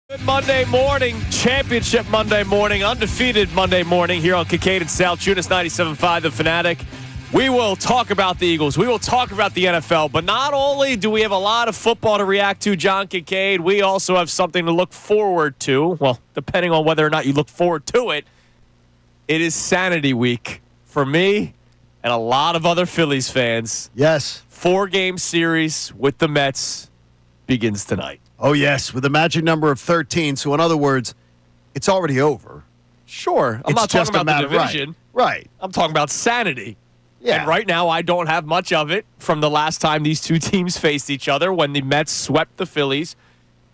Good Monday morning, championship Monday morning, undefeated Monday morning here on Kincade Salciunas 97.5 The Fanatic. We will talk about the Eagles. We will talk about the NFL. But not only do we have a lot of football to react to, John Kincade, we also have something to look forward to. Well, depending on whether or not you look forward to it, it is Sanity Week for me and a lot of other Phillies fans. Yes. 4-game series with the Mets begins tonight. Oh, yes, with a magic number of 13. So, in other words, it's already over. Sure. I'm not talking about the division. Right. I'm talking about sanity. Yeah. And right now, I don't have much of it from the last time these two teams faced each other when the Mets swept the Phillies,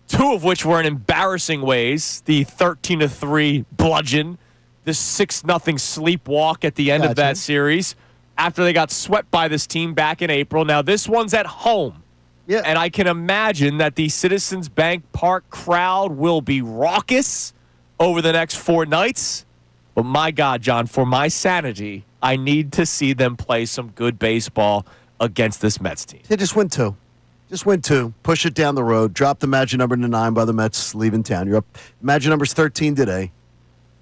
two of which were in embarrassing ways. The 13-3 bludgeon, the 6-0 sleepwalk at the end of that series after they got swept by this team back in April. Now, this one's at home. Yeah. And I can imagine that the Citizens Bank Park crowd will be raucous over the next 4 nights. But my God, John, for my sanity, I need to see them play some good baseball against this Mets team. Yeah, just win 2. Just win 2. Push it down the road. Drop the magic number to 9 by the Mets leaving town. You're up. Magic number's 13 today.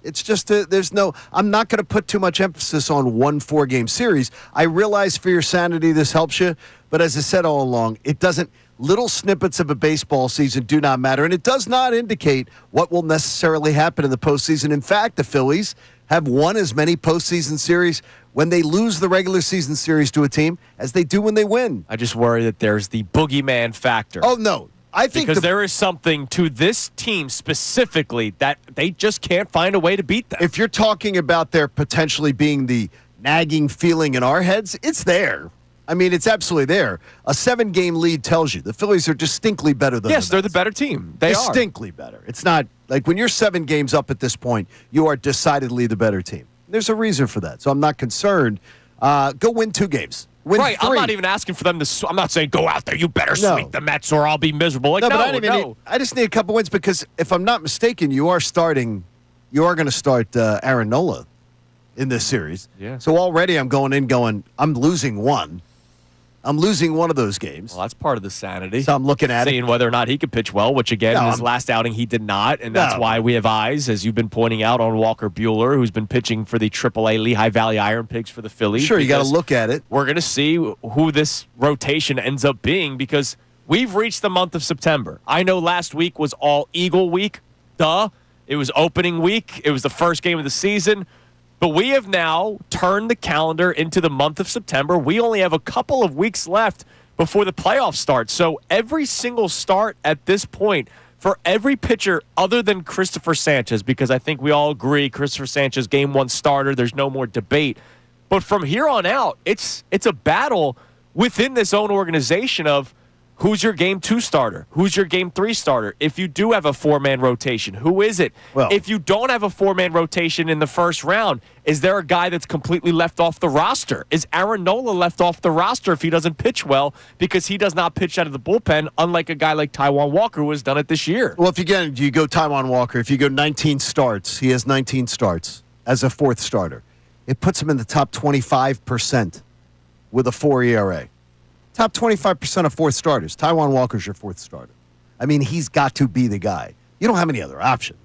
It's just I'm not going to put too much emphasis on one 4-game series. I realize for your sanity this helps you, but as I said all along, it doesn't. Little snippets of a baseball season do not matter, and it does not indicate what will necessarily happen in the postseason. In fact, the Phillies have won as many postseason series when they lose the regular season series to a team as they do when they win. I just worry that there's the boogeyman factor. Oh, no. I think because there is something to this team specifically that they just can't find a way to beat them. If you're talking about there potentially being the nagging feeling in our heads, it's there. I mean, it's absolutely there. A 7-game lead tells you the Phillies are distinctly better than Yes, they're the better team. They are. Distinctly better. It's not like when you're 7 games up at this point, you are decidedly the better team. There's a reason for that. So I'm not concerned. Go win 2 games. Win 3. I'm not even asking for them to. I'm not saying go out there. You better sweep the Mets or I'll be miserable. Like, I just need a couple wins because if I'm not mistaken, you are going to start Aaron Nola in this series. Yeah. So already I'm I'm losing one. I'm losing one of those games. Well, that's part of the sanity. So I'm looking at seeing whether or not he could pitch well, which again, in his last outing he did not, and that's why we have eyes, as you've been pointing out, on Walker Buehler, who's been pitching for the AAA Lehigh Valley Iron Pigs for the Phillies. Sure, you got to look at it. We're going to see who this rotation ends up being because we've reached the month of September. I know last week was all Eagle week. Duh. It was opening week. It was the first game of the season. But we have now turned the calendar into the month of September. We only have a couple of weeks left before the playoffs start. So every single start at this point for every pitcher other than Christopher Sanchez, because I think we all agree Christopher Sanchez, game 1 starter, there's no more debate. But from here on out, it's a battle within this own organization of who's your game 2 starter? Who's your game 3 starter? If you do have a 4-man rotation, who is it? Well, if you don't have a 4-man rotation in the first round, is there a guy that's completely left off the roster? Is Aaron Nola left off the roster if he doesn't pitch well because he does not pitch out of the bullpen, unlike a guy like Taijuan Walker who has done it this year? Well, you go Taijuan Walker, if you go 19 starts, he has 19 starts as a 4th starter. It puts him in the top 25% with a 4 ERA. Top 25% of 4th starters. Taijuan Walker's your 4th starter. I mean, he's got to be the guy. You don't have any other option.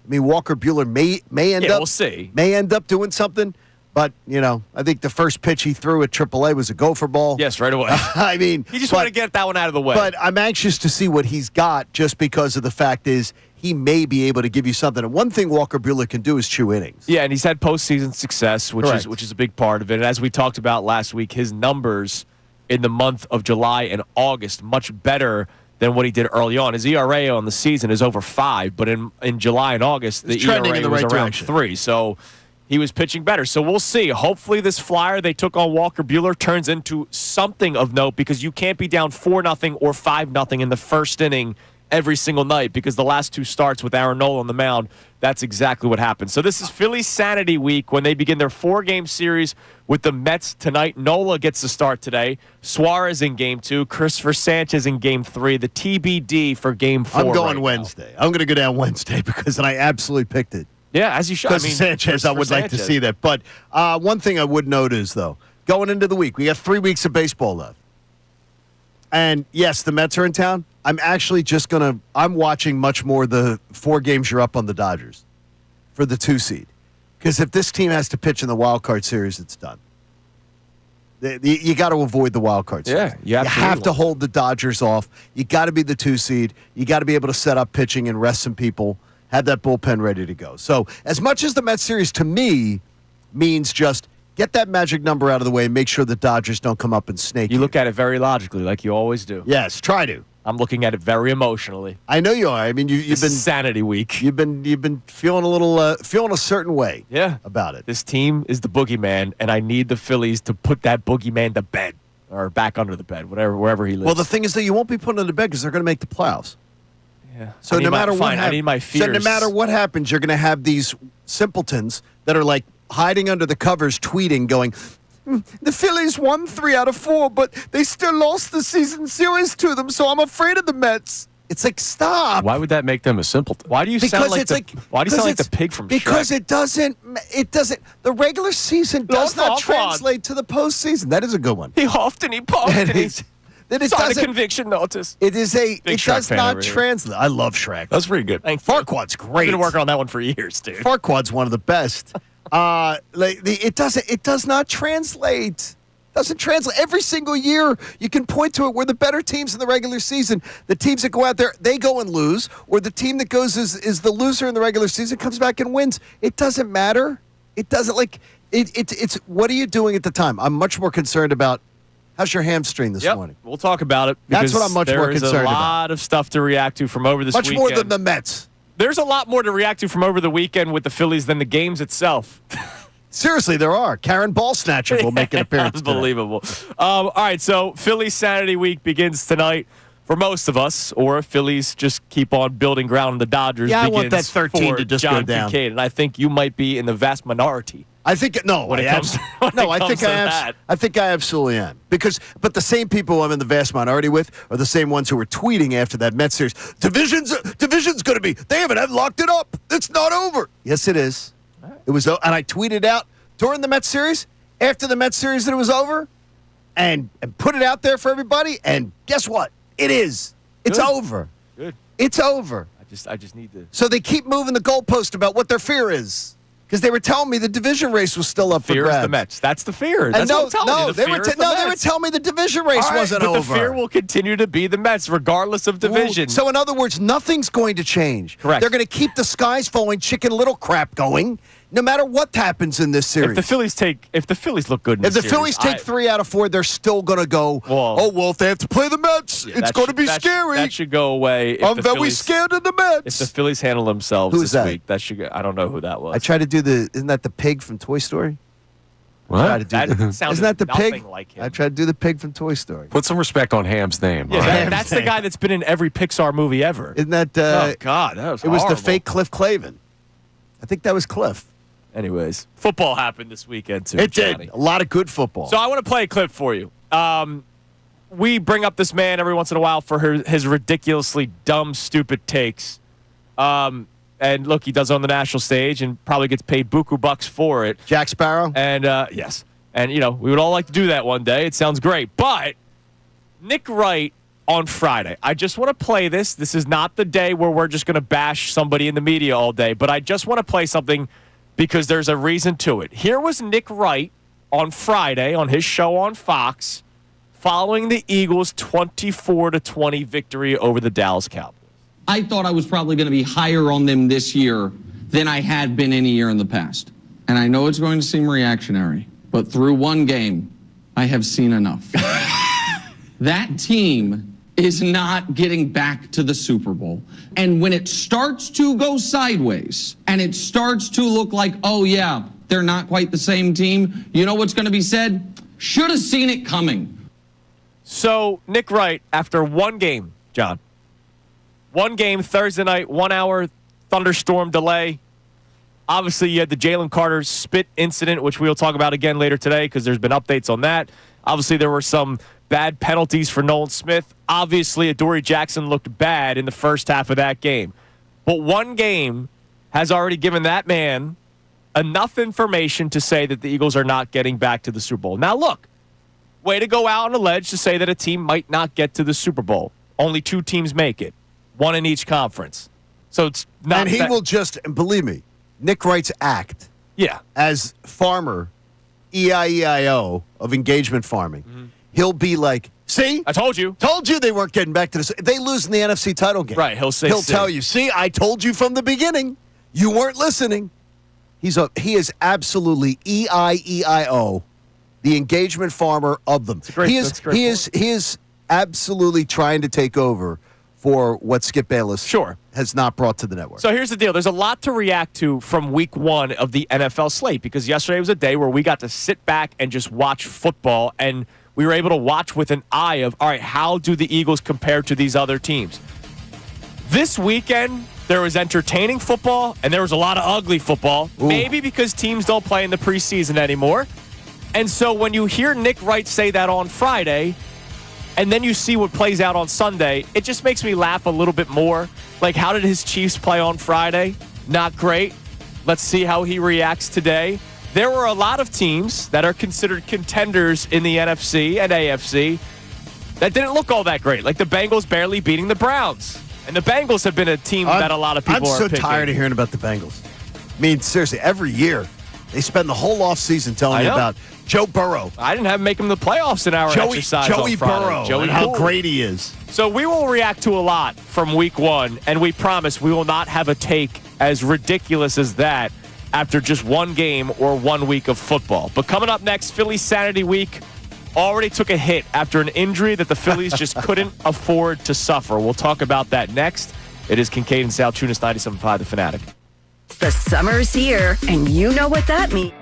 I mean, Walker Buehler may end up. We'll see. May end up doing something, but I think the first pitch he threw at AAA was a gopher ball. Yes, right away. I mean, he just wanted to get that one out of the way. But I'm anxious to see what he's got, just because of the fact is he may be able to give you something. And one thing Walker Buehler can do is chew innings. Yeah, and he's had postseason success, which Correct. is a big part of it. And as we talked about last week, his numbers in the month of July and August much better than what he did early on. His ERA on the season is over 5, but in July and August, the ERA was around 3. So he was pitching better. So we'll see. Hopefully this flyer they took on Walker Buehler turns into something of note, because you can't be down 4-0 or 5-0 in the first inning every single night, because the last 2 starts with Aaron Nola on the mound, that's exactly what happened. So this is Phillies Sanity Week when they begin their 4-game series with the Mets tonight. Nola gets the start today. Suarez in game 2. Christopher Sanchez in game 3. The TBD for game 4. I'm going Wednesday. I'm going to go down Wednesday because I absolutely picked it. Yeah, as you should. Because Sanchez, I would like to see that. But one thing I would note is, though, going into the week, we have 3 weeks of baseball left. And, yes, the Mets are in town. I'm actually just going to – I'm watching much more the 4 games you're up on the Dodgers for the 2 seed. Because if this team has to pitch in the wild card series, it's done. You got to avoid the wild card series. Yeah, you have to hold the Dodgers off. You got to be the 2 seed. You got to be able to set up pitching and rest some people, have that bullpen ready to go. So as much as the Mets series to me means just get that magic number out of the way and make sure the Dodgers don't come up and snake you. You look at it very logically, like you always do. Yes, try to. I'm looking at it very emotionally. I know you are. I mean, you've been sanity week. You've been feeling a little feeling a certain way. About it. This team is the boogeyman, and I need the Phillies to put that boogeyman to bed or back under the bed, wherever he lives. Well, the thing is that you won't be put under the bed because they're going to make the playoffs. Yeah. So no matter what, I need my fears. So no matter what happens, you're going to have these simpletons that are like hiding under the covers, tweeting, going, the Phillies won 3 out of 4, but they still lost the season series to them, so I'm afraid of the Mets. It's like, stop. Why would that make them a simpleton? Why do you sound like the pig from Shrek? Because it doesn't. The regular season does not translate to the postseason. That is a good one. He huffed and he puffed and he signed a conviction notice. It does not translate. I love Shrek. That's pretty good. Farquaad's great. I've been working on that one for years, dude. Farquaad's one of the best. It does not translate. Doesn't translate. Every single year you can point to it where the better teams in the regular season, the teams that go out there, they go and lose, or the team that goes is the loser in the regular season comes back and wins. It doesn't matter. It doesn't it's what are you doing at the time? I'm much more concerned about how's your hamstring this morning. We'll talk about it. That's what I'm much more concerned about. There's a lot of stuff to react to from over this weekend. Much more than the Mets. There's a lot more to react to from over the weekend with the Phillies than the games itself. Seriously, there are. Karen Ball-Snatcher will make an appearance Unbelievable. All right, so Phillies Sanity Week begins tonight for most of us, or Phillies just keep on building ground on the Dodgers. Yeah, I want that 13 to just John go down. Kincade, and I think you might be in the vast minority. I think I think I absolutely am. But the same people I'm in the vast minority with are the same ones who were tweeting after that Mets series. Division's going to be. They haven't locked it up. It's not over. Yes, it is. It was, and I tweeted out during the Mets series, after the Mets series that it was over, and put it out there for everybody. And guess what? It is. It's over. Good. It's over. I just need to. So they keep moving the goalpost about what their fear is. Because they were telling me the division race was still up for grabs. Fear is the Mets. That's the fear. That's what I'm telling you. They were telling me the division race wasn't over. But the fear will continue to be the Mets, regardless of division. So in other words, nothing's going to change. Correct. They're going to keep the skies falling, Chicken Little crap going, no matter what happens in this series. If the Phillies look good in this series. If the Phillies take 3 out of 4, they're still going to go, if they have to play the Mets, it's going to be scary. That should go away. I'm very scared of the Mets. If the Phillies handle themselves this week, that should go. I don't know who that was. I tried to do isn't that the pig from Toy Story? What? Isn't that the pig? Like him. I tried to do the pig from Toy Story. Put some respect on Ham's name. Yeah, that's the guy that's been in every Pixar movie ever. Isn't that? Oh God, that was horrible. It was the fake Cliff Clavin. I think that was Cliff. Anyways, football happened this weekend too. It Johnny. did. A lot of good football. So I want to play a clip for you. We bring up this man every once in a while for his ridiculously dumb, stupid takes. And look, he does it on the national stage and probably gets paid buku bucks for it. Jack Sparrow? And yes. And, we would all like to do that one day. It sounds great. But Nick Wright on Friday. I just want to play this. This is not the day where we're just going to bash somebody in the media all day. But I just want to play something because there's a reason to it. Here was Nick Wright on Friday on his show on Fox following the Eagles' 24-20 victory over the Dallas Cowboys. I thought I was probably going to be higher on them this year than I had been any year in the past. And I know it's going to seem reactionary, but through one game, I have seen enough. That team is not getting back to the Super Bowl. And when it starts to go sideways and it starts to look like, oh yeah, they're not quite the same team, you know what's going to be said? Should have seen it coming. So Nick Wright, after one game, John, one game Thursday night, 1 hour thunderstorm delay. Obviously, you had the Jalen Carter spit incident, which we'll talk about again later today because there's been updates on that. Obviously, there were some bad penalties for Nolan Smith. Obviously, Adoree Jackson looked bad in the first half of that game. But one game has already given that man enough information to say that the Eagles are not getting back to the Super Bowl. Now, look, way to go out on a ledge to say that a team might not get to the Super Bowl. Only 2 teams make it, 1 in each conference. So it's not. And he will just, and believe me, Nick Wright's act Yeah. as farmer, EIEIO of engagement farming, he'll be like, see? I told you. Told you they weren't getting back to this. They lose in the NFC title game. Right, he'll say He'll see. tell you, see, I told you from the beginning. You weren't listening. He is absolutely EIEIO, the engagement farmer of them. That's great He is absolutely trying to take over for what Skip Bayless has not brought to the network. So here's the deal. There's a lot to react to from week 1 of the NFL slate because yesterday was a day where we got to sit back and just watch football, and we were able to watch with an eye of, all right, how do the Eagles compare to these other teams? This weekend, there was entertaining football, and there was a lot of ugly football, maybe because teams don't play in the preseason anymore. And so when you hear Nick Wright say that on Friday, and then you see what plays out on Sunday, it just makes me laugh a little bit more. Like, how did his Chiefs play on Friday? Not great. Let's see how he reacts today. There were a lot of teams that are considered contenders in the NFC and AFC that didn't look all that great, like the Bengals barely beating the Browns. And the Bengals have been a team that a lot of people are picking. I'm so tired of hearing about the Bengals. I mean, seriously, every year they spend the whole offseason telling me about Joe Burrow. I didn't have him make him the playoffs in our exercise Joey on Friday. Burrow, Joey and how great he is. So we will react to a lot from week 1, and we promise we will not have a take as ridiculous as that after just 1 game or 1 week of football. But coming up next, Phillies Sanity Week already took a hit after an injury that the Phillies just couldn't afford to suffer. We'll talk about that next. It is Kincade and Salciunas, 97.5 The Fanatic. The summer's here, and you know what that means.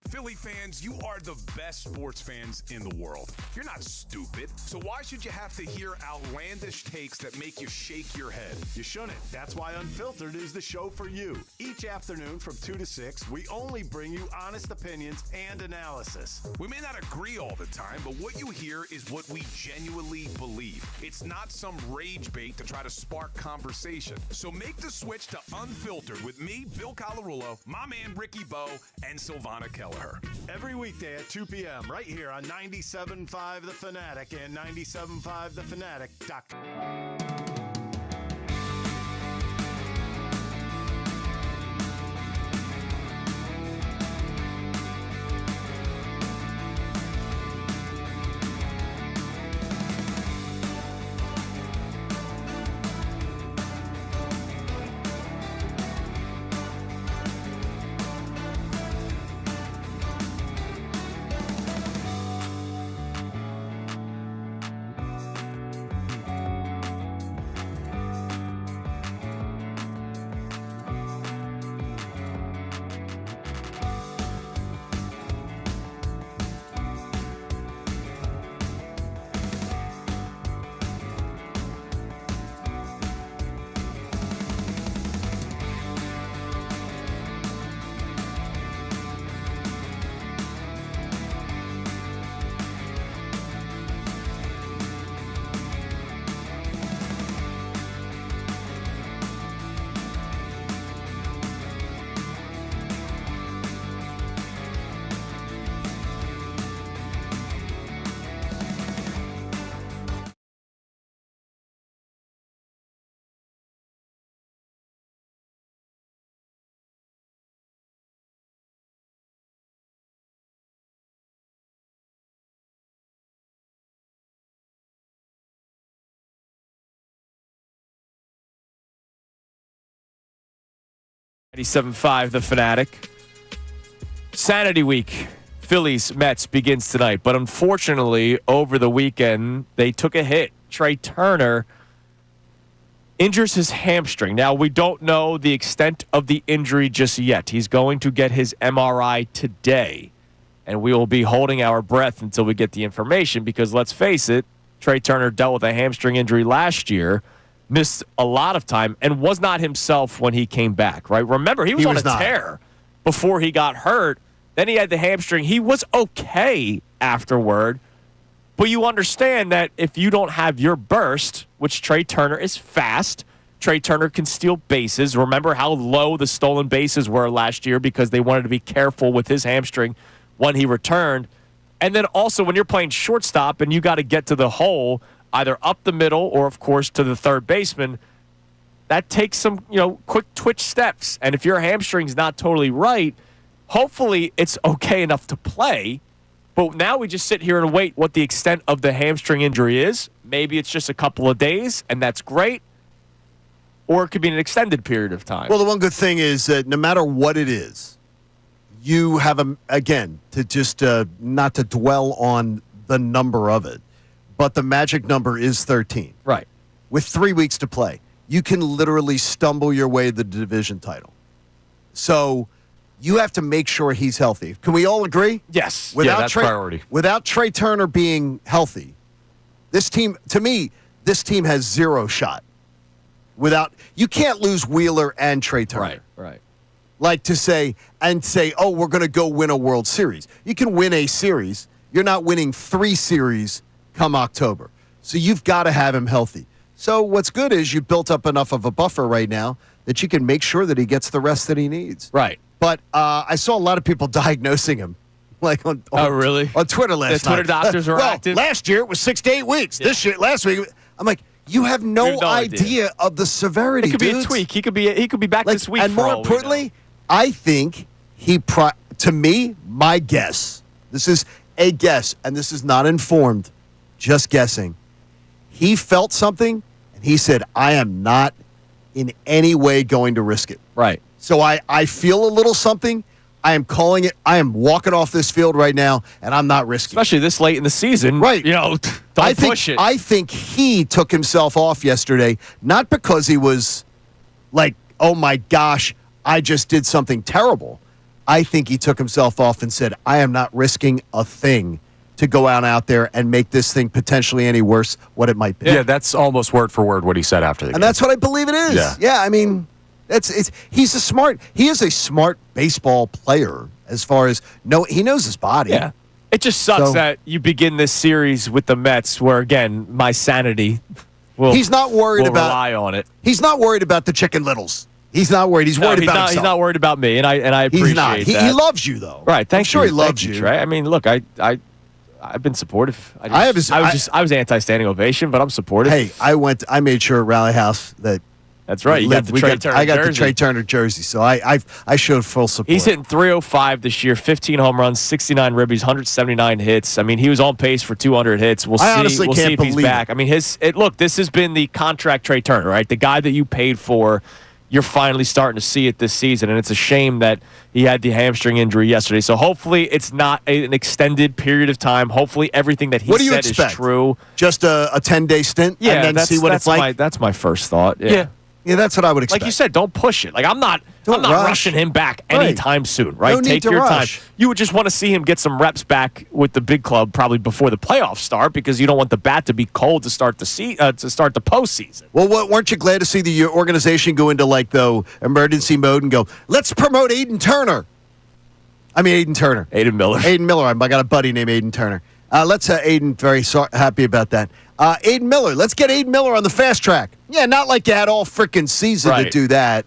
Philly fans, you are the best sports fans in the world. You're not stupid, so why should you have to hear outlandish takes that make you shake your head? You shouldn't. That's why Unfiltered is the show for you. Each afternoon from 2 to 6, we only bring you honest opinions and analysis. We may not agree all the time, but what you hear is what we genuinely believe. It's not some rage bait to try to spark conversation. So make the switch to Unfiltered with me, Bill Colarulo, my man Ricky Bowe, and Silvana Kelleher. Every weekday at 2 p.m. right here on 97.5 The Fanatic and 97.5thefanatic.com. 97.5 The Fanatic. Sanity Week, Phillies Mets begins tonight, but unfortunately, over the weekend, they took a hit. Trey Turner injures his hamstring. Now, we don't know the extent of the injury just yet. He's going to get his MRI today, and we will be holding our breath until we get the information because, let's face it, Trey Turner dealt with a hamstring injury last year, missed a lot of time, and was not himself when he came back, right? Remember, he was on a tear before he got hurt. Then he had the hamstring. He was okay afterward. But you understand that if you don't have your burst, which Trey Turner is fast, Trey Turner can steal bases. Remember how low the stolen bases were last year because they wanted to be careful with his hamstring when he returned. And then also when you're playing shortstop and you got to get to the hole, either up the middle or, of course, to the third baseman, that takes some, quick twitch steps. And if your hamstring's not totally right, hopefully it's okay enough to play. But now we just sit here and wait what the extent of the hamstring injury is. Maybe it's just a couple of days, and that's great. Or it could be an extended period of time. Well, the one good thing is that no matter what it is, you have, again, to just not to dwell on the number of it, but the magic number is 13. Right. With 3 weeks to play, you can literally stumble your way to the division title. So you have to make sure he's healthy. Can we all agree? Yes. That's priority. Without Trey Turner being healthy, this team, to me, this team has zero shot. You can't lose Wheeler and Trey Turner. Right. Like to say, oh, we're going to go win a World Series. You can win a series. You're not winning 3 series come October. So you've got to have him healthy. So what's good is you built up enough of a buffer right now that you can make sure that he gets the rest that he needs. Right. But I saw a lot of people diagnosing him, like on really? On Twitter last night. The Twitter doctors were active? Last year it was 6 to 8 weeks. Yeah. Last week, I'm like, you have no idea of the severity. It could be a tweak. He could be back this week. And more importantly, I think to me, my guess, this is a guess, and this is not informed, just guessing. He felt something, and he said, I am not in any way going to risk it. Right. So I feel a little something. I am calling it. I am walking off this field right now, and I'm not risking it. Especially this late in the season. Right. Don't push it. I think he took himself off yesterday, not because he was like, oh, my gosh, I just did something terrible. I think he took himself off and said, I am not risking a thing to go out there and make this thing potentially any worse what it might be. Yeah, that's almost word for word what he said after the game. And that's what I believe it is. Yeah, I mean, he is a smart baseball player as far as he knows his body. Yeah. It just sucks that you begin this series with the Mets where, again, my sanity will rely on it. He's not worried about the Chicken Littles. He's not worried. He's worried about himself. He's not worried about me, and I appreciate that. He loves you, though. Right. I'm sure he loves you. Trey. I mean, look, I've been supportive. I was anti-standing ovation, but I'm supportive. Hey, I made sure at Rally House that. That's right. You got the Trey Turner jersey. I got the Trey Turner jersey, so I showed full support. He's hitting 305 this year, 15 home runs, 69 ribbies, 179 hits. I mean, he was on pace for 200 hits. We'll see if he's back. I mean, look, this has been the contract Trey Turner, right? The guy that you paid for. You're finally starting to see it this season, and it's a shame that he had the hamstring injury yesterday. So hopefully it's not an extended period of time. Hopefully everything that he said is true. Just a 10-day stint and then see what it's like? That's my first thought. Yeah, that's what I would expect. Like you said, don't push it. Like I'm not rushing him back anytime soon, right? No need to rush. Time. You would just want to see him get some reps back with the big club probably before the playoffs start because you don't want the bat to be cold to start the postseason. Well, weren't you glad to see the organization go into like the emergency mode and go, let's promote Aiden Turner? I mean Aiden Turner. Aiden Miller. Aiden Miller. I got a buddy named Aiden Turner. Let's Aiden, very happy about that. Aiden Miller. Let's get Aiden Miller on the fast track. Yeah, not like you had all freaking season to do that,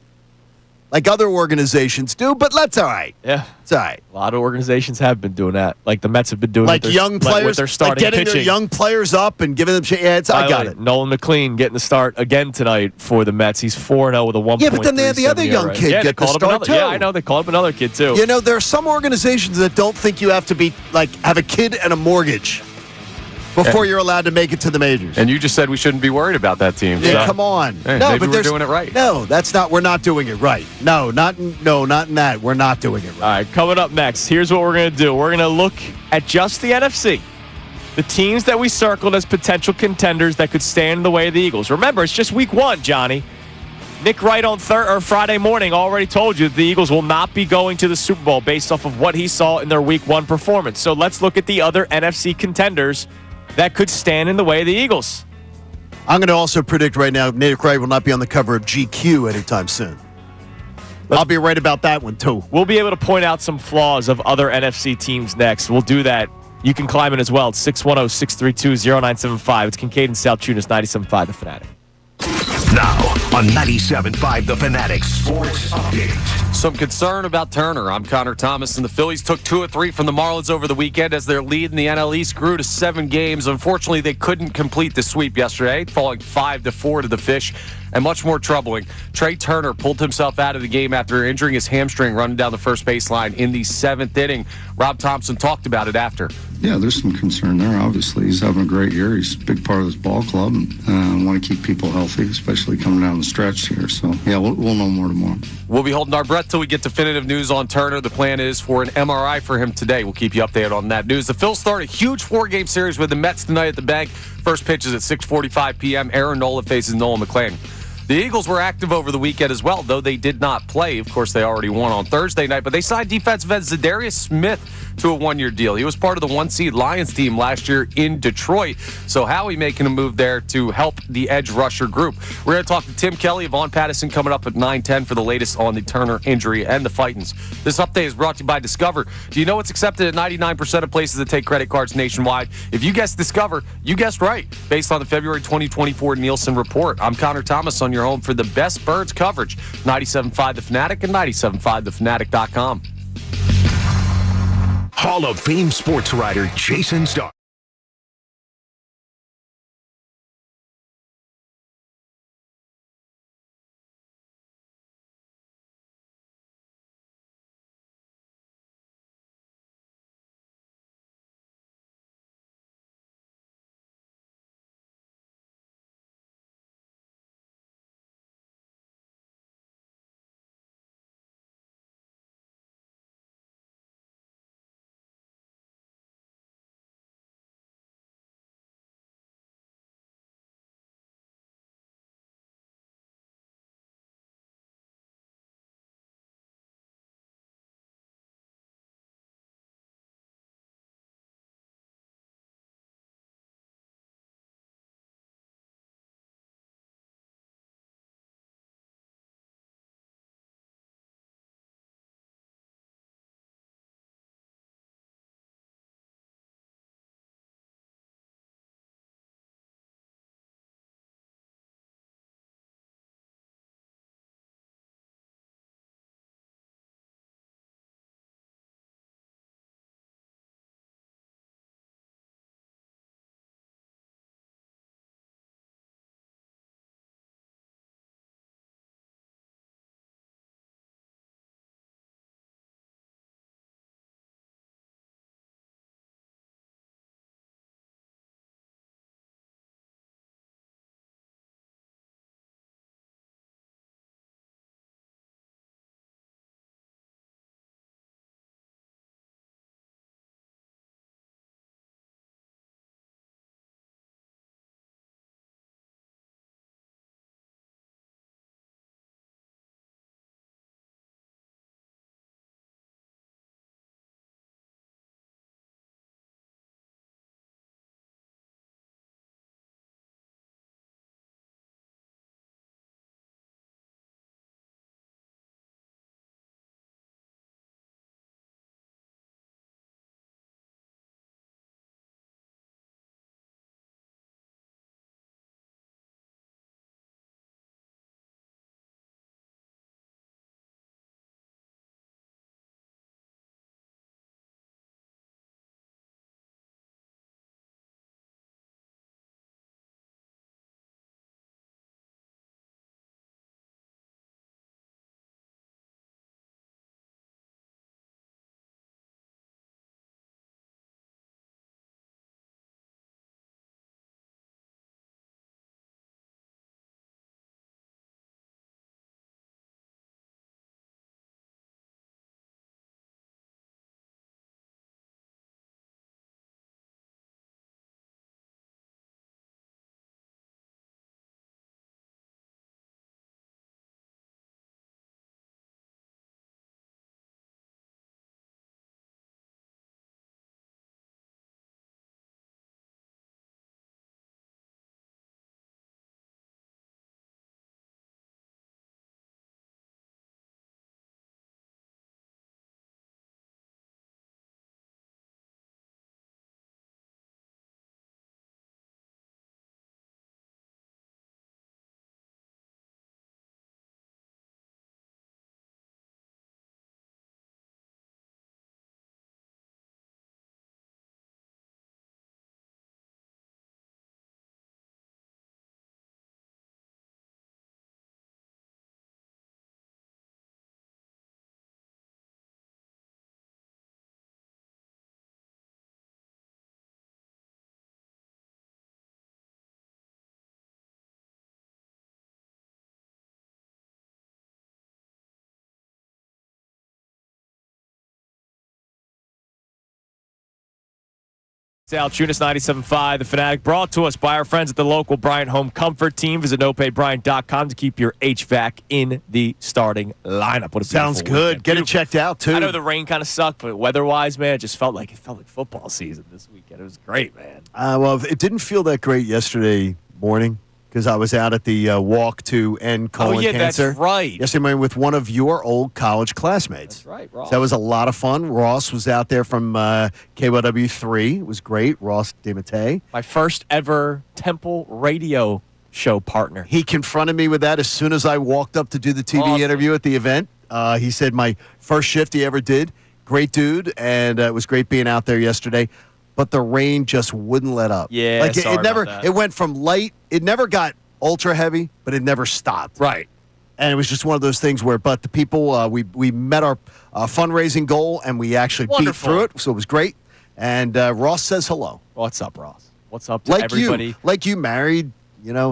like other organizations do, but that's all right. Yeah. It's all right. A lot of organizations have been doing that. Like the Mets have been doing like young players, with their starting getting pitching. their young players up and giving them I got it. Nolan McLean getting the start again tonight for the Mets. He's 4-0 with a 1.3. Yeah, but then they had the other young kid get the start too. Yeah, I know. They called up another kid too. There are some organizations that don't think you have to be have a kid and a mortgage. before you're allowed to make it to the majors. And you just said we shouldn't be worried about that team. Yeah, so- come on. Hey, no, maybe but we're doing it right. No, that's not. We're not doing it right. No, not in that. We're not doing it right. All right, coming up next, here's what we're going to do. We're going to look at just the NFC. The teams that we circled as potential contenders that could stand in the way of the Eagles. Remember, it's just week 1, Johnny. Nick Wright on Friday morning already told you the Eagles will not be going to the Super Bowl based off of what he saw in their week 1 performance. So let's look at the other NFC contenders that could stand in the way of the Eagles. I'm going to also predict right now Nick Wright will not be on the cover of GQ anytime soon. I'll be right about that one, too. We'll be able to point out some flaws of other NFC teams next. We'll do that. You can climb in as well. It's 610-632-0975. It's Kincade and Salciunas, 97.5 The Fanatic. Now on 97.5 The Fanatic Sports Update. Some concern about Turner. I'm Connor Thomas, and the Phillies took 2 of 3 from the Marlins over the weekend as their lead in the NL East grew to 7 games. Unfortunately, they couldn't complete the sweep yesterday, falling 5-4 to the Fish. And much more troubling, Trey Turner pulled himself out of the game after injuring his hamstring running down the first baseline in the 7th inning. Rob Thompson talked about it after. Yeah, there's some concern there, obviously. He's having a great year. He's a big part of this ball club, and want to keep people healthy, especially coming down the stretch here. So, yeah, we'll know more tomorrow. We'll be holding our breath till we get definitive news on Turner. The plan is for an MRI for him today. We'll keep you updated on that news. The Phils start a huge 4-game series with the Mets tonight at the Bank. First pitch is at 6:45 p.m. Aaron Nola faces Nolan McLean. The Eagles were active over the weekend as well, though they did not play. Of course, they already won on Thursday night, but they signed defensive end Zadarius Smith to a 1-year deal. He was part of the 1-seed Lions team last year in Detroit. So Howie making a move there to help the edge rusher group. We're going to talk to Tim Kelly, Vaughn Pattison coming up at 9:10 for the latest on the Turner injury and the Fightins. This update is brought to you by Discover. Do you know it's accepted at 99% of places that take credit cards nationwide? If you guessed Discover, you guessed right, based on the February 2024 Nielsen report. I'm Connor Thomas on your home for the best Birds coverage. 97.5 The Fanatic and 97.5thefanatic.com. Hall of Fame sports writer Jason Starr. Salciunas 97.5, The Fanatic, brought to us by our friends at the local Bryant Home Comfort Team. Visit nopaybryant.com to keep your HVAC in the starting lineup. What a Sounds beautiful good. weekend. Get it Beautiful. checked out, too. I know the rain kind of sucked, but weather-wise, man, it just felt like football season this weekend. It was great, man. Well, it didn't feel that great yesterday morning because I was out at the walk to end colon cancer. That's right. Yesterday morning with one of your old college classmates. That's right, Ross. So that was a lot of fun. Ross was out there from KYW3. It was great. Ross DeMatte. My first ever Temple radio show partner. He confronted me with that as soon as I walked up to do the TV interview at the event. He said my first shift he ever did. Great dude, and it was great being out there yesterday. But the rain just wouldn't let up. Yeah, like sorry it never. about that. It went from light. It never got ultra heavy, but it never stopped. Right. And it was just one of those things where, but the people, we met our fundraising goal, and we actually beat Wonderful. through it. So it was great. And Ross says hello. What's up, Ross? What's up to Like everybody? you married,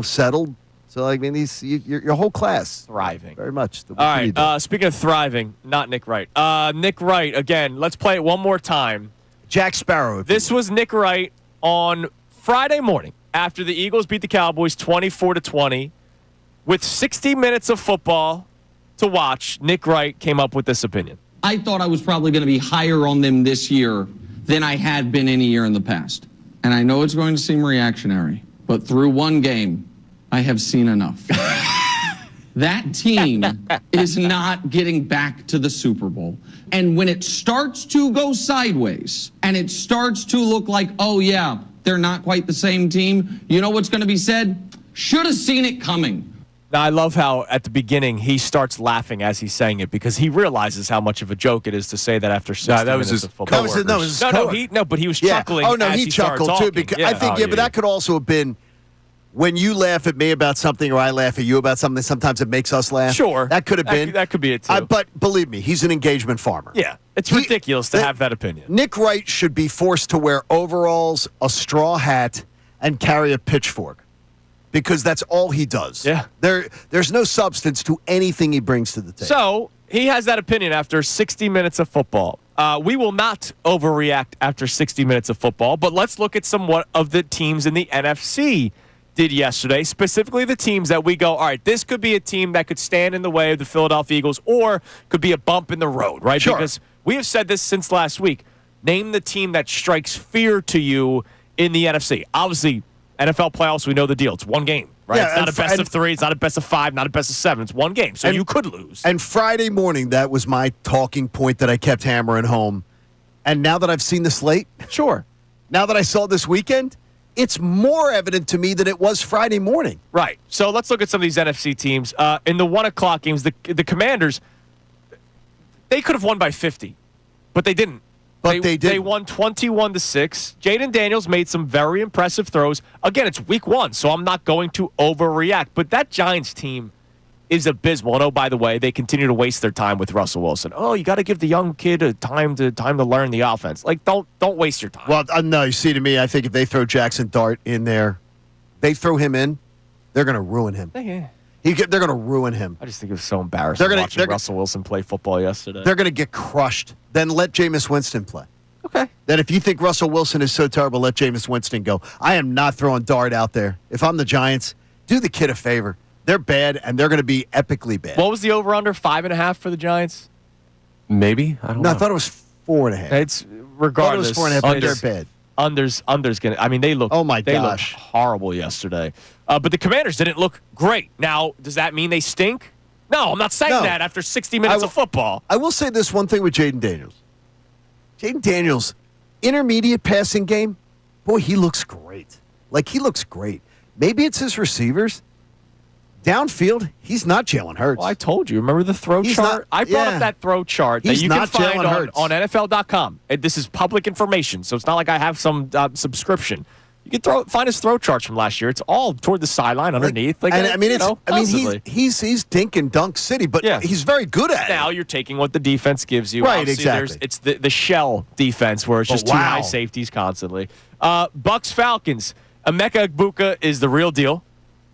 settled. So I mean, your whole class Thriving. very much. All right. Speaking of thriving, not Nick Wright. Nick Wright again. Let's play it one more time. Jack Sparrow. This was Nick Wright on Friday morning after the Eagles beat the Cowboys 24-20. With 60 minutes of football to watch, Nick Wright came up with this opinion. I thought I was probably going to be higher on them this year than I had been any year in the past. And I know it's going to seem reactionary, but through one game, I have seen enough. That team is not getting back to the Super Bowl. And when it starts to go sideways and it starts to look like, oh, yeah, they're not quite the same team, you know what's going to be said? Should have seen it coming. Now, I love how at the beginning he starts laughing as he's saying it because he realizes how much of a joke it is to say that after 60 that was minutes his of football. But he was chuckling. Oh no, as he started chuckled too. talking. Because I think, but that could also have been when you laugh at me about something or I laugh at you about something. Sometimes it makes us laugh. Sure, that could have been. That could be it too. But believe me, he's an engagement farmer. Yeah, it's ridiculous to have that opinion. Nick Wright should be forced to wear overalls, a straw hat, and carry a pitchfork. Because that's all he does. Yeah. There's no substance to anything he brings to the table. So he has that opinion after 60 minutes of football. We will not overreact after 60 minutes of football, but let's look at somewhat of the teams in the NFC did yesterday, specifically the teams that we go, all right, this could be a team that could stand in the way of the Philadelphia Eagles or could be a bump in the road, right? Sure. Because we have said this since last week. Name the team that strikes fear to you in the NFC. Obviously, NFL playoffs, we know the deal. It's one game, right? Yeah, it's not a best of 3. It's not a best of 5, not a best of 7. It's one game, so you could lose. And Friday morning, that was my talking point that I kept hammering home. And now that I've seen the slate, Sure. now that I saw this weekend, it's more evident to me than it was Friday morning. Right. So let's look at some of these NFC teams. In the 1 o'clock games, the Commanders, they could have won by 50, but they didn't. But they did. They won 21-6. Jaden Daniels made some very impressive throws. Again, it's week 1, so I'm not going to overreact. But that Giants team is abysmal. And oh, by the way, they continue to waste their time with Russell Wilson. Oh, you got to give the young kid a time to learn the offense. Like, don't waste your time. Well, no, you see, to me, I think if they throw Jackson Dart in there, they throw him in, they're going to ruin him. Yeah. They're going to ruin him. I just think it was so embarrassing watching Russell Wilson play football yesterday. They're going to get crushed. Then let Jameis Winston play. Okay. Then if you think Russell Wilson is so terrible, let Jameis Winston go. I am not throwing Dart out there. If I'm the Giants, do the kid a favor. They're bad, and they're going to be epically bad. What was the over-under? 5.5 for the Giants? Maybe. I don't know. I thought it was 4.5. It's regardless. I thought it was 4.5, but they're bad. Under's gonna. I mean, they look. Oh my they gosh, looked horrible yesterday. But the Commanders didn't look great. Now, does that mean they stink? No, I'm not saying that after 60 minutes of football. I will say this one thing with Jaden Daniels. Jaden Daniels, intermediate passing game, boy, he looks great. Like, he looks great. Maybe it's his receivers. Downfield, he's not Jalen Hurts. Well, I told you. Remember the throw chart? I brought up that throw chart that you can find on NFL.com. This is public information, so it's not like I have some subscription. You can find his throw charts from last year. It's all toward the sideline underneath. He's dink and dunk city, but he's very good at it. Now you're taking what the defense gives you. Right, obviously, exactly. It's the shell defense where it's just two high safeties constantly. Bucks Falcons. Emeka Egbuka is the real deal.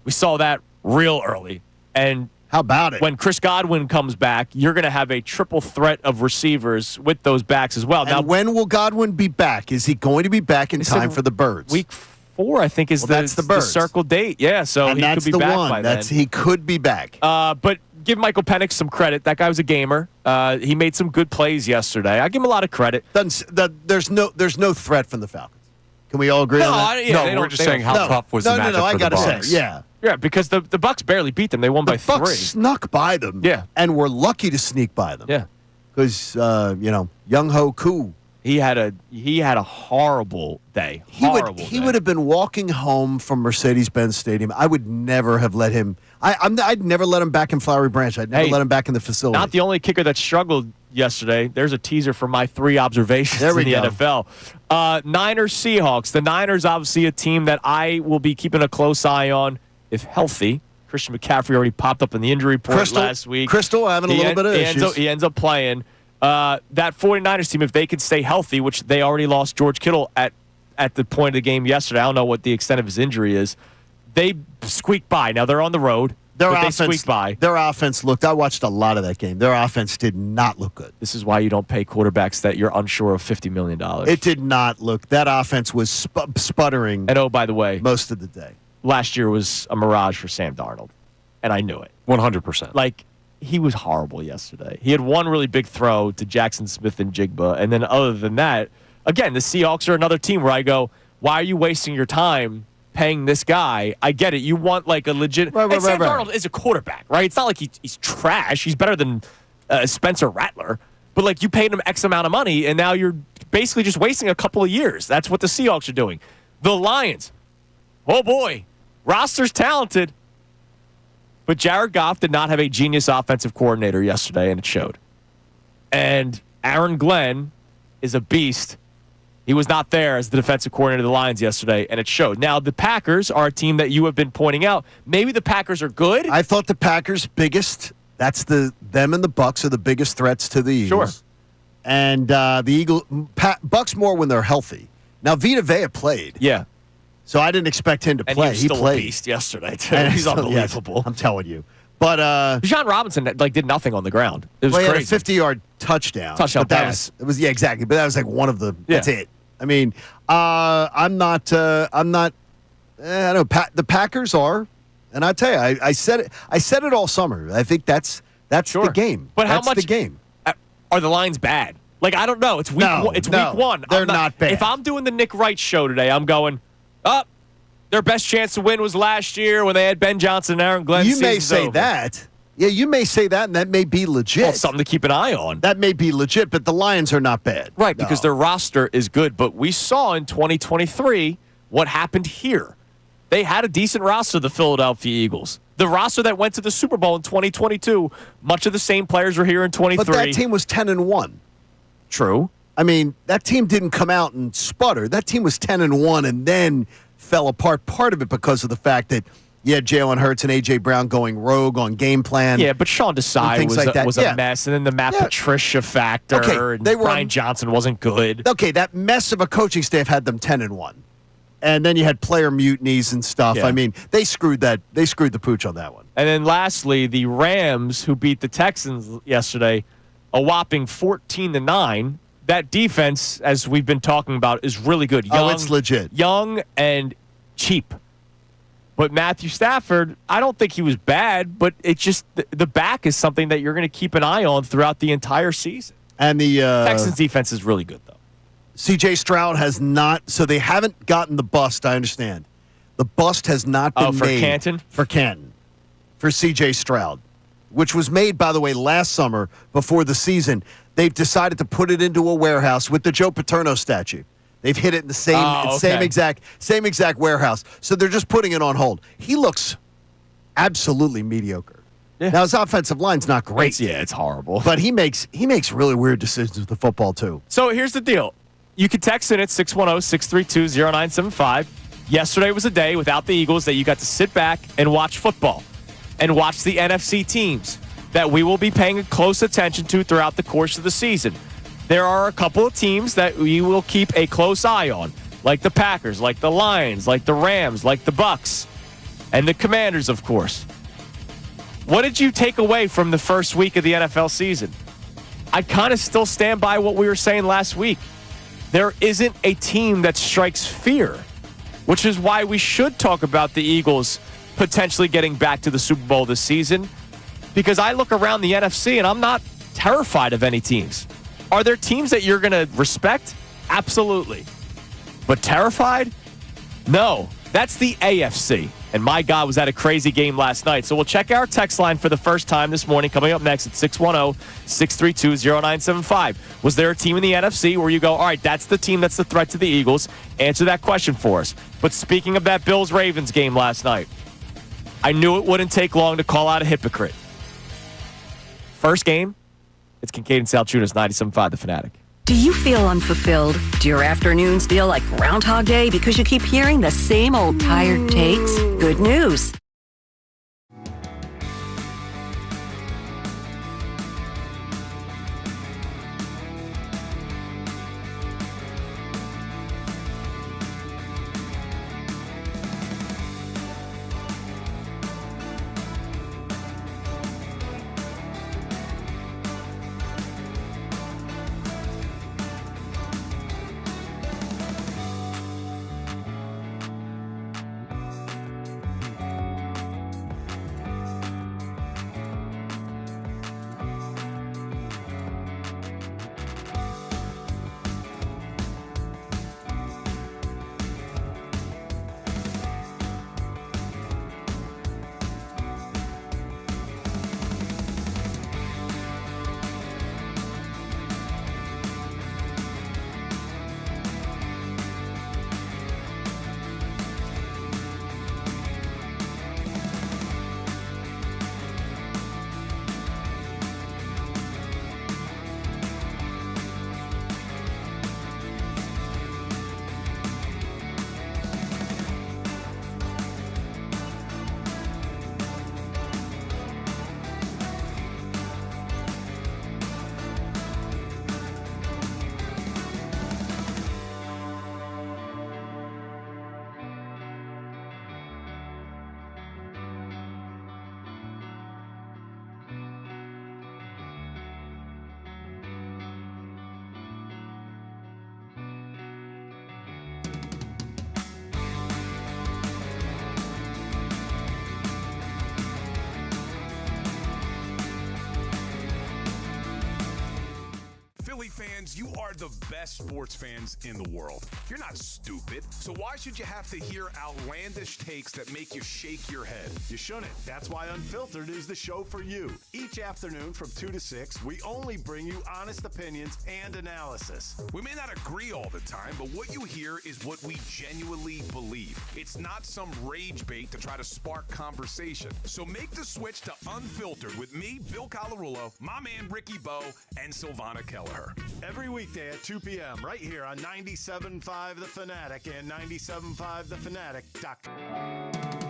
We saw that real early. And How about it? When Chris Godwin comes back, you're going to have a triple threat of receivers with those backs as well. And now, when will Godwin be back? Is he going to be back in time for the Birds? Week 4, I think, is that's the Birds. circle date. Yeah, so and he that's could be the back one. by then. He could be back. But give Michael Penix some credit. That guy was a gamer. He made some good plays yesterday. I give him a lot of credit. There's no threat from the Falcons. Can we all agree on that? We're just saying how tough was the matchup for I the gotta Bucs. say, yeah. Yeah, because the Bucs barely beat them. They won by The Bucs 3. snuck by them. Yeah. And were lucky to sneak by them. Yeah. Because, Young Ho Koo. He had a horrible day. He would have been walking home from Mercedes-Benz Stadium. I would never have let him. I'd never let him back in Flowery Branch. I'd never let him back in the facility. Not the only kicker that struggled yesterday. There's a teaser for my 3 observations in the NFL. Niners Seahawks. The Niners, obviously, a team that I will be keeping a close eye on if healthy. Christian McCaffrey already popped up in the injury report last week. Crystal having a little bit of issues. He ends up playing. That 49ers team, if they can stay healthy, which they already lost George Kittle at the point of the game yesterday. I don't know what the extent of his injury is. They squeaked by. Now they're on the road. They squeaked by. Their offense looked. I watched a lot of that game. Their offense did not look good. This is why you don't pay quarterbacks that you're unsure of $50 million. It did not look. That offense was sputtering. And oh, by the way, most of the day. Last year was a mirage for Sam Darnold, and I knew it. 100%. Like, he was horrible yesterday. He had one really big throw to Jackson Smith and Jigba, and then other than that, again, the Seahawks are another team where I go, why are you wasting your time paying this guy? I get it. You want like a legit. And Sam Darnold is a quarterback, right? It's not like he's trash. He's better than Spencer Rattler. But like, you paid him X amount of money, and now you're basically just wasting a couple of years. That's what the Seahawks are doing. The Lions, oh boy, roster's talented. But Jared Goff did not have a genius offensive coordinator yesterday, and it showed. And Aaron Glenn is a beast. He was not there as the defensive coordinator of the Lions yesterday, and it showed. Now, the Packers are a team that you have been pointing out. Maybe the Packers are good. I thought the Packers' biggest, them and the Bucs are the biggest threats to the Eagles. Sure. And the Bucs more when they're healthy. Now, Vita Vea played. Yeah. So I didn't expect him to play. He played. A beast yesterday, too. He's unbelievable. Yes, I'm telling you. But John Robinson did nothing on the ground. It was crazy. He had a 50-yard touchdown. Touchdown pass. Exactly. But that was like one of the. Yeah. That's it. I mean, I'm not. I know the Packers are, and I tell you, I said it. I said it all summer. I think that's sure. the game. But that's how much the game? Are the Lions bad? Like, I don't know. It's week. Week 1. They're not bad. If I'm doing the Nick Wright show today, I'm going up. Their best chance to win was last year when they had Ben Johnson and Aaron Glenn. You may say that. Yeah, you may say that, and that may be legit. Well, it's something to keep an eye on. That may be legit, but the Lions are not bad. Right, because their roster is good. But we saw in 2023 what happened here. They had a decent roster, the Philadelphia Eagles. The roster that went to the Super Bowl in 2022, much of the same players were here in 23. But that team was 10-1. True. I mean, that team didn't come out and sputter. That team was 10-1 and then fell apart. Part of it because of the fact that you had Jalen Hurts and A.J. Brown going rogue on game plan. Yeah, but Sean Desai was a mess. And then the Matt Patricia factor. And Brian Johnson wasn't good. Okay, that mess of a coaching staff had them 10-1. And then you had player mutinies and stuff. Yeah. I mean, they screwed the pooch on that one. And then lastly, the Rams, who beat the Texans yesterday, a whopping 14-9. That defense, as we've been talking about, is really good. Young, it's legit. Young and cheap. But Matthew Stafford, I don't think he was bad, but it's just the back is something that you're going to keep an eye on throughout the entire season. And the Texans defense is really good, though. C.J. Stroud has not, so they haven't gotten the bust, I understand. The bust has not been made. For Canton. For C.J. Stroud, which was made, by the way, last summer before the season. They've decided to put it into a warehouse with the Joe Paterno statue. They've hit it in the same exact warehouse. So they're just putting it on hold. He looks absolutely mediocre. Yeah. Now his offensive line's not great. It's horrible. But he makes really weird decisions with the football too. So here's the deal. You can text in at 610-632-0975. Yesterday was a day without the Eagles that you got to sit back and watch football and watch the NFC teams that we will be paying close attention to throughout the course of the season. There are a couple of teams that we will keep a close eye on, like the Packers, like the Lions, like the Rams, like the Bucs, and the Commanders, of course. What did you take away from the first week of the NFL season? I kind of still stand by what we were saying last week. There isn't a team that strikes fear, which is why we should talk about the Eagles potentially getting back to the Super Bowl this season, because I look around the NFC and I'm not terrified of any teams. Are there teams that you're going to respect? Absolutely. But terrified? No. That's the AFC. And my God, was that a crazy game last night. So we'll check our text line for the first time this morning, coming up next at 610-632-0975. Was there a team in the NFC where you go, all right, that's the team that's the threat to the Eagles? Answer that question for us. But speaking of that Bills-Ravens game last night, I knew it wouldn't take long to call out a hypocrite. First game, it's Kincade and Salciunas, 97.5 The Fanatic. Do you feel unfulfilled? Do your afternoons feel like Groundhog Day because you keep hearing the same old tired takes? Good news. Philly fans, you are the best sports fans in the world. You're not stupid, so why should you have to hear outlandish takes that make you shake your head? You shouldn't. That's why Unfiltered is the show for you. Each afternoon from 2 to 6, we only bring you honest opinions and analysis. We may not agree all the time, but what you hear is what we genuinely believe. It's not some rage bait to try to spark conversation. So make the switch to Unfiltered with me, Bill Colarulo, my man Ricky Bowe, and Silvana Kelleher. Every weekday at 2 p.m. right here on 97.5 The Fanatic and 97.5thefanatic.com.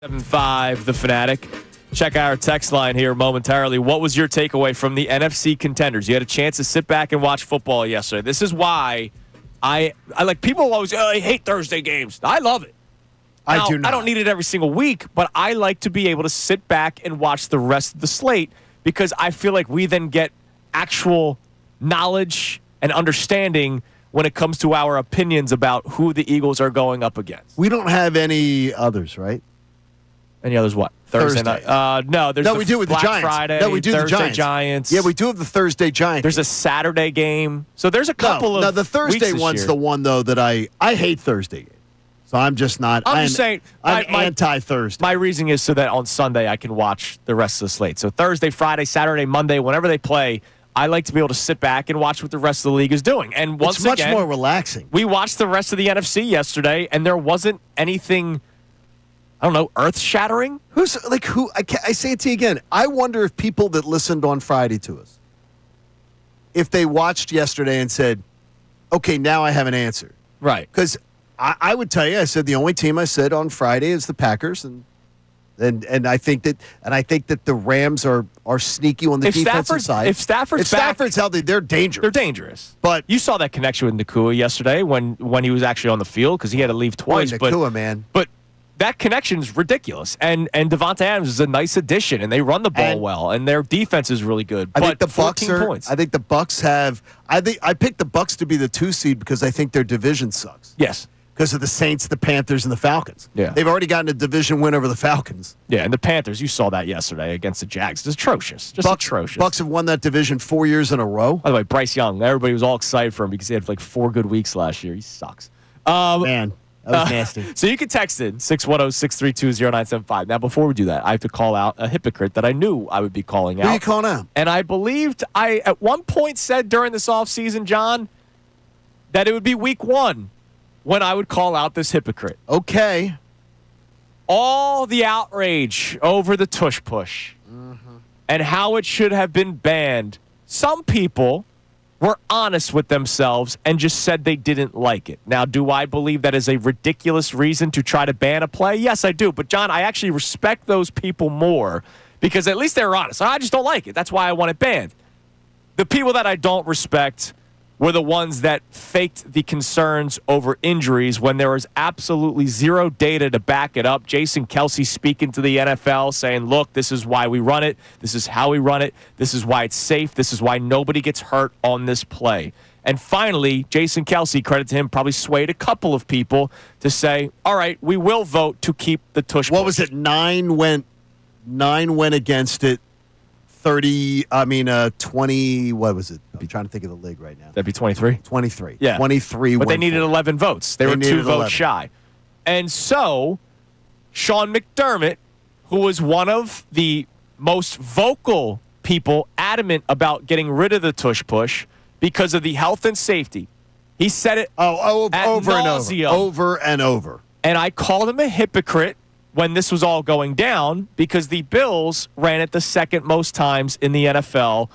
Seven five, The Fanatic. Check our text line here momentarily. What was your takeaway from the NFC contenders? You had a chance to sit back and watch football yesterday. This is why I like people always I hate Thursday games. I love it. Now, I do not. I don't need it every single week, but I like to be able to sit back and watch the rest of the slate because I feel like we then get actual knowledge and understanding when it comes to our opinions about who the Eagles are going up against. We don't have any others, right? Any others what? Thursday. night? No, there's we do with Black the Giants. Friday, No, we do Thursday the Giants. Yeah, we do have the Thursday Giants. There's a Saturday game. So there's a couple of No, the Thursday weeks one's this the year. one, though, that I hate Thursday games. So I'm just not. I'm just saying. I'm anti-Thursday. My reasoning is so that on Sunday I can watch the rest of the slate. So Thursday, Friday, Saturday, Monday, whenever they play, I like to be able to sit back and watch what the rest of the league is doing. And once It's much again, more relaxing. we watched the rest of the NFC yesterday, and there wasn't anything, I don't know, earth-shattering. Who's like who? I say it to you again. I wonder if people that listened on Friday to us, if they watched yesterday and said, "Okay, now I have an answer." Right. Because I would tell you, I said the only team I said on Friday is the Packers, and I think that the Rams are sneaky on the defensive side. If Stafford's back, healthy, they're dangerous. they're dangerous. But You saw that connection with Nakua yesterday when he was actually on the field because he had to leave twice. Nakua, man. But that connection is ridiculous. And Devontae Adams is a nice addition, and they run the ball well, and their defense is really good. I but think the 14 Bucs points. I think the Bucs have. I picked the Bucs to be the 2 seed because I think their division sucks. Yes. Because of the Saints, the Panthers, and the Falcons. Yeah. They've already gotten a division win over the Falcons. Yeah, and the Panthers, you saw that yesterday against the Jags. It's atrocious. Just atrocious. Bucs have won that division 4 years in a row. By the way, Bryce Young, everybody was all excited for him because he had like 4 good weeks last year. He sucks. Man, that was nasty. So you can text in 610-632-0975. Now, before we do that, I have to call out a hypocrite that I knew I would be calling out. Who are you calling out? And I believed I, at one point, said during this offseason, John, that it would be week 1 when I would call out this hypocrite. Okay. All the outrage over the tush push and how it should have been banned. Some people were honest with themselves and just said they didn't like it. Now, do I believe that is a ridiculous reason to try to ban a play? Yes, I do. But, John, I actually respect those people more because at least they're honest. I just don't like it. That's why I want it banned. The people that I don't respect were the ones that faked the concerns over injuries when there was absolutely zero data to back it up. Jason Kelce speaking to the NFL saying, look, this is why we run it. This is how we run it. This is why it's safe. This is why nobody gets hurt on this play. And finally, Jason Kelce, credit to him, probably swayed a couple of people to say, all right, we will vote to keep the tush push. What was it? 9 went against it. 20, what was it? I'm trying to think of the league right now. That'd be 23? 23. Yeah. 23 But they went needed for it. 11 votes. They were 2 needed votes 11. shy. And so, Sean McDermott, who was one of the most vocal people adamant about getting rid of the tush push because of the health and safety, he said it over and over. And I called him a hypocrite when this was all going down because the Bills ran it the second most times in the NFL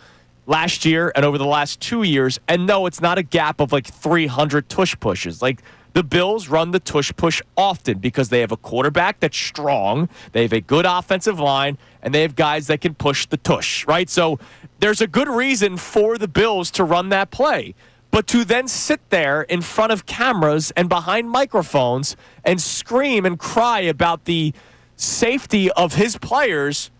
last year and over the last 2 years. And no, it's not a gap of like 300 tush pushes. Like the Bills run the tush push often because they have a quarterback that's strong, they have a good offensive line, and they have guys that can push the tush, right? So there's a good reason for the Bills to run that play. But to then sit there in front of cameras and behind microphones and scream and cry about the safety of his players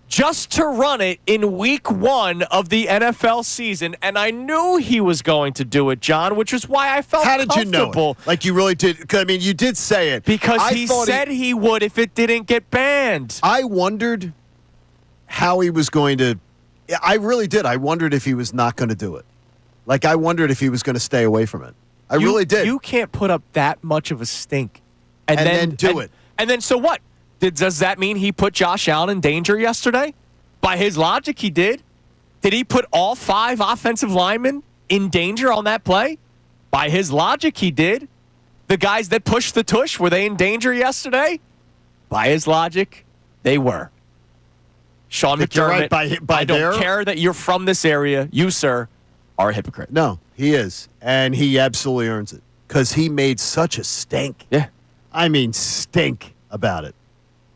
just to run it in week 1 of the NFL season. And I knew he was going to do it, John, which is why I felt How did comfortable. you know it? Like you really did? 'Cause, I mean, you did say it. Because he said he would if it didn't get banned. I wondered how he was going to. I really did. I wondered if he was not going to do it. Like, I wondered if he was going to stay away from it. I really did. You can't put up that much of a stink. And then do it. And then, so what? Does that mean he put Josh Allen in danger yesterday? By his logic, he did. Did he put all 5 offensive linemen in danger on that play? By his logic, he did. The guys that pushed the tush, were they in danger yesterday? By his logic, they were. Sean McDermott, right. By I don't care that you're from this area. You, sir, are a hypocrite. No, he is. And he absolutely earns it. Because he made such a stink. Yeah. I mean, stink about it.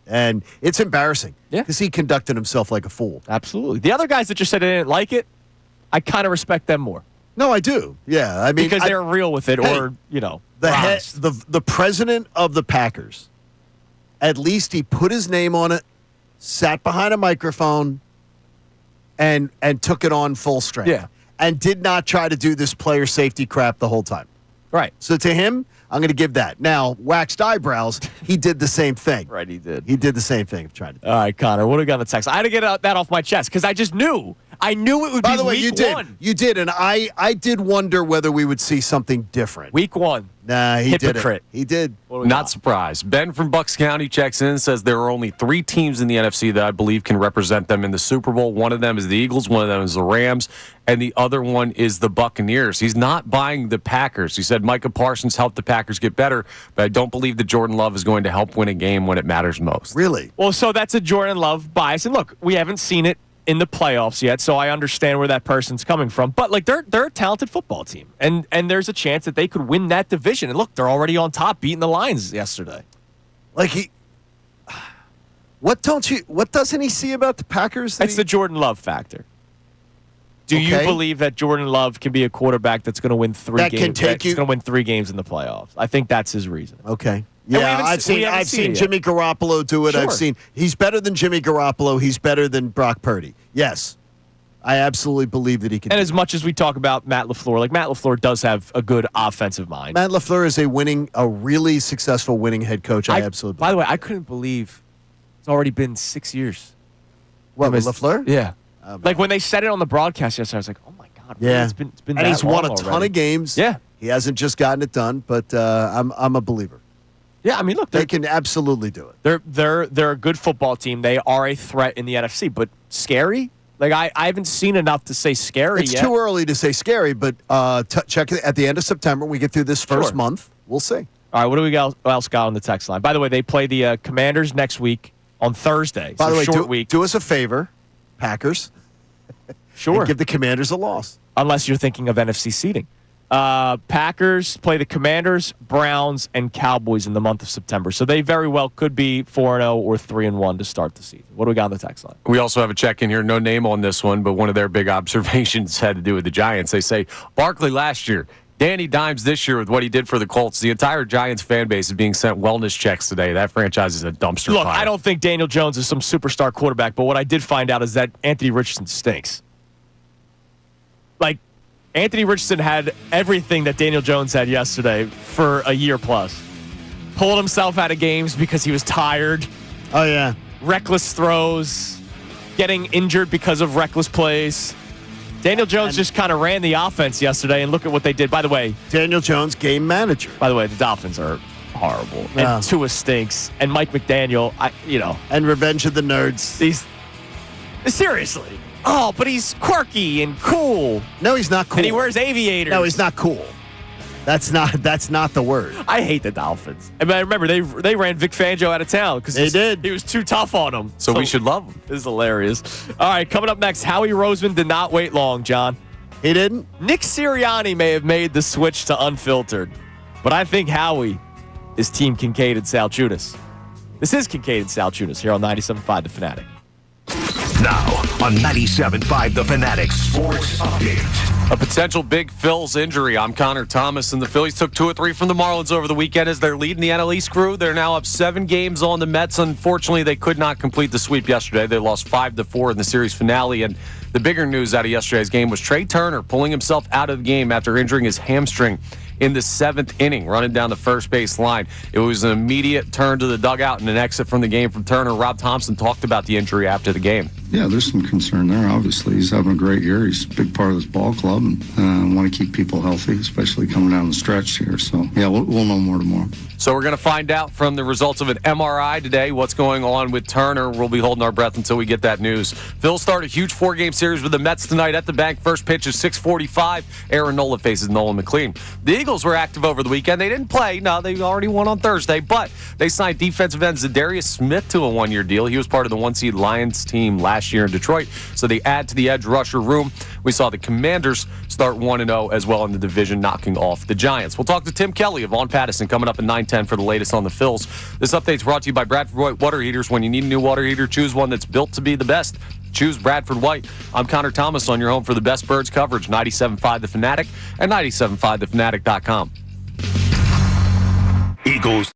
And it's embarrassing. Yeah. Because he conducted himself like a fool. Absolutely. The other guys that just said they didn't like it, I kind of respect them more. No, I do. Yeah. I mean, because they're real with it, hey, or, the president of the Packers, at least he put his name on it, sat behind a microphone, and took it on full strength. Yeah. And did not try to do this player safety crap the whole time. Right. So to him, I'm going to give that. Now, waxed eyebrows, he did the same thing. Right, he did. He did the same thing. Trying to. All right, Connor, what do we got on the text? I had to get that off my chest because I just knew. I knew it would be By the way, week you did. one. You did, and I did wonder whether we would see something different. Week one. Nah, he Hypocrite. did it. He did. Not surprised. Ben from Bucks County checks in, says there are only 3 teams in the NFC that I believe can represent them in the Super Bowl. One of them is the Eagles, one of them is the Rams, and the other one is the Buccaneers. He's not buying the Packers. He said Micah Parsons helped the Packers get better, but I don't believe that Jordan Love is going to help win a game when it matters most. Really? Well, so that's a Jordan Love bias. And look, we haven't seen it in the playoffs yet, so I understand where that person's coming from. But like they're a talented football team, and there's a chance that they could win that division. And look, they're already on top, beating the Lions yesterday. Like what doesn't he see about the Packers? That's the Jordan Love factor. Do you believe that Jordan Love can be a quarterback that's going to win 3 games? That's going to win 3 games in the playoffs. I think that's his reason. Okay. Yeah, I've seen Jimmy Garoppolo do it. Sure. He's better than Jimmy Garoppolo. He's better than Brock Purdy. Yes. I absolutely believe that he can. And as much as we talk about Matt LaFleur, like Matt LaFleur does have a good offensive mind. Matt LaFleur is a really successful winning head coach. I absolutely By the way, I couldn't believe it's already been 6 years. What, with LaFleur? Yeah. Like when they said it on the broadcast yesterday, I was like, oh my God, really? Yeah. It's been and that he's won a long ton already. of games. Yeah. He hasn't just gotten it done, but I'm a believer. Yeah, I mean, look, they can absolutely do it. They're a good football team. They are a threat in the NFC, but scary? Like I haven't seen enough to say scary It's yet. too early to say scary, but check it at the end of September. We get through this first month. We'll see. All right, what do we else got on the text line? By the way, they play the Commanders next week on Thursday. By the way, short week. Do us a favor, Packers. Sure. And give the Commanders a loss. Unless you're thinking of NFC seeding. Packers play the Commanders, Browns, and Cowboys in the month of September. So they very well could be 4-0 or 3-1 to start the season. What do we got on the text line? We also have a check-in here. No name on this one, but one of their big observations had to do with the Giants. They say Barkley last year, Danny Dimes this year with what he did for the Colts. The entire Giants fan base is being sent wellness checks today. That franchise is a dumpster Look, fire. I don't think Daniel Jones is some superstar quarterback, but what I did find out is that Anthony Richardson stinks. Like, Anthony Richardson had everything that Daniel Jones had yesterday for a year plus. Pulled himself out of games because he was tired. Oh, yeah. Reckless throws. Getting injured because of reckless plays. Daniel Jones just kind of ran the offense yesterday, and look at what they did. By the way, Daniel Jones, game manager. By the way, the Dolphins are horrible. Yeah. And Tua stinks. And Mike McDaniel, And Revenge of the Nerds. Seriously. Oh, but he's quirky and cool. No, he's not cool. And he wears aviators. No, he's not cool. That's not the word. I hate the Dolphins. I remember they ran Vic Fangio out of town because they did. He was too tough on them. So we should love him. This is hilarious. All right, coming up next, Howie Roseman did not wait long, John. He didn't? Nick Sirianni may have made the switch to unfiltered, but I think Howie is Team Kincade Salciunas. This is Kincade Salciunas here on 97.5 The Fanatic. Now on 97.5 The Fanatic Sports Update. A potential big Phil's injury. I'm Connor Thomas, and the Phillies took 2 or 3 from the Marlins over the weekend as they're leading the NL East crew. They're now up 7 games on the Mets. Unfortunately, they could not complete the sweep yesterday. They lost 5-4 in the series finale, and the bigger news out of yesterday's game was Trey Turner pulling himself out of the game after injuring his hamstring in the 7th inning, running down the first base line. It was an immediate turn to the dugout and an exit from the game from Turner. Rob Thompson talked about the injury after the game. Yeah, there's some concern there, obviously. He's having a great year. He's a big part of this ball club and want to keep people healthy, especially coming down the stretch here. So, yeah, we'll know more tomorrow. So we're going to find out from the results of an MRI today what's going on with Turner. We'll be holding our breath until we get that news. Phil start a huge 4-game series with the Mets tonight at the bank. First pitch is 6:45. Aaron Nola faces Nolan McLean. The Eagles Eagles were active over the weekend. They didn't play. No, they already won on Thursday, but they signed defensive end Zadarius Smith to a one-year deal. He was part of the one-seed Lions team last year in Detroit, so they add to the edge rusher room. We saw the Commanders start 1-0 as well in the division, knocking off the Giants. We'll talk to Tim Kelly of On Pattison coming up at 9:10 for the latest on the Phils. This update's brought to you by Bradford White Water Heaters. When you need a new water heater, choose one that's built to be the best. Choose Bradford White. I'm Connor Thomas on your home for the best Birds coverage, 97.5 The Fanatic and 97.5thefanatic.com. Eagles.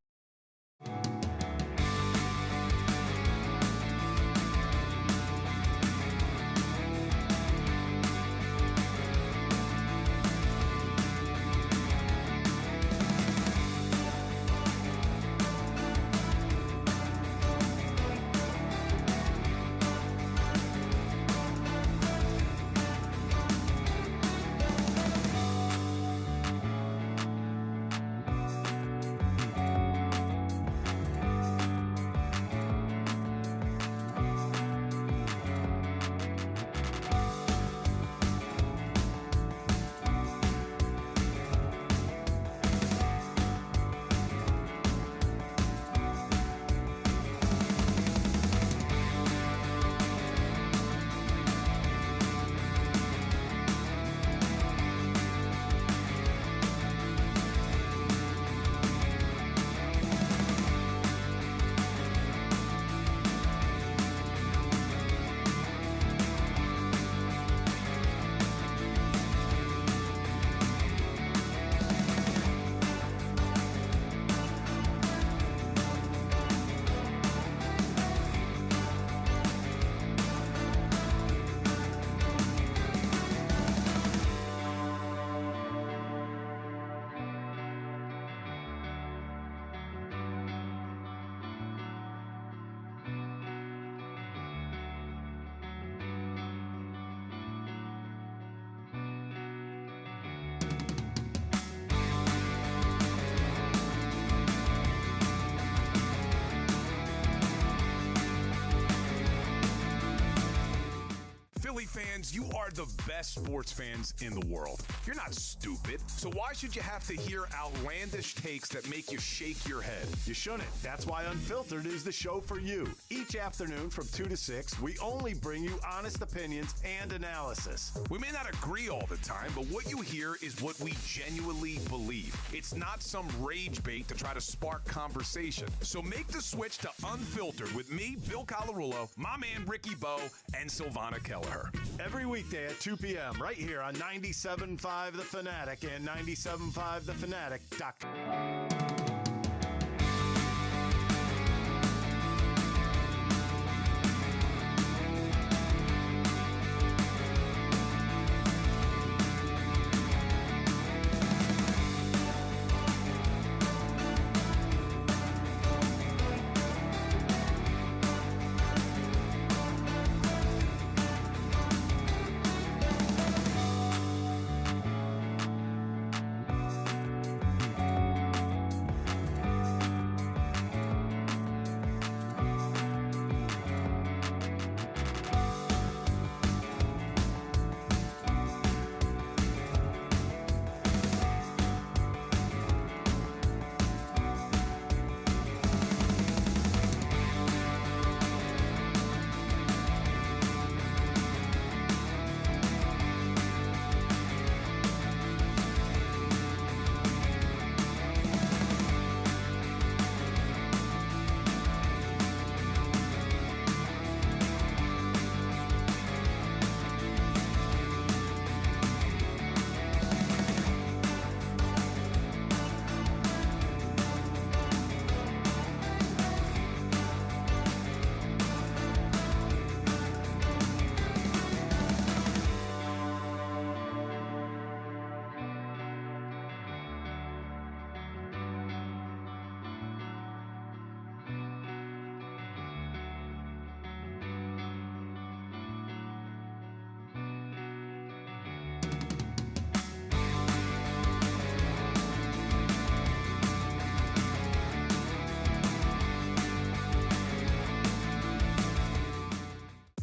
Philly fans, you are the best sports fans in the world. You're not stupid, so why should you have to hear outlandish takes that make you shake your head? You shouldn't. That's why Unfiltered is the show for you. Each afternoon from 2 to 6, we only bring you honest opinions and analysis. We may not agree all the time, but what you hear is what we genuinely believe. It's not some rage bait to try to spark conversation. So make the switch to Unfiltered with me, Bill Colarulo, my man Ricky Bowe, and Silvana Kelleher. Every weekday at 2 p.m. right here on 97.5 The Fanatic and 97.5thefanatic.com.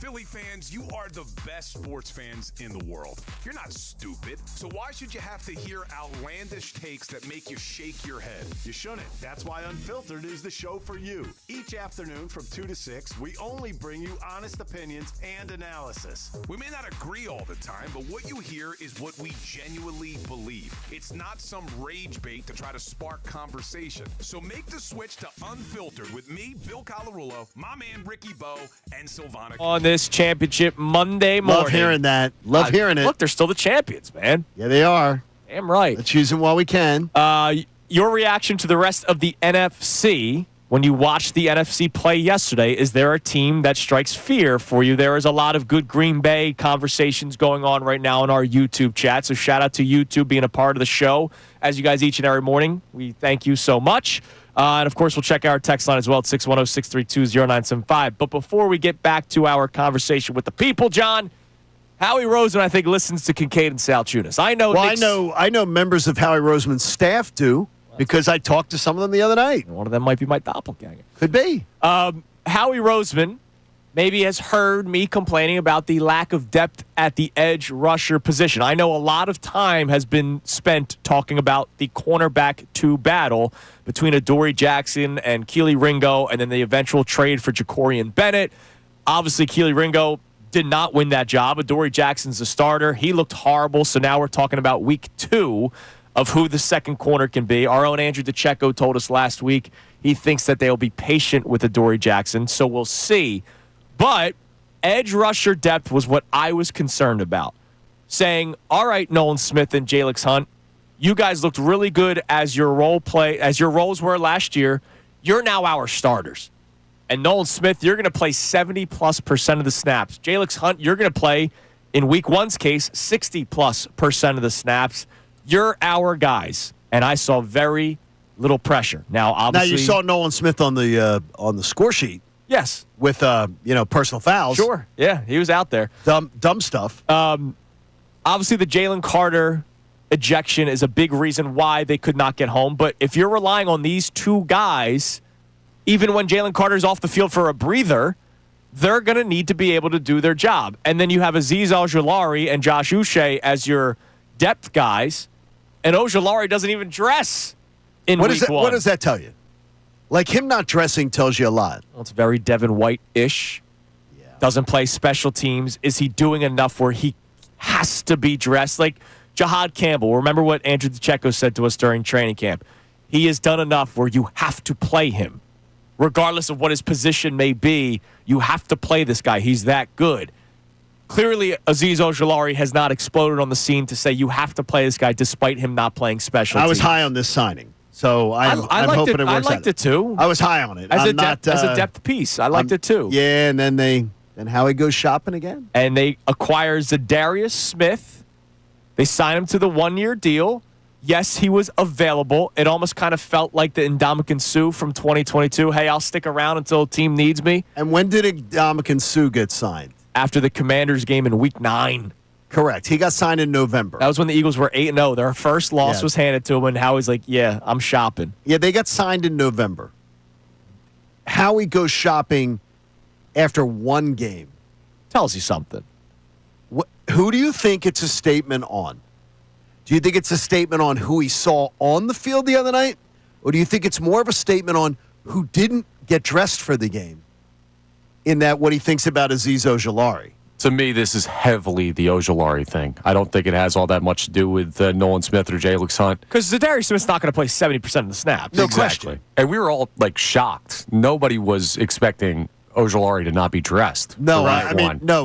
Philly fans, you are the best sports fans in the world. You're not stupid, so why should you have to hear outlandish takes that make you shake your head? You shouldn't. That's why Unfiltered is the show for you. Each afternoon from 2 to 6, we only bring you honest opinions and analysis. We may not agree all the time, but what you hear is what we genuinely believe. It's not some rage bait to try to spark conversation. So make the switch to Unfiltered with me, Bill Colarulo, my man Ricky Bo, and Silvana. On this championship Monday morning. Love hearing that. Love hearing it. Look, they're still the champions, man. Yeah, they are. Damn right. Let's use them while we can. Your reaction to the rest of the NFC when you watched the NFC play yesterday, is there a team that strikes fear for you? There is a lot of good Green Bay conversations going on right now in our YouTube chat, so shout out to YouTube being a part of the show as you guys each and every morning. We thank you so much. And, of course, we'll check our text line as well at 610-632-0975. But before we get back to our conversation with the people, John, Howie Roseman, I think, listens to Kincade and Salciunas. I know. Well, I know members of Howie Roseman's staff do because I talked to some of them the other night. One of them might be my doppelganger. Could be. Howie Roseman maybe has heard me complaining about the lack of depth at the edge rusher position. I know a lot of time has been spent talking about the cornerback 2 battle between Adoree Jackson and Keely Ringo, and then the eventual trade for Jacorian Bennett. Obviously, Keely Ringo did not win that job. Adoree Jackson's the starter. He looked horrible, so now we're talking about week 2 of who the second corner can be. Our own Andrew DeCecco told us last week he thinks that they'll be patient with Adoree Jackson, so we'll see. But edge rusher depth was what I was concerned about. Saying, all right, Nolan Smith and Jalix Hunt, you guys looked really good as your roles were last year. You're now our starters. And Nolan Smith, you're going to play 70+% of the snaps. Jalix Hunt, you're going to play, in week 1's case, 60+% of the snaps. You're our guys. And I saw very little pressure. Now, obviously, you saw Nolan Smith on the score sheet. Yes. With personal fouls. Sure. Yeah, he was out there. Dumb stuff. Obviously, the Jalen Carter ejection is a big reason why they could not get home. But if you're relying on these 2 guys, even when Jalen Carter's off the field for a breather, they're going to need to be able to do their job. And then you have Azeez Ojulari and Josh Uche as your depth guys, and Ojulari doesn't even dress in week 1. What does that tell you? Like, him not dressing tells you a lot. Well, it's very Devin White-ish. Yeah. Doesn't play special teams. Is he doing enough where he has to be dressed? Like Jahad Campbell. Remember what Andrew DeCecco said to us during training camp. He has done enough where you have to play him. Regardless of what his position may be, you have to play this guy. He's that good. Clearly, Azeez Ojulari has not exploded on the scene to say you have to play this guy despite him not playing special teams. I was high on this signing. So I'm hoping it works out. I liked it too. I was high on it. As a depth piece. I liked it too. Yeah, and then Howie goes shopping again. And they acquire Zadarius Smith. They sign him to the 1-year deal. Yes, he was available. It almost kind of felt like the Ndamukong Suh from 2022. Hey, I'll stick around until a team needs me. And when did Ndamukong Suh get signed? After the Commanders game in week 9. Correct. He got signed in November. That was when the Eagles were 8-0. Their first loss was handed to him, and Howie's like, yeah, I'm shopping. Yeah, they got signed in November. Howie goes shopping after 1 game. Tells you something. Who do you think it's a statement on? Do you think it's a statement on who he saw on the field the other night? Or do you think it's more of a statement on who didn't get dressed for the game in that what he thinks about Azeez Ojulari? To me, this is heavily the Ojulari thing. I don't think it has all that much to do with Nolan Smith or Jalix Hunt. Because Zadarius Smith's not going to play 70% of the snaps. No question. And we were all, shocked. Nobody was expecting Ojulari to not be dressed. No,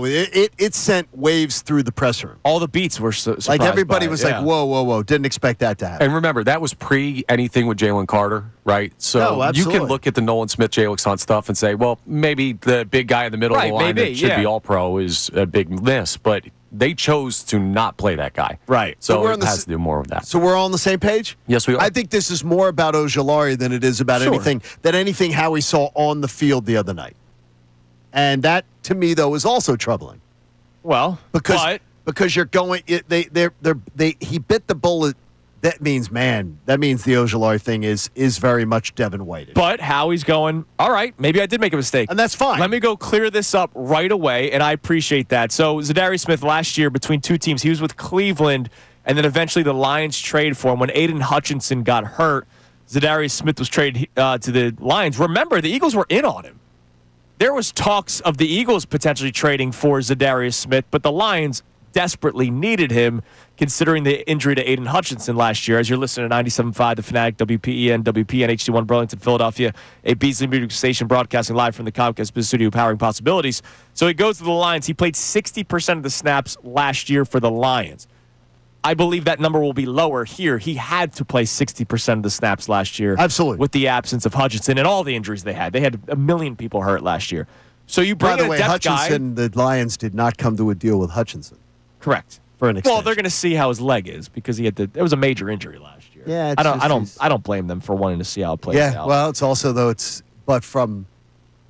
it sent waves through the press room. All the beats were surprised. Like, everybody was like, whoa. Didn't expect that to happen. And remember, that was pre-anything with Jalen Carter, right? So you can look at the Nolan Smith, Jalix Hunt stuff and say, well, maybe the big guy in the middle of the line that should be all-pro is a big miss. But they chose to not play that guy. Right. So it has to do more with that. So we're all on the same page? Yes, we are. I think this is more about Ojulari than it is about anything Howie saw on the field the other night. And that, to me, though, is also troubling. Well, because you're going. He bit the bullet that means the Ojulari thing is very much Devin White. But Howie's going, all right, maybe I did make a mistake. And that's fine. Let me go clear this up right away, and I appreciate that. So Zadarius Smith last year between two teams, he was with Cleveland, and then eventually the Lions traded for him. When Aiden Hutchinson got hurt, Zadarius Smith was traded to the Lions. Remember, the Eagles were in on him. There was talks of the Eagles potentially trading for Zadarius Smith, but the Lions desperately needed him, considering the injury to Aiden Hutchinson last year. As you're listening to 97.5, The Fanatic, WPEN, WPN, HD1 Burlington, Philadelphia, a Beasley Music Station broadcasting live from the Comcast Business Studio, powering possibilities. So he goes to the Lions. He played 60% of the snaps last year for the Lions. I believe that number will be lower here. He had to play 60% of the snaps last year. Absolutely. With the absence of Hutchinson and all the injuries they had. They had a million people hurt last year. So you bring By the in way, a depth Hutchinson, guy. the Lions did not come to a deal with Hutchinson. Correct. For an extension. Well, they're going to see how his leg is because it was a major injury last year. Yeah, I don't blame them for wanting to see how it plays out. Yeah, well, it's also but from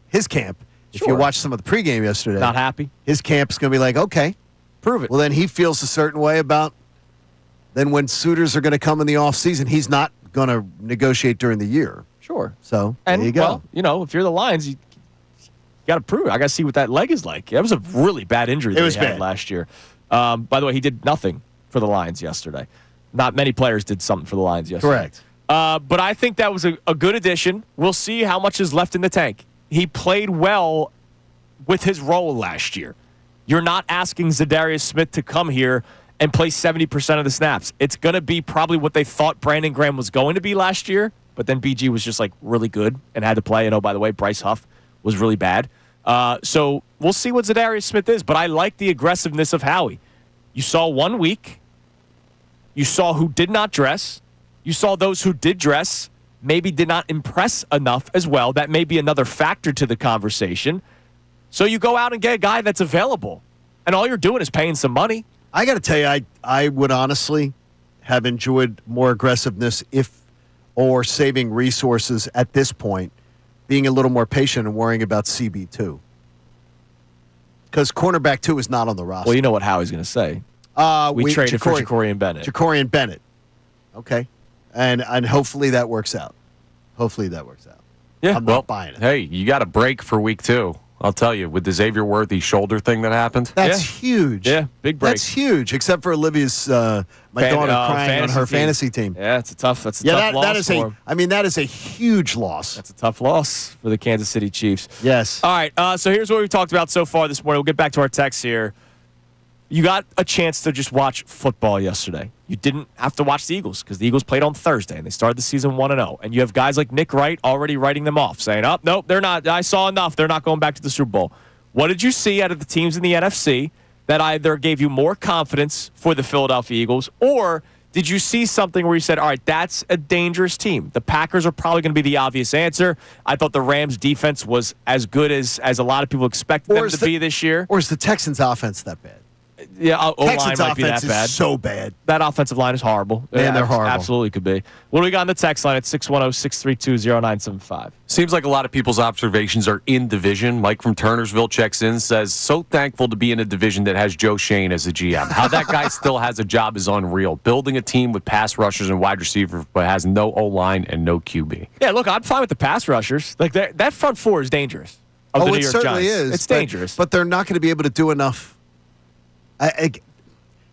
his camp, if you Sure. watch some of the pregame yesterday, Not happy. his camp's going to be like, okay, Prove it. well then he feels a certain way about. Then when suitors are going to come in the offseason, he's not going to negotiate during the year. Sure. So And there you go. well, if you're the Lions, you got to prove it. I got to see what that leg is like. That was a really bad injury that was he had bad. last year. By the way, he did nothing for the Lions yesterday. Not many players did something for the Lions yesterday. Correct. But I think that was a good addition. We'll see how much is left in the tank. He played well with his role last year. You're not asking Zadarius Smith to come here and play 70% of the snaps. It's going to be probably what they thought Brandon Graham was going to be last year, but then BG was just really good and had to play. And oh, by the way, Bryce Huff was really bad. So we'll see what Zadarius Smith is, but I like the aggressiveness of Howie. You saw 1 week. You saw who did not dress. You saw those who did dress maybe did not impress enough as well. That may be another factor to the conversation. So you go out and get a guy that's available, and all you're doing is paying some money. I got to tell you, I would honestly have enjoyed more aggressiveness or saving resources at this point, being a little more patient and worrying about CB2. Because cornerback 2 is not on the roster. Well, you know what Howie's going to say. We traded for Ja'Cory Bennett. Ja'Cory Bennett. Okay. And hopefully that works out. Yeah. I'm not buying it. Hey, you got a break for week 2. I'll tell you, with the Xavier Worthy shoulder thing that happened. That's huge. Yeah, big break. That's huge, except for Olivia's, my daughter crying on her fantasy team. Yeah, that's a tough loss for him. That is a huge loss. That's a tough loss for the Kansas City Chiefs. Yes. All right, so here's what we've talked about so far this morning. We'll get back to our text here. You got a chance to just watch football yesterday. You didn't have to watch the Eagles because the Eagles played on Thursday, and they started the season 1-0. And you have guys like Nick Wright already writing them off, saying, oh, nope, they're not. I saw enough. They're not going back to the Super Bowl. What did you see out of the teams in the NFC that either gave you more confidence for the Philadelphia Eagles, or did you see something where you said, all right, that's a dangerous team? The Packers are probably going to be the obvious answer. I thought the Rams' defense was as good as a lot of people expected them to be this year. Or is the Texans' offense that bad? Yeah, O-line Texans' might be that offense bad. is so bad. That offensive line is horrible. Man, they're horrible. Absolutely could be. What do we got on the text line at 610-632-0975? Seems like a lot of people's observations are in division. Mike from Turnersville checks in, says, so thankful to be in a division that has Joe Shane as a GM. How that guy still has a job is unreal. Building a team with pass rushers and wide receivers, but has no O-line and no QB. Yeah, look, I'm fine with the pass rushers. Like that front four is dangerous. Of the New it York certainly Giants. is. It's dangerous. But they're not going to be able to do enough.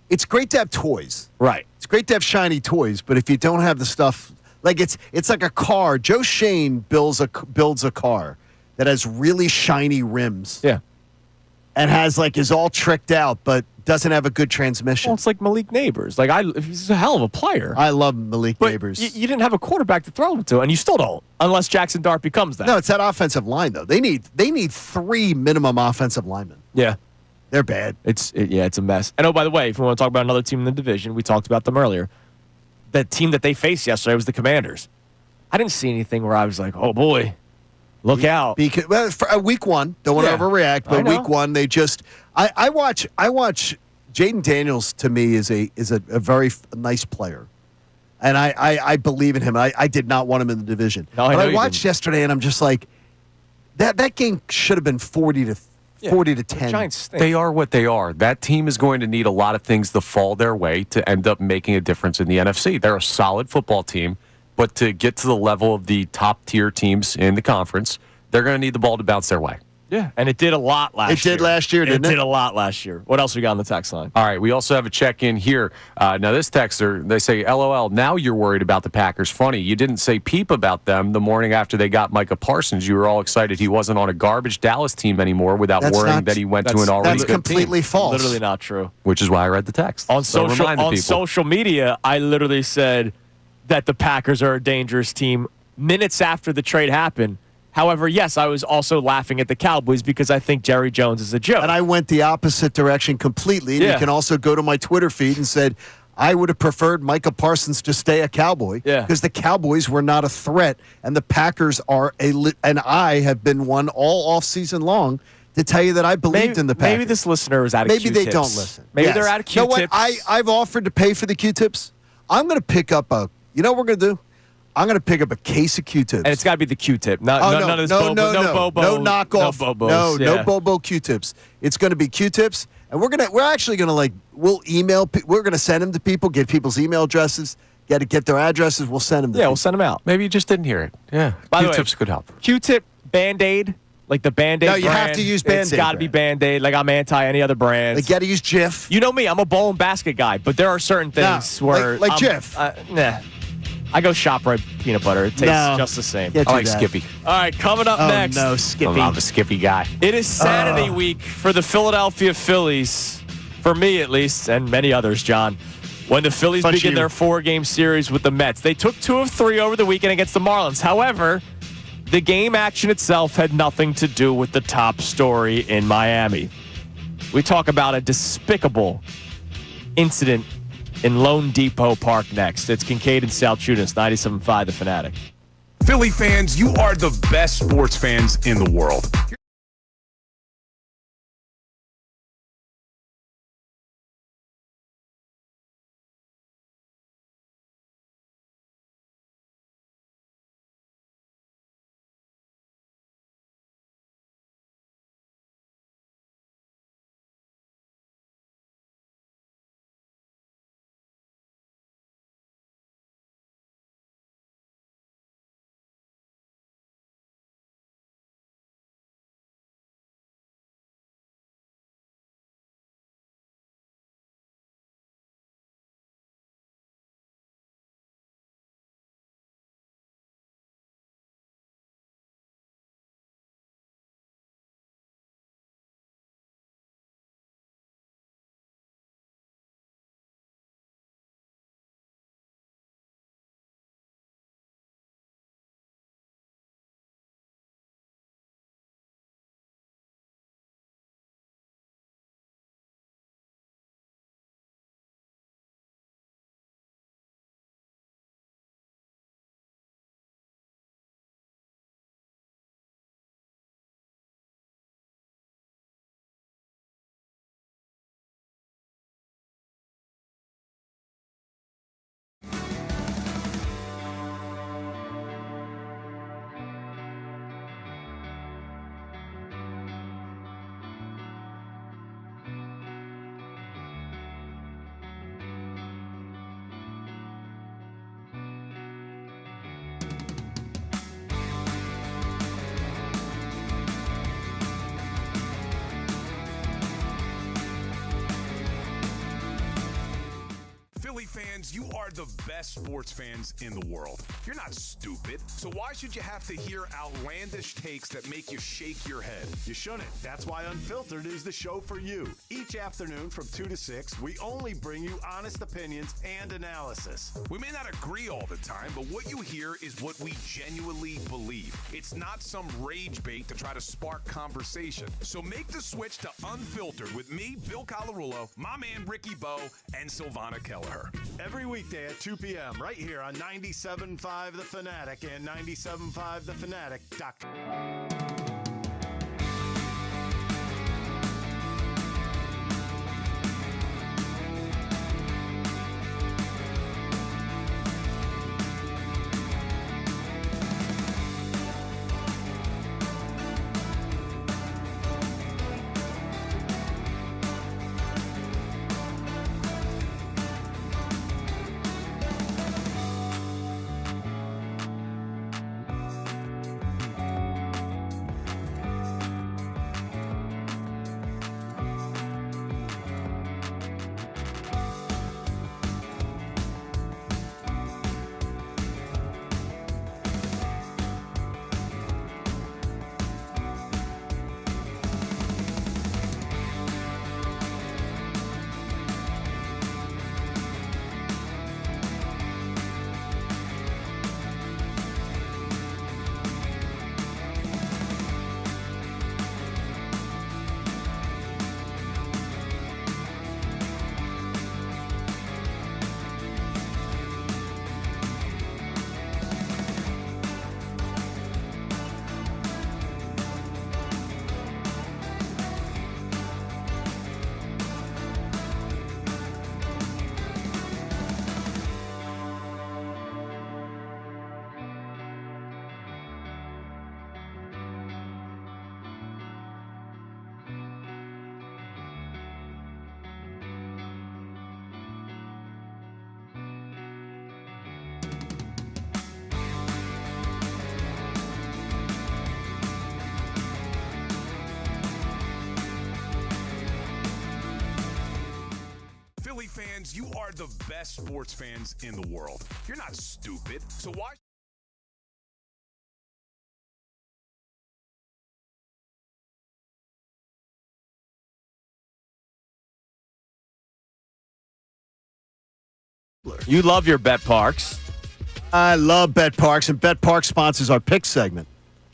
It's great to have toys. Right. It's great to have shiny toys, but if you don't have the stuff, like it's like a car. Joe Shane builds a car that has really shiny rims. Yeah. And is all tricked out, but doesn't have a good transmission. Well, it's like Malik Neighbors. He's a hell of a player. I love Malik Neighbors. You didn't have a quarterback to throw him to, and you still don't, unless Jackson Dart becomes that. No, it's that offensive line though. They need 3 minimum offensive linemen. Yeah. They're bad. It's a mess. And oh, by the way, if we want to talk about another team in the division, we talked about them earlier. The team that they faced yesterday was the Commanders. I didn't see anything where I was like, oh boy, look out. Because for week 1, don't want to overreact, but week 1 they just I watch Jaden Daniels. To me is a very nice player, and I believe in him. I did not want him in the division. No, I watched yesterday, and I'm just like, that game should have been 40-3 40-10. Giants stink. They are what they are. That team is going to need a lot of things to fall their way to end up making a difference in the NFC. They're a solid football team, but to get to the level of the top-tier teams in the conference, they're going to need the ball to bounce their way. Yeah, and it did a lot last year. It did last year, didn't it? It did a lot last year. What else we got on the text line? All right, we also have a check-in here. Now, this texter, they say, LOL, now you're worried about the Packers. Funny, you didn't say peep about them the morning after they got Micah Parsons. You were all excited he wasn't on a garbage Dallas team anymore without worrying that he went to an already That's good completely team. false. Literally not true. Which is why I read the text. On So remind the people. social media, I literally said that the Packers are a dangerous team minutes after the trade happened. However, yes, I was also laughing at the Cowboys because I think Jerry Jones is a joke. And I went the opposite direction completely. And Yeah. you can also go to my Twitter feed and said, I would have preferred Micah Parsons to stay a Cowboy because the Cowboys were not a threat, and the Packers are and I have been one all offseason long to tell you that I believed in the Packers. Maybe this listener is out of Maybe Q-tips. they don't listen. Maybe Yes. they're out of You know Q-tips. what? I've offered to pay for the Q-tips. I'm going to pick up you know what we're going to do? I'm going to pick up a case of Q-tips. And it's got to be the Q-tip. None of this no Bobo. no knockoff. No Bobos. No Bobo Q-tips. It's going to be Q-tips, and we're actually going to we'll email. We're going to send them to people, get people's email addresses, get their addresses. We'll send them. We'll send them out. Maybe you just didn't hear it. Yeah. By the way, Q-tips could help. Q-tip, Band-Aid, like the Band-Aid No, you brand. have to use Band-Aid It's got to be Band-Aid. Like I'm anti any other brand. They got to use Jif. You know me. I'm a bowl and basket guy, but there are certain things where like Jif. Nah. I go ShopRite peanut butter. It tastes just the same. Can't I do like that. Skippy. All right, coming up next. No, Skippy. I'm a Skippy guy. It is Saturday week for the Philadelphia Phillies, for me at least, and many others, John. When the Phillies Bunch begin of their 4-game series with the Mets. They took 2 of 3 over the weekend against the Marlins. However, the game action itself had nothing to do with the top story in Miami. We talk about a despicable incident in Lone Depot Park next. It's Kincade and Salciunas, 97.5 The Fanatic. Philly fans, you are the best sports fans in the world. Philly fans, you are the best sports fans in the world. You're not stupid, so why should you have to hear outlandish takes that make you shake your head? You shouldn't. That's why Unfiltered is the show for you. Each afternoon from 2 to 6, we only bring you honest opinions and analysis. We may not agree all the time, but what you hear is what we genuinely believe. It's not some rage bait to try to spark conversation. So make the switch to Unfiltered with me, Bill Colarulo, my man Ricky Bo, and Silvana Kelleher. Every weekday at 2 p.m. right here on 97.5 The Fanatic and 97.5thefanatic.com. fans, you are the best sports fans in the world. You're not stupid. So why? You love your Bet Parks, I love Bet Parks, and Bet Parks sponsors our pick segment.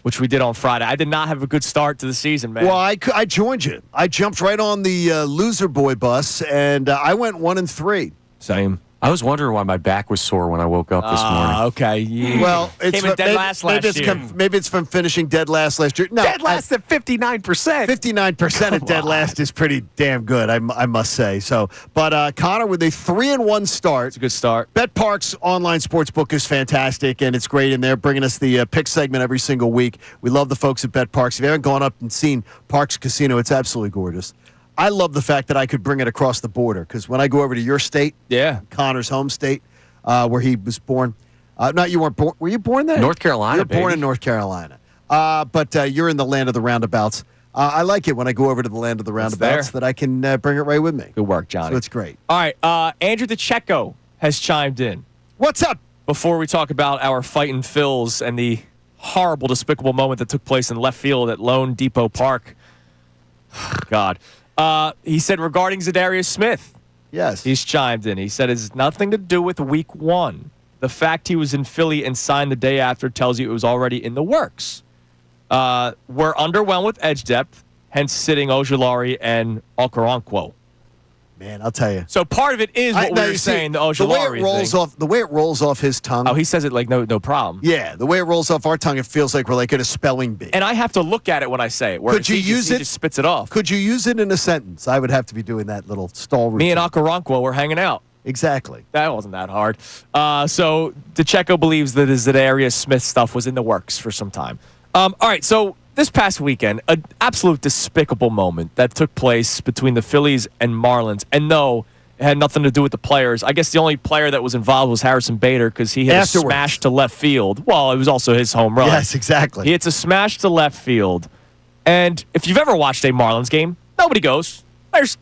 which we did on Friday. I did not have a good start to the season, man. Well, I joined you. I jumped right on the loser boy bus, and I went 1-3. Same. I was wondering why my back was sore when I woke up this morning. Okay. Yeah. Well, it's Came in dead last year. Maybe it's from finishing dead last year. No, Dead last at 59%. 59% at dead last is pretty damn good, I must say. So, but Connor with a 3-1 start. It's a good start. Bet Parks online sportsbook is fantastic, and it's great in there, bringing us the pick segment every single week. We love the folks at Bet Parks. If you haven't gone up and seen Parks Casino, it's absolutely gorgeous. I love the fact that I could bring it across the border, because when I go over to your state, Connor's home state, where he was born. Not you weren't born. Were you born there? North Carolina, You're born in North Carolina. But you're in the land of the roundabouts. I like it when I go over to the land of the roundabouts that I can bring it right with me. Good work, Johnny. So it's great. All right. Andrew DeCecco has chimed in. What's up? Before we talk about our fighting Phils and the horrible, despicable moment that took place in left field at Lone Depot Park. God. He said regarding Zadarius Smith. Yes. He's chimed in. He said it's nothing to do with week 1. The fact he was in Philly and signed the day after tells you it was already in the works. We're underwhelmed with edge depth, hence sitting Ojulari and Okoronkwo. Man, I'll tell you. So part of it is what we were saying, the Ojulari thing. The way it rolls off his tongue. Oh, he says it like no problem. Yeah, the way it rolls off our tongue, it feels like we're like in a spelling bee. And I have to look at it when I say it. Could you use it? He just spits it off. Could you use it in a sentence? I would have to be doing that little stall routine. Me and Okoronkwo were hanging out. Exactly. That wasn't that hard. So DeCecco believes that the Zadarius Smith stuff was in the works for some time. All right, so this past weekend, an absolute despicable moment that took place between the Phillies and Marlins. And no, it had nothing to do with the players. I guess the only player that was involved was Harrison Bader because he hit a smash to left field. Well, it was also his home run. Yes, exactly. He hits a smash to left field. And if you've ever watched a Marlins game, nobody goes.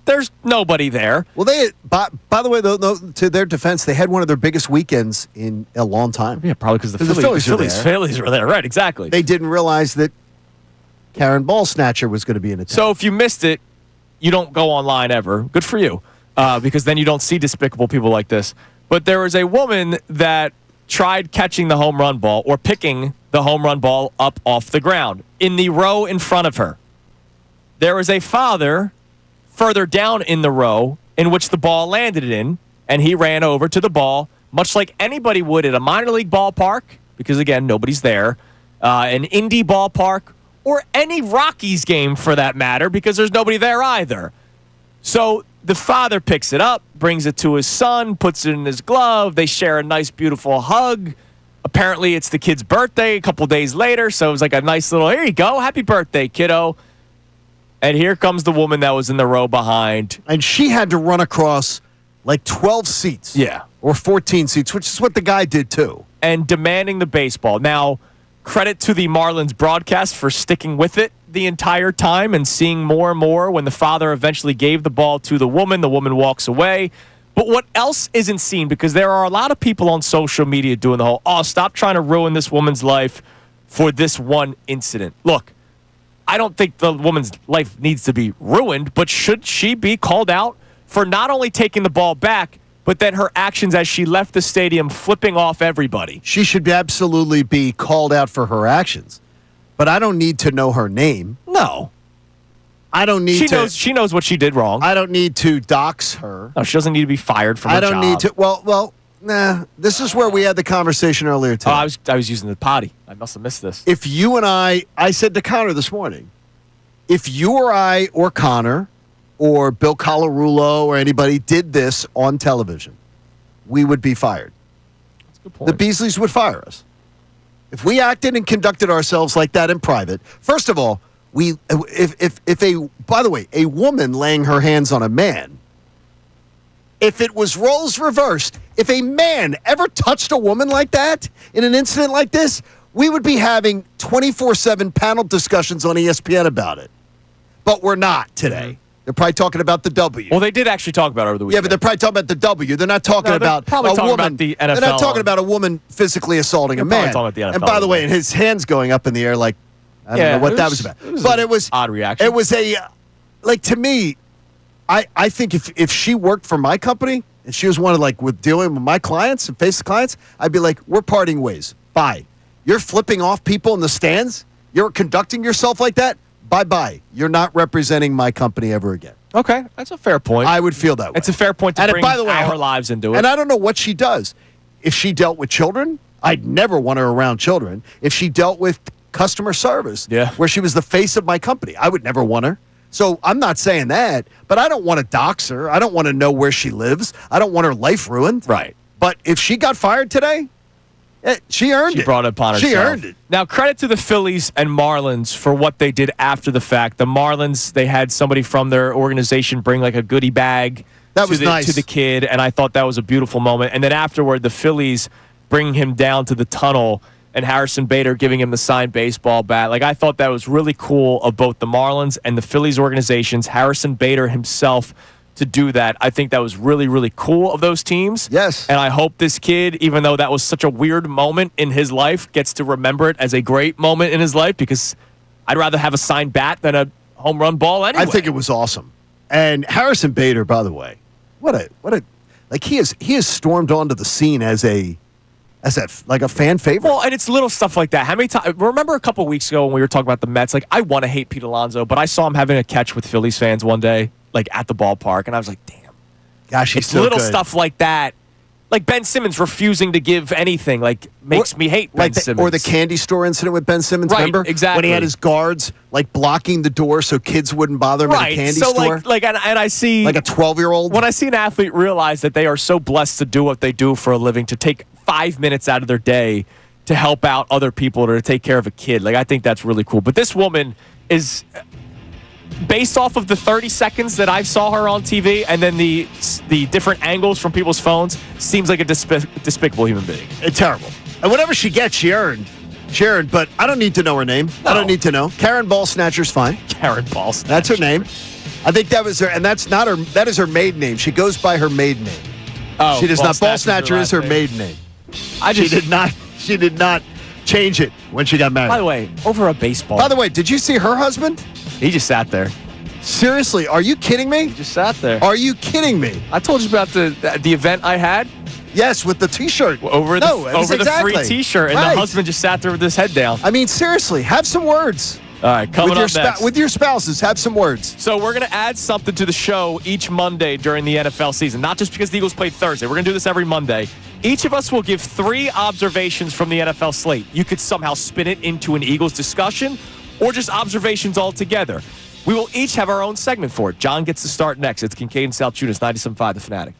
There's nobody there. Well, by the way, though, to their defense, they had one of their biggest weekends in a long time. Yeah, probably because the Phillies were there. Right, exactly. They didn't realize that Karen Ball Snatcher was going to be in attendance. So if you missed it, you don't go online ever. Good for you, because then you don't see despicable people like this. But there was a woman that tried catching the home run ball or picking the home run ball up off the ground in the row in front of her. There was a father further down in the row in which the ball landed in, and he ran over to the ball, much like anybody would at a minor league ballpark, because, again, nobody's there, an indie ballpark, or any Rockies game for that matter, because there's nobody there either. So the father picks it up, brings it to his son, puts it in his glove. They share a nice, beautiful hug. Apparently, it's the kid's birthday a couple days later, so it was like a nice little, here you go, happy birthday, kiddo. And here comes the woman that was in the row behind. And she had to run across like 12 seats. Yeah. Or 14 seats, which is what the guy did too. And demanding the baseball. Now, credit to the Marlins broadcast for sticking with it the entire time and seeing more and more. When the father eventually gave the ball to the woman walks away. But what else isn't seen? Because there are a lot of people on social media doing the whole, stop trying to ruin this woman's life for this one incident. Look, I don't think the woman's life needs to be ruined, but should she be called out for not only taking the ball back, but then her actions as she left the stadium flipping off everybody? She should absolutely be called out for her actions. But I don't need to know her name. No. I don't need to. She knows what she did wrong. I don't need to dox her. No, she doesn't need to be fired from her job. I don't need to. Well, nah. This is where we had the conversation earlier today. I was using the potty. I must have missed this. If you and I said to Connor this morning, if you or I or Connor or Bill Colarulo or anybody did this on television, we would be fired. That's a good point. The Beasleys would fire us. If we acted and conducted ourselves like that in private, first of all, by the way, a woman laying her hands on a man, if it was roles reversed, if a man ever touched a woman like that in an incident like this, we would be having 24/7 panel discussions on ESPN about it. But we're not today. They're probably talking about the W. Well, they did actually talk about it over the Yeah, weekend. but they're probably talking about the W. They're not talking No, they're about probably a talking woman. about the They're not NFL. talking about a woman physically assaulting a They're probably man. talking about the NFL. And by the way, and his hands going up in the air like I don't know what that was about. But it was odd reaction. It was to me, I think if she worked for my company and she was one of with dealing with my clients and face clients, I'd be like, we're parting ways. Bye. You're flipping off people in the stands. You're conducting yourself like that. Bye-bye. You're not representing my company ever again. Okay, that's a fair point. I would feel that way. It's a fair point to And bring by the way, our lives into it. And I don't know what she does. If she dealt with children, I'd never want her around children. If she dealt with customer service, where she was the face of my company, I would never want her. So I'm not saying that, but I don't want to dox her. I don't want to know where she lives. I don't want her life ruined. Right. But if she got fired today, she earned it. She brought it upon herself. She earned it. Now, credit to the Phillies and Marlins for what they did after the fact. The Marlins, they had somebody from their organization bring a goodie bag to the kid, and I thought that was a beautiful moment. And then afterward, the Phillies bring him down to the tunnel and Harrison Bader giving him the signed baseball bat. I thought that was really cool of both the Marlins and the Phillies organizations. Harrison Bader himself to do that. I think that was really, really cool of those teams. Yes. And I hope this kid, even though that was such a weird moment in his life, gets to remember it as a great moment in his life, because I'd rather have a signed bat than a home run ball anyway. I think it was awesome. And Harrison Bader, by the way, he has stormed onto the scene as a fan favorite. Well, and it's little stuff like that. How many times? Remember a couple weeks ago when we were talking about the Mets? I want to hate Pete Alonso, but I saw him having a catch with Phillies fans one day, at the ballpark, and I was like, damn. Gosh, he's it's so little good. stuff like that. Like Ben Simmons refusing to give anything, makes me hate Ben Simmons. Or the candy store incident with Ben Simmons, Right, remember? exactly. When he had his guards, blocking the door so kids wouldn't bother him at a candy store. And I see... Like a 12-year-old? When I see an athlete realize that they are so blessed to do what they do for a living, to take 5 minutes out of their day to help out other people or to take care of a kid, I think that's really cool. But this woman is... Based off of the 30 seconds that I saw her on TV and then the different angles from people's phones, seems like a despicable human being. It's terrible. And whatever she gets, she earned. But I don't need to know her name. No. I don't need to know. Karen Ball Snatcher's fine. Karen Ball Snatcher. That's her name. I think that was her, and that's not her. That is her maiden name. She goes by her maiden name. Oh, she does not. Ball Snatcher's Snatcher is her name. maiden name. She She did not change it when she got married. By the way, over a baseball. By the way, did you see her husband? He just sat there. Seriously, are you kidding me? He just sat there. Are you kidding me? I told you about the event I had. Yes, with the T-shirt. Over the free T-shirt, and Right. the husband just sat there with his head down. I mean, seriously, have some words. All right, coming up next. With your spouses, have some words. So we're going to add something to the show each Monday during the NFL season, not just because the Eagles play Thursday. We're going to do this every Monday. Each of us will give 3 observations from the NFL slate. You could somehow spin it into an Eagles discussion or just observations altogether. We will each have our own segment for it. John gets to start next. It's Kincade Salciunas, 97.5 The Fanatic.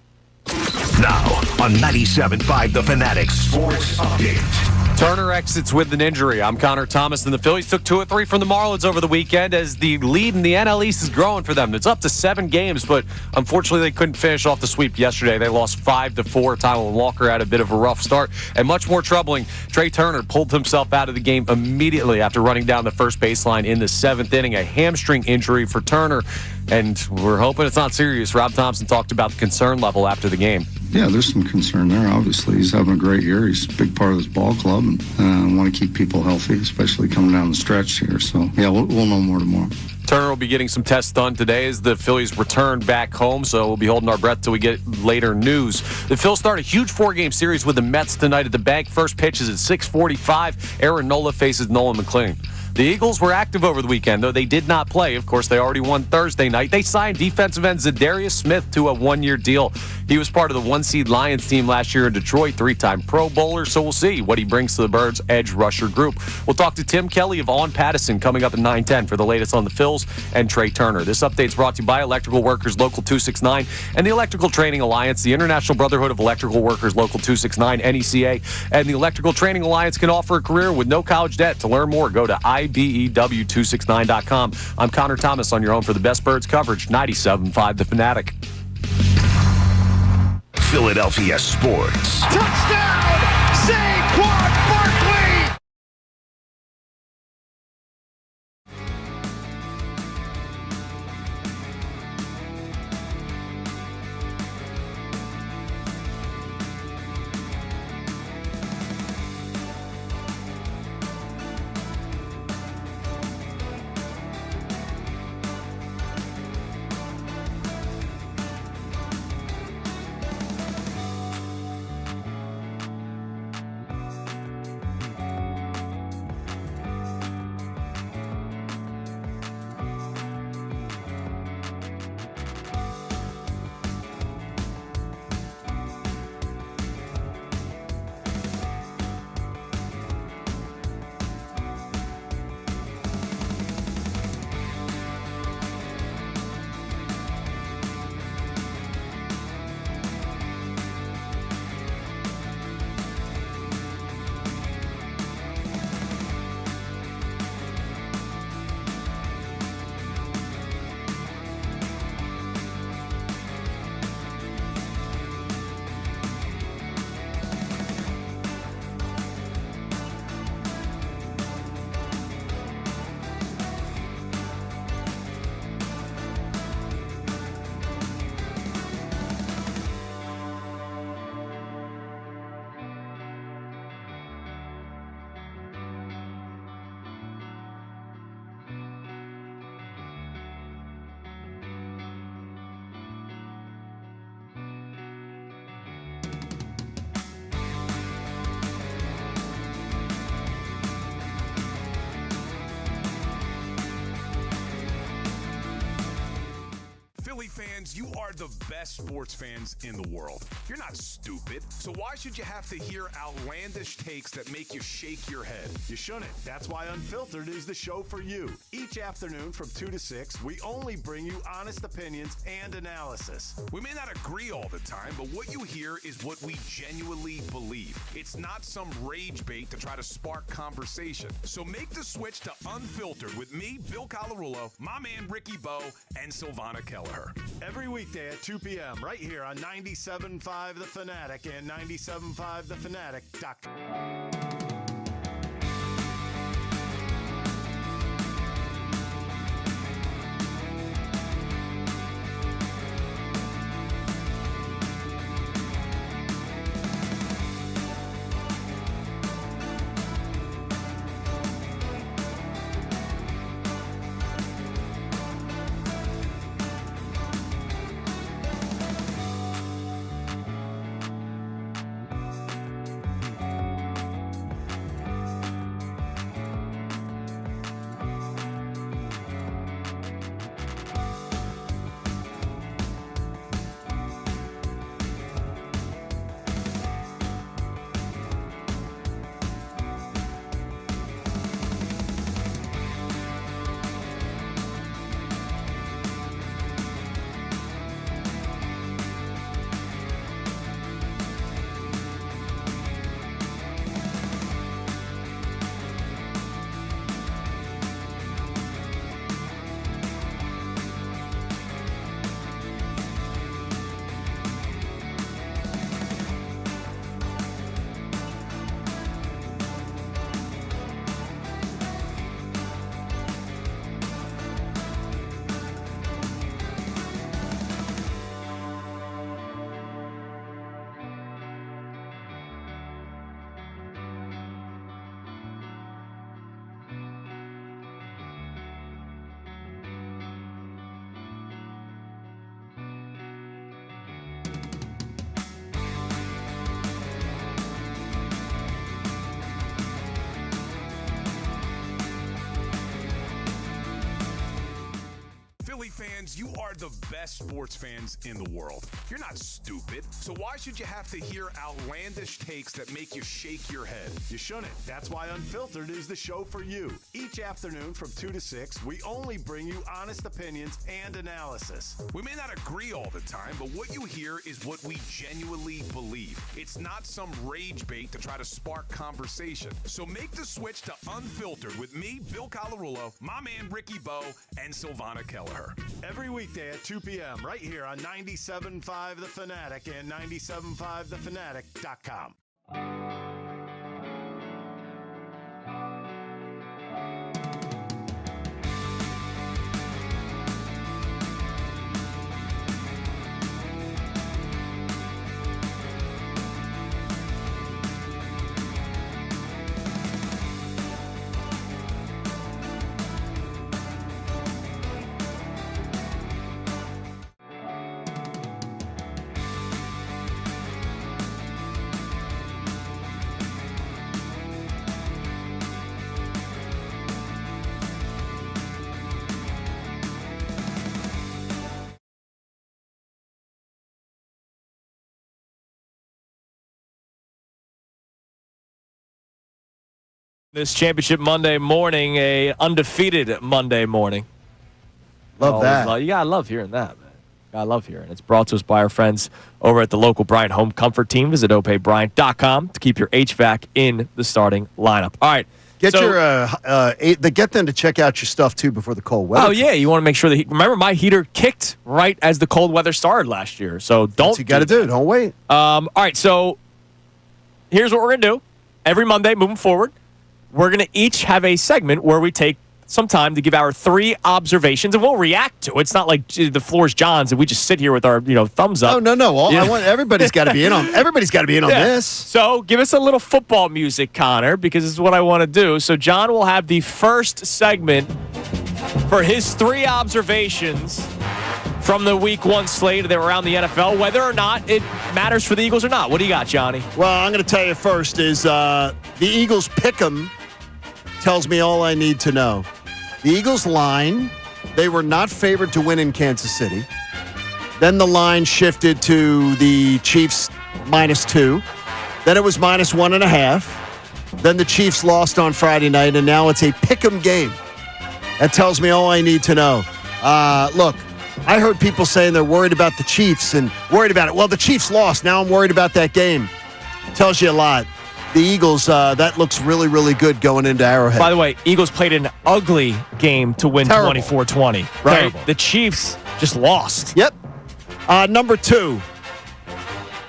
Now on 97.5 The Fanatic Sports Update. Turner exits with an injury. I'm Connor Thomas, and the Phillies took 2 of 3 from the Marlins over the weekend as the lead in the NL East is growing for them. It's up to 7 games, but unfortunately they couldn't finish off the sweep yesterday. They lost 5-4. Tyler Walker had a bit of a rough start, and much more troubling, Trey Turner pulled himself out of the game immediately after running down the first baseline in the 7th inning. A hamstring injury for Turner, and we're hoping it's not serious. Rob Thompson talked about the concern level after the game. Yeah, there's some concern there. Obviously, he's having a great year. He's a big part of this ball club, and want to keep people healthy, especially coming down the stretch here. So, yeah, we'll know more tomorrow. Turner will be getting some tests done today as the Phillies return back home, so we'll be holding our breath till we get later news. The Phils start a huge 4-game series with the Mets tonight at the Bank. First pitch is at 6:45. Aaron Nola faces Nolan McLean. The Eagles were active over the weekend, though they did not play. Of course, they already won Thursday night. They signed defensive end Zadarius Smith to a 1-year deal. He was part of the 1-seed Lions team last year in Detroit, 3-time Pro Bowler, so we'll see what he brings to the Birds' edge rusher group. We'll talk to Tim Kelly of On Pattison coming up at 9:10 for the latest on the Phils and Trey Turner. This update's brought to you by Electrical Workers Local 269 and the Electrical Training Alliance, the International Brotherhood of Electrical Workers Local 269, NECA, and the Electrical Training Alliance can offer a career with no college debt. To learn more, go to IBEW269.com. I'm Connor Thomas on your home for the best Birds coverage, 97.5 The Fanatic. Philadelphia Sports. Touchdown! Saquon Barkley! Philly fans, you are the best sports fans in the world. You're not stupid, so why should you have to hear outlandish takes that make you shake your head? You shouldn't. That's why Unfiltered is the show for you. Each afternoon from 2 to 6, we only bring you honest opinions and analysis. We may not agree all the time, but what you hear is what we genuinely believe. It's not some rage bait to try to spark conversation. So make the switch to Unfiltered with me, Bill Colarulo, my man Ricky Bo, and Silvana Kelleher. Every weekday at 2 p.m. right here on 97.5 The Fanatic and 97.5thefanatic.com. Philly fans, you are the best sports fans in the world. You're not stupid, so why should you have to hear outlandish takes that make you shake your head? You shouldn't. That's why Unfiltered is the show for you. Each afternoon from 2 to 6, we only bring you honest opinions and analysis. We may not agree all the time, but what you hear is what we genuinely believe. It's not some rage bait to try to spark conversation. So make the switch to Unfiltered with me, Bill Colarulo, my man Ricky Bo, and Silvana Kelleher. Every weekday at 2 p.m. right here on 97.5 The Fanatic and 97.5thefanatic.com. This championship Monday morning, a undefeated Monday morning. Love that. You gotta love hearing that, man. Gotta love hearing. It's brought to us by our friends over at the local Bryant Home Comfort Team. Visit opeybryant.com to keep your HVAC in the starting lineup. All right. Get get them to check out your stuff too before the cold weather. Oh yeah, you want to make sure that remember my heater kicked right as the cold weather started last year. So don't. That's what you got to do. Don't wait. All right. So here's what we're gonna do. Every Monday moving forward, we're going to each have a segment where we take some time to give our 3 observations, and we'll react to it. It's not like the floor's John's and we just sit here with our thumbs up. Oh, no. I want everybody's got to be in on. Everybody's got to be in on this. So give us a little football music, Connor, because this is what I want to do. So John will have the first segment for his 3 observations from the Week 1 slate that were around the NFL, whether or not it matters for the Eagles or not. What do you got, Johnny? Well, I'm going to tell you first is the Eagles pick'em tells me all I need to know. The Eagles line, they were not favored to win in Kansas City. Then the line shifted to the Chiefs -2. Then it was -1.5. Then the Chiefs lost on Friday night, and now it's a pick'em game. That tells me all I need to know. Look, I heard people saying they're worried about the Chiefs and worried about it. Well, the Chiefs lost. Now I'm worried about that game. Tells you a lot. The Eagles, that looks really, really good going into Arrowhead. By the way, Eagles played an ugly game to win 24-20. Right. Terrible. The Chiefs just lost. Yep. Number 2.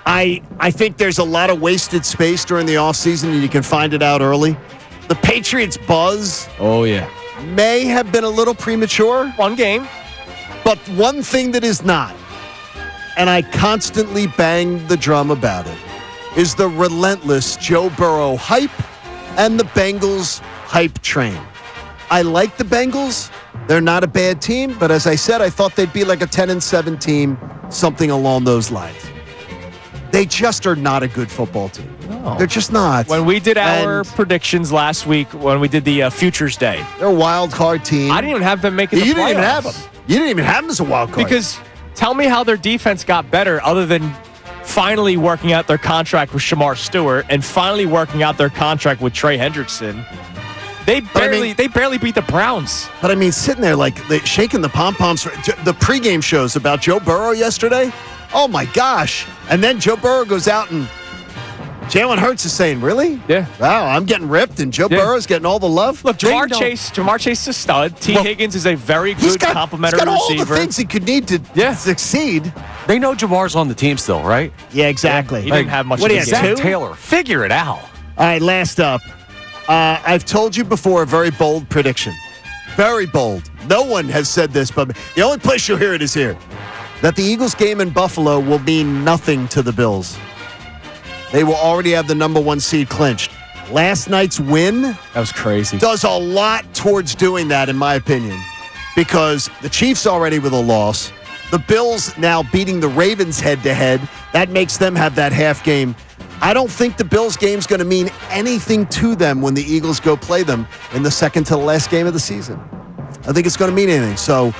I think there's a lot of wasted space during the offseason, and you can find it out early. The Patriots buzz Oh, yeah. may have been a little premature. One game. But one thing that is not, and I constantly bang the drum about it, is the relentless Joe Burrow hype and the Bengals hype train. I like the Bengals. They're not a bad team, but as I said, I thought they'd be like a 10-7 team, something along those lines. They just are not a good football team. No. They're just not. When we did our predictions last week, when we did the Futures Day, they're a wild card team. I didn't even have them making the playoffs. You didn't even have them. You didn't even have them as a wild card. Because tell me how their defense got better other than finally working out their contract with Shamar Stewart and finally working out their contract with Trey Hendrickson. They barely beat the Browns. But I mean, sitting there like shaking the pom-poms. The pregame shows about Joe Burrow yesterday. Oh my gosh. And then Joe Burrow goes out and Jalen Hurts is saying, really? Yeah. Wow, I'm getting ripped and Joe Burrow's getting all the love. Look, Jamar Chase is a stud. Higgins is a very good complimentary receiver. He's got all the things he could need to succeed. They know Jamar's on the team still, right? Yeah, exactly. He didn't have much what of do a you game. have, 2? Taylor, figure it out. All right, last up. I've told you before a very bold prediction. Very bold. No one has said this, but the only place you'll hear it is here. That the Eagles game in Buffalo will mean nothing to the Bills. They will already have the number 1 seed clinched. Last night's win that was crazy. Does a lot towards doing that, in my opinion, because the Chiefs already with a loss. The Bills now beating the Ravens head-to-head. That makes them have that half game. I don't think the Bills game's going to mean anything to them when the Eagles go play them in the second to the last game of the season. I think it's going to mean anything. So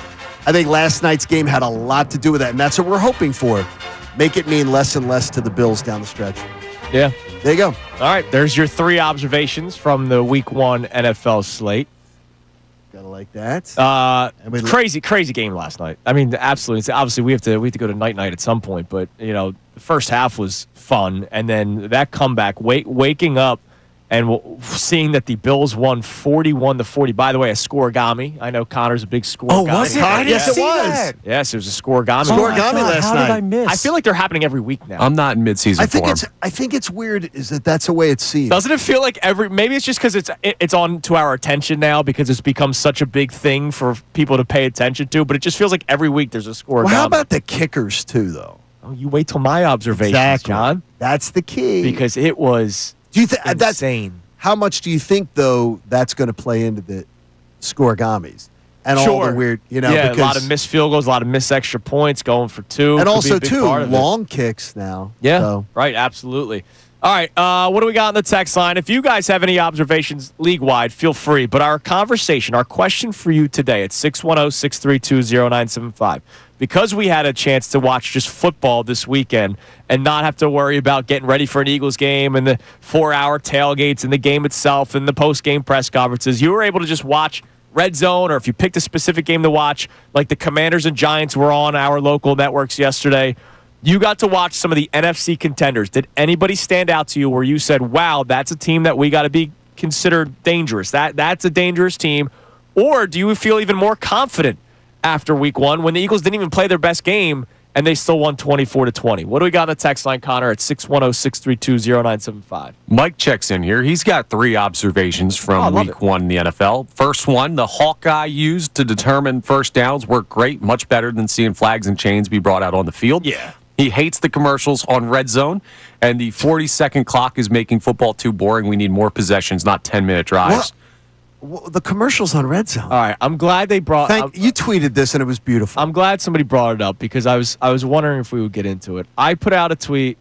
I think last night's game had a lot to do with that, and that's what we're hoping for. Make it mean less and less to the Bills down the stretch. Yeah. There you go. All right, there's your 3 observations from the Week 1 NFL slate. Gotta like that. Crazy game last night. I mean, absolutely. Obviously, we have to go to night at some point, but the first half was fun, and then that comeback, waking up and seeing that the Bills won 41-40. By the way, a scoregami. I know Connor's a big scoregami. Oh, was it? I didn't Yes, it see was. that. Yes, it was a scoregami. Scoregami last How night. did I miss? I feel like they're happening every week now. I'm not in midseason form. I think it's weird is that's the way it's seen. Doesn't it feel like maybe it's just because it's on to our attention now because it's become such a big thing for people to pay attention to, but it just feels like every week there's a scoregami. Well, how about the kickers too, though? Oh, you wait till my observations, Exactly. John. That's the key. Because it was insane. How much do you think, though, that's going to play into the scoregamis and all the weird, a lot of missed field goals, a lot of missed extra points, going for 2, and also be a big part of it. long kicks now. Yeah, so. Right, absolutely. All right, what do we got on the text line? If you guys have any observations league-wide, feel free. But our question for you today at 610-632-0975. Because we had a chance to watch just football this weekend and not have to worry about getting ready for an Eagles game and the 4-hour tailgates and the game itself and the post-game press conferences, you were able to just watch Red Zone, or if you picked a specific game to watch, like the Commanders and Giants were on our local networks yesterday, you got to watch some of the NFC contenders. Did anybody stand out to you where you said, wow, that's a team that we got to be considered dangerous? That's a dangerous team. Or do you feel even more confident after Week 1 when the Eagles didn't even play their best game and they still won 24-20? What do we got on the text line, Connor, at 610-632-0975? Mike checks in here. He's got 3 observations from Week 1 in the NFL. First one, the Hawkeye used to determine first downs worked great, much better than seeing flags and chains be brought out on the field. Yeah. He hates the commercials on Red Zone, and the 40-second clock is making football too boring. We need more possessions, not 10-minute drives. Well, the commercials on Red Zone. All right, I'm glad they brought. You tweeted this and it was beautiful. I'm glad somebody brought it up because I was wondering if we would get into it. I put out a tweet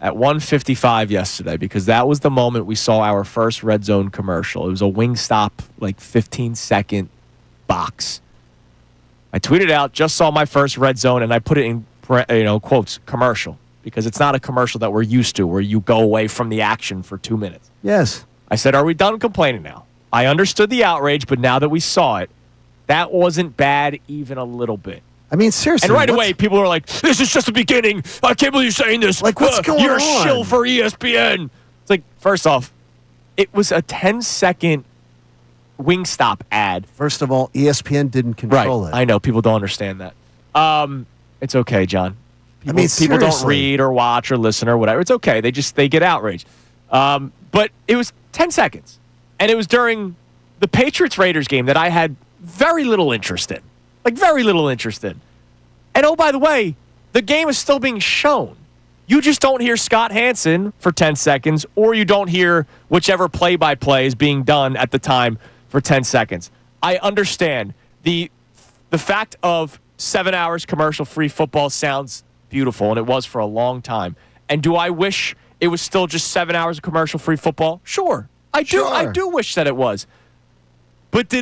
at 1:55 yesterday because that was the moment we saw our first Red Zone commercial. It was a Wingstop, 15-second box. I tweeted out, just saw my first Red Zone, and I put it in quotes, commercial, because it's not a commercial that we're used to where you go away from the action for 2 minutes. Yes. I said, are we done complaining now? I understood the outrage, but now that we saw it, that wasn't bad even a little bit. I mean, seriously. And right away, people were like, this is just the beginning. I can't believe you're saying this. Like, what's going You're on? a shill for ESPN. It's like, first off, it was a 10-second Wingstop ad. First of all, ESPN didn't control it. I know. People don't understand that. It's okay, John. People don't seriously. read or watch or listen or whatever. It's okay. They get outraged. But it was 10 seconds. And it was during the Patriots-Raiders game that I had very little interest in. Like, very little interest in. And, oh, by the way, the game is still being shown. You just don't hear Scott Hansen for 10 seconds, or you don't hear whichever play-by-play is being done at the time for 10 seconds. I understand. The fact of 7 hours commercial-free football sounds beautiful, and it was for a long time. And do I wish it was still just 7 hours of commercial-free football? Sure. I do wish that it was. But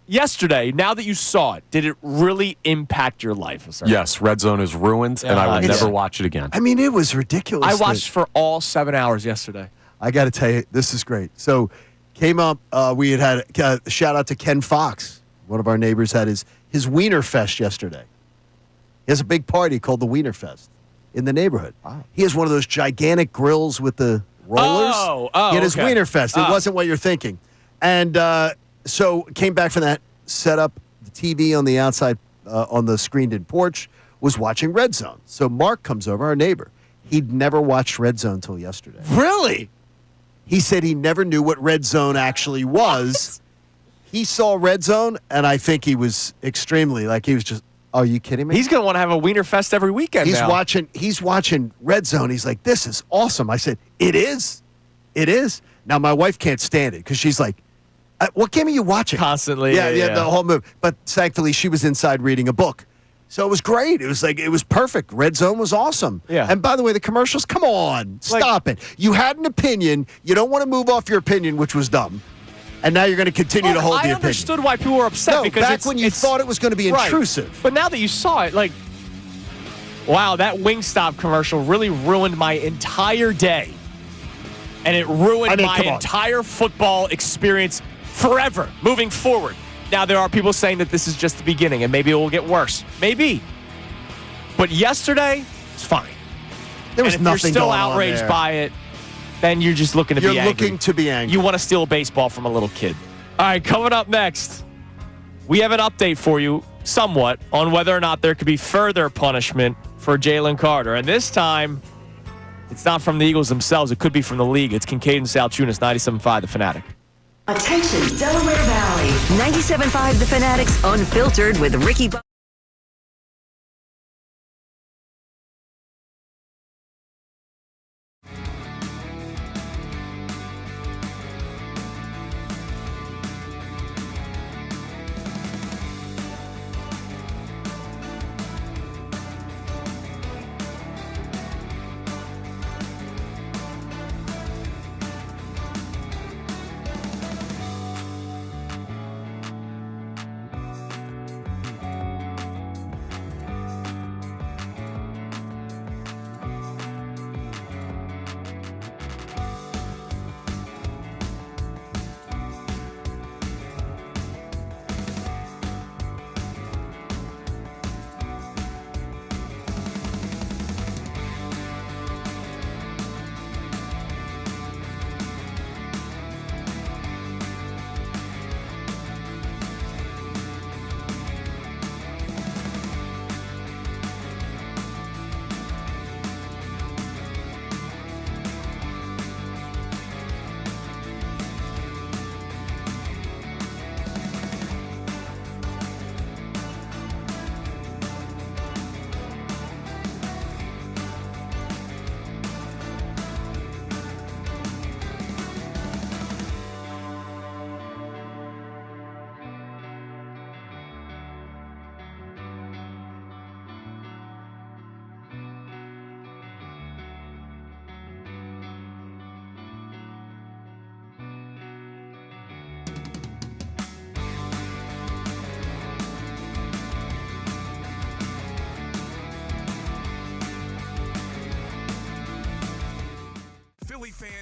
yesterday, now that you saw it, did it really impact your life? Yes, Red Zone is ruined, and I will never watch it again. I mean, it was ridiculous. I watched for all 7 hours yesterday. I got to tell you, this is great. So, came up, we had a shout out to Ken Fox. One of our neighbors had his Wiener Fest yesterday. He has a big party called the Wiener Fest in the neighborhood. Wow. He has one of those gigantic grills with the rollers. He had his Wiener Fest. It wasn't what you're thinking. And so came back from that, set up the TV on the outside on the screened-in porch, was watching Red Zone. So Mark comes over, our neighbor. He'd never watched Red Zone until yesterday. Really? He said he never knew what Red Zone actually was. He saw Red Zone, and I think he was extremely, he was just, are you kidding me? He's going to want to have a Wiener Fest every weekend now. He's watching Red Zone. He's like, this is awesome. I said, it is. It is. Now, my wife can't stand it because she's like, what game are you watching? Constantly. Yeah, the whole movie. But thankfully, she was inside reading a book. So it was great. It was perfect. Red Zone was awesome. Yeah. And by the way, the commercials, come on. Stop it. You had an opinion. You don't want to move off your opinion, which was dumb. And now you're going to continue to hold the opinion. I understood why people were upset because back when you thought it was going to be intrusive. But now that you saw it, wow, that Wingstop commercial really ruined my entire day. And it ruined my entire football experience forever, moving forward. Now, there are people saying that this is just the beginning, and maybe it will get worse. Maybe. But yesterday, it's fine. There was nothing going on. If you're still on outraged there. by it, then you're just looking to be angry. You're looking to be angry. You want to steal a baseball from a little kid. All right, coming up next, we have an update for you, somewhat, on whether or not there could be further punishment for Jalen Carter. And this time, it's not from the Eagles themselves. It could be from the league. It's Kincade Salciunas, 97.5 The Fanatic. Attention, Delaware Valley. 97.5 The Fanatics Unfiltered with Ricky.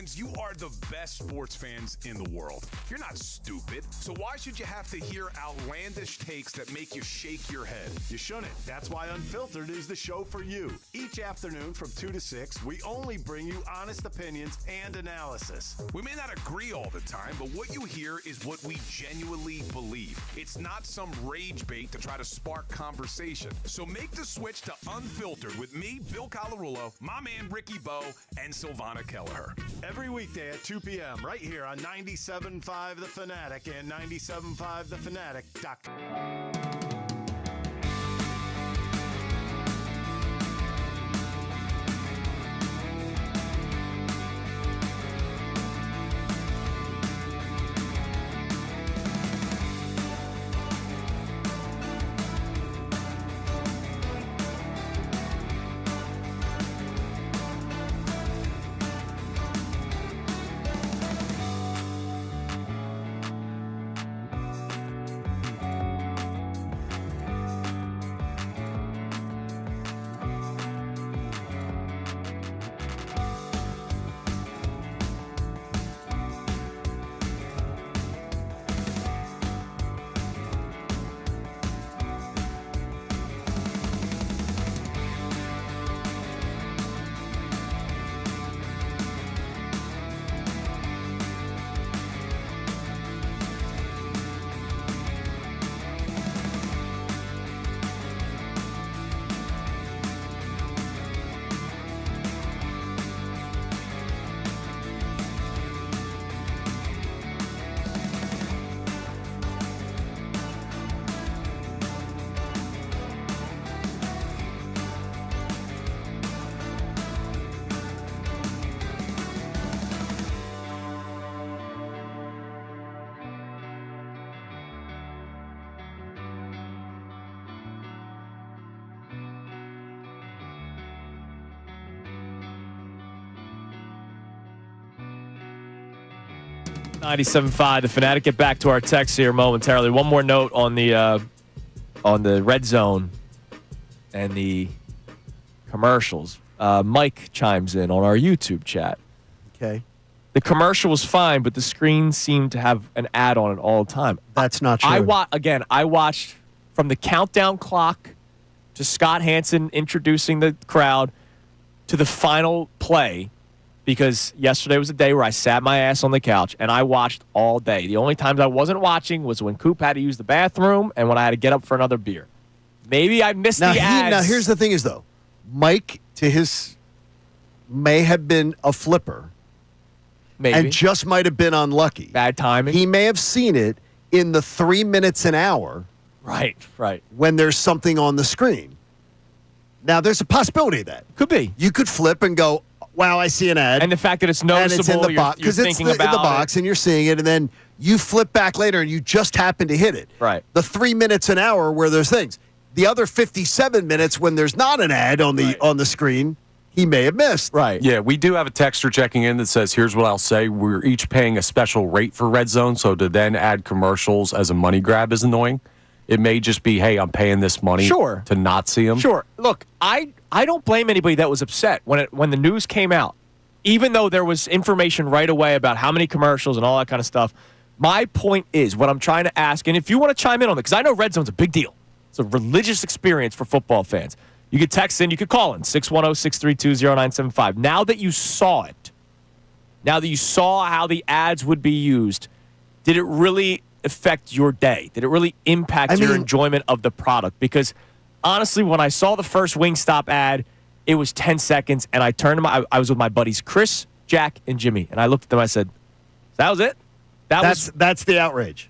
fans, you are the best sports fans in the world. You're not stupid, so why should you have to hear outlandish takes that make you shake your head? You shouldn't. That's why Unfiltered is the show for you. Each afternoon from 2 to 6, we only bring you honest opinions and analysis. We may not agree all the time, but what you hear is what we genuinely believe. It's not some rage bait to try to spark conversation. So make the switch to Unfiltered with me, Bill Colarulo, my man Ricky Bo, and Silvana Kelleher. Every weekday at 2 p.m. right here on 97.5 The Fanatic and 97.5thefanatic.com. .97.5 The Fanatic. Get back to our text here momentarily. One more note on the red zone and the commercials. Mike chimes in on our YouTube chat. Okay. The commercial was fine, but the screen seemed to have an ad on it all the time. That's not true. I watched from the countdown clock to Scott Hansen introducing the crowd to the final play, because yesterday was a day where I sat my ass on the couch and I watched all day. The only times I wasn't watching was when Coop had to use the bathroom and when I had to get up for another beer. Maybe I missed the ads. Now, here's the thing is, though. Mike, may have been a flipper. Maybe. And just might have been unlucky. Bad timing. He may have seen it in the 3 minutes an hour. Right. When there's something on the screen. Now, there's a possibility of that. Could be. You could flip and go, wow, I see an ad. And the fact that it's noticeable, and it's in the box, you're thinking about in the box, and you're seeing it, and then you flip back later, and you just happen to hit it. Right. The 3 minutes an hour where there's things. The other 57 minutes when there's not an ad on the screen, he may have missed. Right. Yeah, we do have a texter checking in that says, here's what I'll say. We're each paying a special rate for Red Zone, so to then add commercials as a money grab is annoying. It may just be, hey, I'm paying this money to not see them. Sure. Look, I don't blame anybody that was upset when the news came out. Even though there was information right away about how many commercials and all that kind of stuff, my point is what I'm trying to ask, and if you want to chime in on it, because I know Red Zone's a big deal. It's a religious experience for football fans. You could text in, you could call in, 610-632-0975. Now that you saw it, now that you saw how the ads would be used, did it really affect your day? Did it really impact your enjoyment of the product? Because honestly, when I saw the first Wingstop ad, it was 10 seconds, and I turned to I was with my buddies Chris, Jack, and Jimmy, and I looked at them. I said, "That was it. That's the outrage.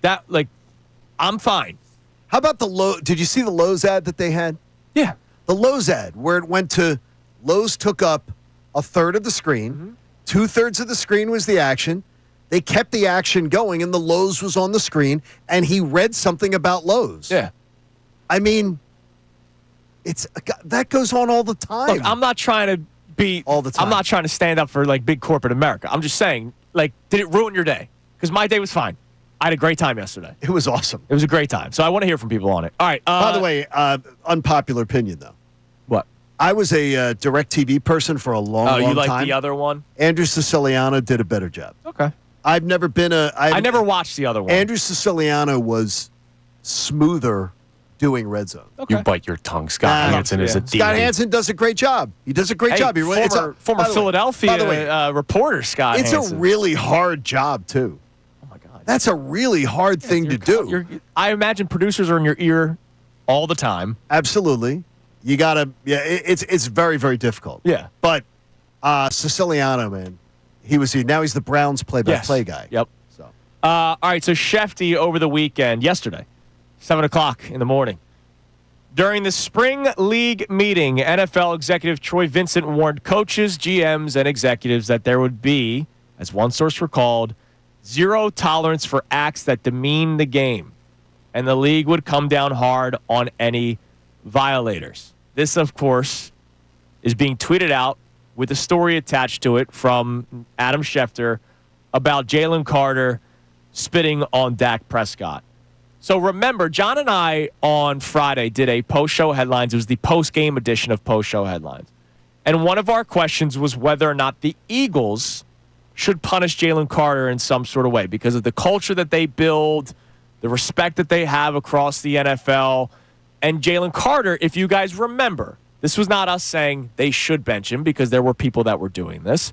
I'm fine." How about the Lowe's? Did you see the Lowe's ad that they had? Yeah, the Lowe's ad where it went to Lowe's took up a third of the screen, 2/3 of the screen was the action. They kept the action going, and the Lowe's was on the screen, and he read something about Lowe's. Yeah, I mean. That goes on all the time. Look, I'm not trying to be all the time. I'm not trying to stand up for big corporate America. I'm just saying, did it ruin your day? Because my day was fine. I had a great time yesterday. It was awesome. It was a great time. So I want to hear from people on it. All right. By the way, unpopular opinion though. What? I was a DirecTV person for a long, long you like time. the other one? Andrew Siciliano did a better job. Okay. I've never been I never watched the other one. Andrew Siciliano was smoother doing Red Zone. You bite your tongue. Scott Hansen is a demon. Scott Hansen does a great job. He does a great job. Former Philadelphia reporter, Scott It's Hansen. a really hard job, too. Oh, my God. That's a really hard thing to do. I imagine producers are in your ear all the time. Absolutely. You got to, it's very, very difficult. Yeah. But Siciliano, man, now he's the Browns play-by-play guy. Yep. So. All right, so Shefty over the weekend, yesterday, 7 o'clock in the morning. During the spring league meeting, NFL executive Troy Vincent warned coaches, GMs, and executives that there would be, as one source recalled, zero tolerance for acts that demean the game, and the league would come down hard on any violators. This, of course, is being tweeted out with a story attached to it from Adam Schefter about Jalen Carter spitting on Dak Prescott. So remember, John and I on Friday did a post-show headlines. It was the post-game edition of post-show headlines. And one of our questions was whether or not the Eagles should punish Jalen Carter in some sort of way because of the culture that they build, the respect that they have across the NFL. And Jalen Carter, if you guys remember, this was not us saying they should bench him because there were people that were doing this.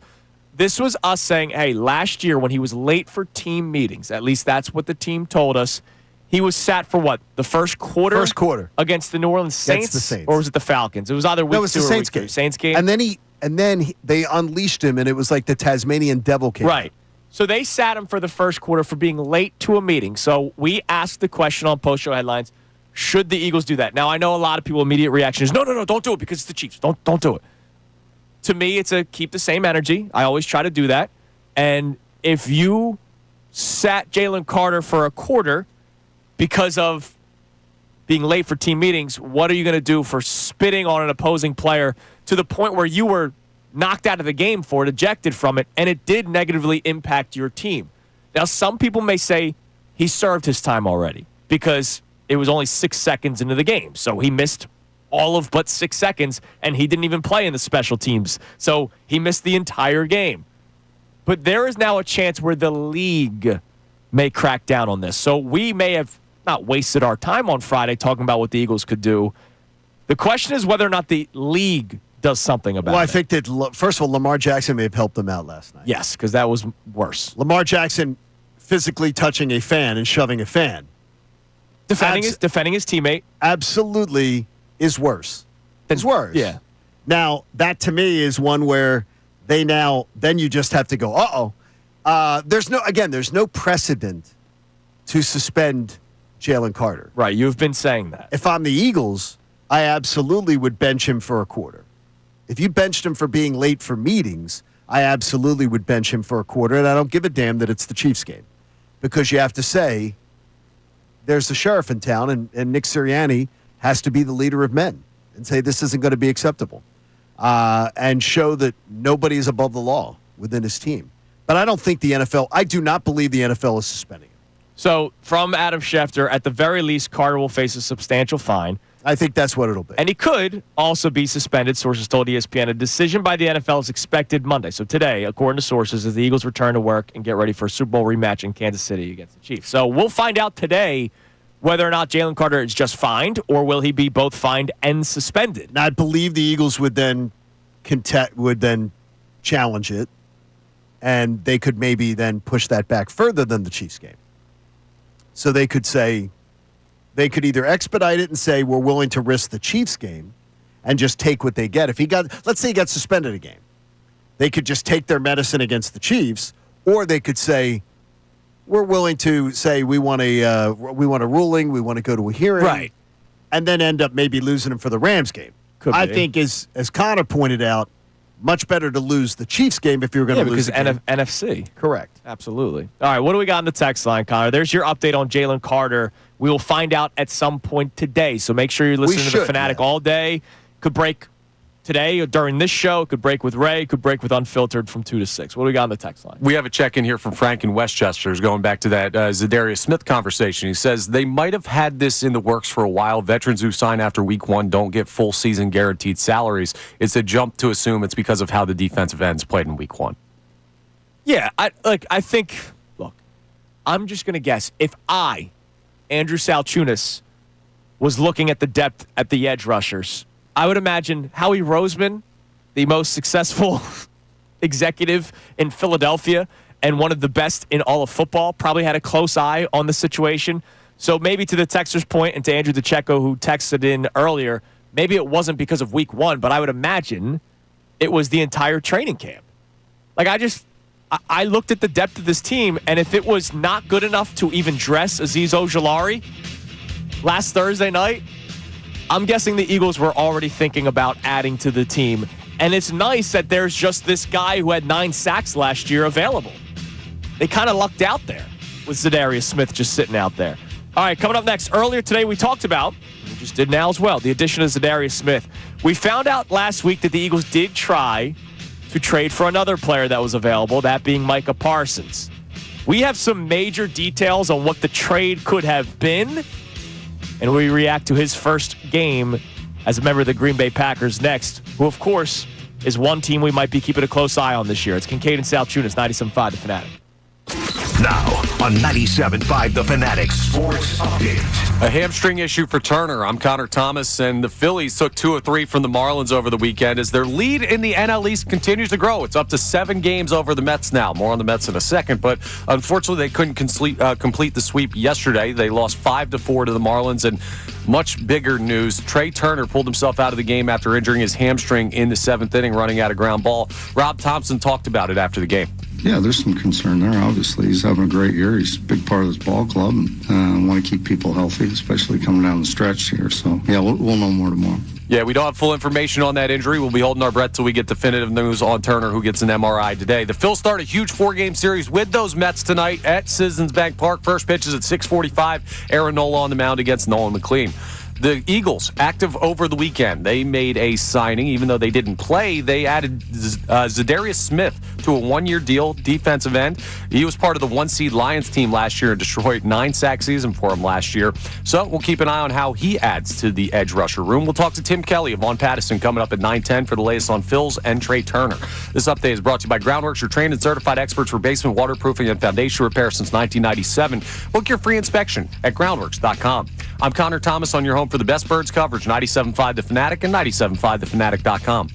This was us saying, hey, last year when he was late for team meetings, at least that's what the team told us, he was sat for what? The first quarter? First quarter. Against the New Orleans Saints? Against the Saints. Or was it the Falcons? It was either week 2 or the Saints week 3. game. Saints game. And then they unleashed him, and it was like the Tasmanian devil came. Right. So they sat him for the first quarter for being late to a meeting. So we asked the question on post-show headlines, should the Eagles do that? Now, I know a lot of people immediate reaction is, no, don't do it because it's the Chiefs. Don't do it. To me, it's a keep the same energy. I always try to do that. And if you sat Jalen Carter for a quarter because of being late for team meetings, what are you going to do for spitting on an opposing player to the point where you were knocked out of the game for it, ejected from it, and it did negatively impact your team? Now, some people may say he served his time already because it was only 6 seconds into the game. So he missed all of but 6 seconds, and he didn't even play in the special teams. So he missed the entire game. But there is now a chance where the league may crack down on this. So we may have not wasted our time on Friday talking about what the Eagles could do. The question is whether or not the league does something about it. Well, I think that, first of all, Lamar Jackson may have helped them out last night. Yes, because that was worse. Lamar Jackson physically touching a fan and shoving a fan. Defending his teammate. Absolutely is worse. It's worse. Yeah. Now, that to me is one where then you just have to go, there's no precedent to suspend Jalen Carter. Right, you've been saying that. If I'm the Eagles, I absolutely would bench him for a quarter. If you benched him for being late for meetings, I absolutely would bench him for a quarter, and I don't give a damn that it's the Chiefs game. Because you have to say, there's the sheriff in town, and Nick Sirianni has to be the leader of men and say this isn't going to be acceptable. And show that nobody is above the law within his team. But I don't think I do not believe the NFL is suspending him. So, from Adam Schefter, at the very least, Carter will face a substantial fine. I think that's what it'll be. And he could also be suspended, sources told ESPN. A decision by the NFL is expected Monday. So today, according to sources, as the Eagles return to work and get ready for a Super Bowl rematch in Kansas City against the Chiefs. So we'll find out today whether or not Jalen Carter is just fined or will he be both fined and suspended. And I believe the Eagles would then challenge it, and they could maybe then push that back further than the Chiefs game. So they could either expedite it and say we're willing to risk the Chiefs game and just take what they get. Let's say he got suspended a game, they could just take their medicine against the Chiefs, or they could say we're willing to say we want a ruling, we want to go to a hearing, right, and then end up maybe losing him for the Rams game. I think, as Connor pointed out, much better to lose the Chiefs game if you're going to lose the game. NFC. Correct. Absolutely. All right, what do we got on the text line, Connor? There's your update on Jalen Carter. We will find out at some point today, so make sure you're listening to the Fanatic all day. Could break today or during this show. It could break with Ray. It could break with Unfiltered from 2 to 6. What do we got on the text line? We have a check-in here from Frank in Westchester. He's going back to that Zadarius Smith conversation. He says they might have had this in the works for a while. Veterans who sign after week 1 don't get full season guaranteed salaries. It's a jump to assume it's because of how the defensive ends played in week 1. Yeah, I think, look, I'm just going to guess. If Andrew Salciunas, was looking at the depth at the edge rushers, I would imagine Howie Roseman, the most successful executive in Philadelphia and one of the best in all of football, probably had a close eye on the situation. So maybe to the texter's point and to Andrew DeCecco, who texted in earlier, maybe it wasn't because of week 1, but I would imagine it was the entire training camp. Like, I looked at the depth of this team, and if it was not good enough to even dress Azeez Ojulari last Thursday night, I'm guessing the Eagles were already thinking about adding to the team. And it's nice that there's just this guy who had 9 sacks last year available. They kind of lucked out there with Zadarius Smith just sitting out there. All right, coming up next. Earlier today, we talked about, we just did now as well, the addition of Zadarius Smith. We found out last week that the Eagles did try to trade for another player that was available, that being Micah Parsons. We have some major details on what the trade could have been, and we react to his first game as a member of the Green Bay Packers next, who, of course, is one team we might be keeping a close eye on this year. It's Kincade and Salciunas, 97.5 The Fanatic. Now on 97.5 The Fanatic Sports Update. A hamstring issue for Turner. I'm Connor Thomas, and the Phillies took 2 of 3 from the Marlins over the weekend as their lead in the NL East continues to grow. It's up to 7 games over the Mets now. More on the Mets in a second, but unfortunately they couldn't complete the sweep yesterday. They lost 5-4 to the Marlins, and much bigger news, Trey Turner pulled himself out of the game after injuring his hamstring in the 7th inning, running out a ground ball. Rob Thompson talked about it after the game. Yeah, there's some concern there, obviously. He's having a great year. He's a big part of this ball club, and want to keep people healthy, especially coming down the stretch here. So, yeah, we'll know more tomorrow. Yeah, we don't have full information on that injury. We'll be holding our breath till we get definitive news on Turner, who gets an MRI today. The Phils start a huge 4-game series with those Mets tonight at Citizens Bank Park. First pitch is at 6:45. Aaron Nola on the mound against Nolan McLean. The Eagles, active over the weekend. They made a signing. Even though they didn't play, they added Zadarius Smith to a 1-year deal, defensive end. He was part of the 1-seed Lions team last year in Detroit. 9-sack season for him last year. So we'll keep an eye on how he adds to the edge rusher room. We'll talk to Tim Kelly of Vaughn Pattison coming up at 9:10 for the latest on Phils and Trey Turner. This update is brought to you by Groundworks, your trained and certified experts for basement waterproofing and foundation repair since 1997. Book your free inspection at groundworks.com. I'm Connor Thomas on your home for the best birds coverage, 97.5 The Fanatic and 97.5thefanatic.com.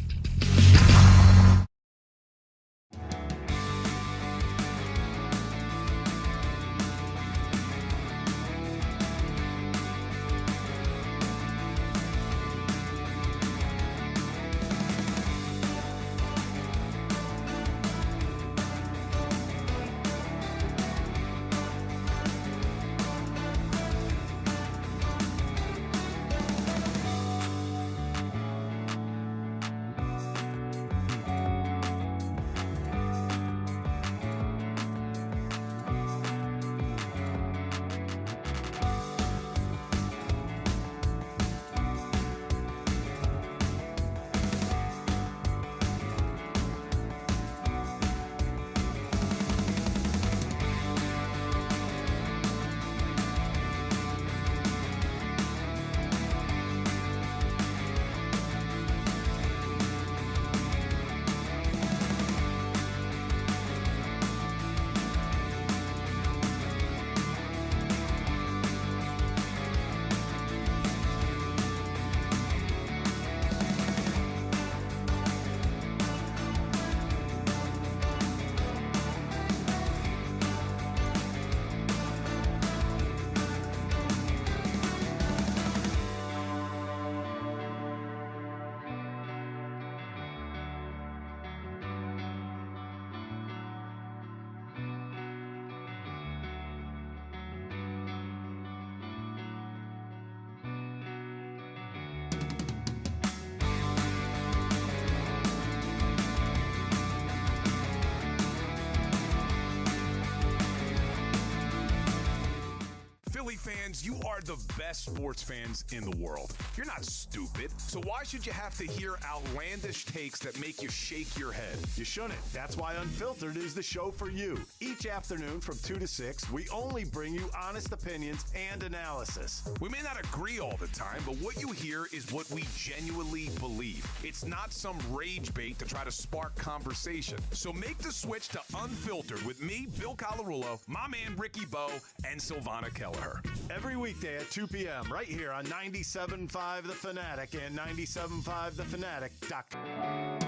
Philly fans, you are the best sports fans in the world. You're not stupid, so why should you have to hear outlandish takes that make you shake your head? You shouldn't. That's why Unfiltered is the show for you. Each afternoon from 2 to 6, we only bring you honest opinions and analysis. We may not agree all the time, but what you hear is what we genuinely believe. It's not some rage bait to try to spark conversation. So make the switch to Unfiltered with me, Bill Colarulo, my man Ricky Bo, and Silvana Kelleher. Every weekday at 2 p.m. right here on 97.5 The Fanatic and 97.5thefanatic.com.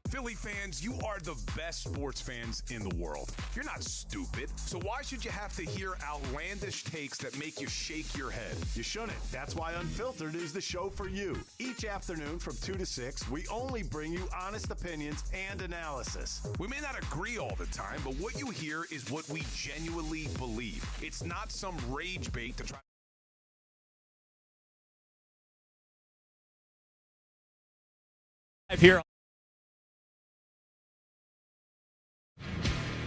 Philly fans, you are the best sports fans in the world. You're not stupid, so why should you have to hear outlandish takes that make you shake your head? You shouldn't. That's why Unfiltered is the show for you. Each afternoon from 2 to 6, we only bring you honest opinions and analysis. We may not agree all the time, but what you hear is what we genuinely believe. It's not some rage bait to try. Here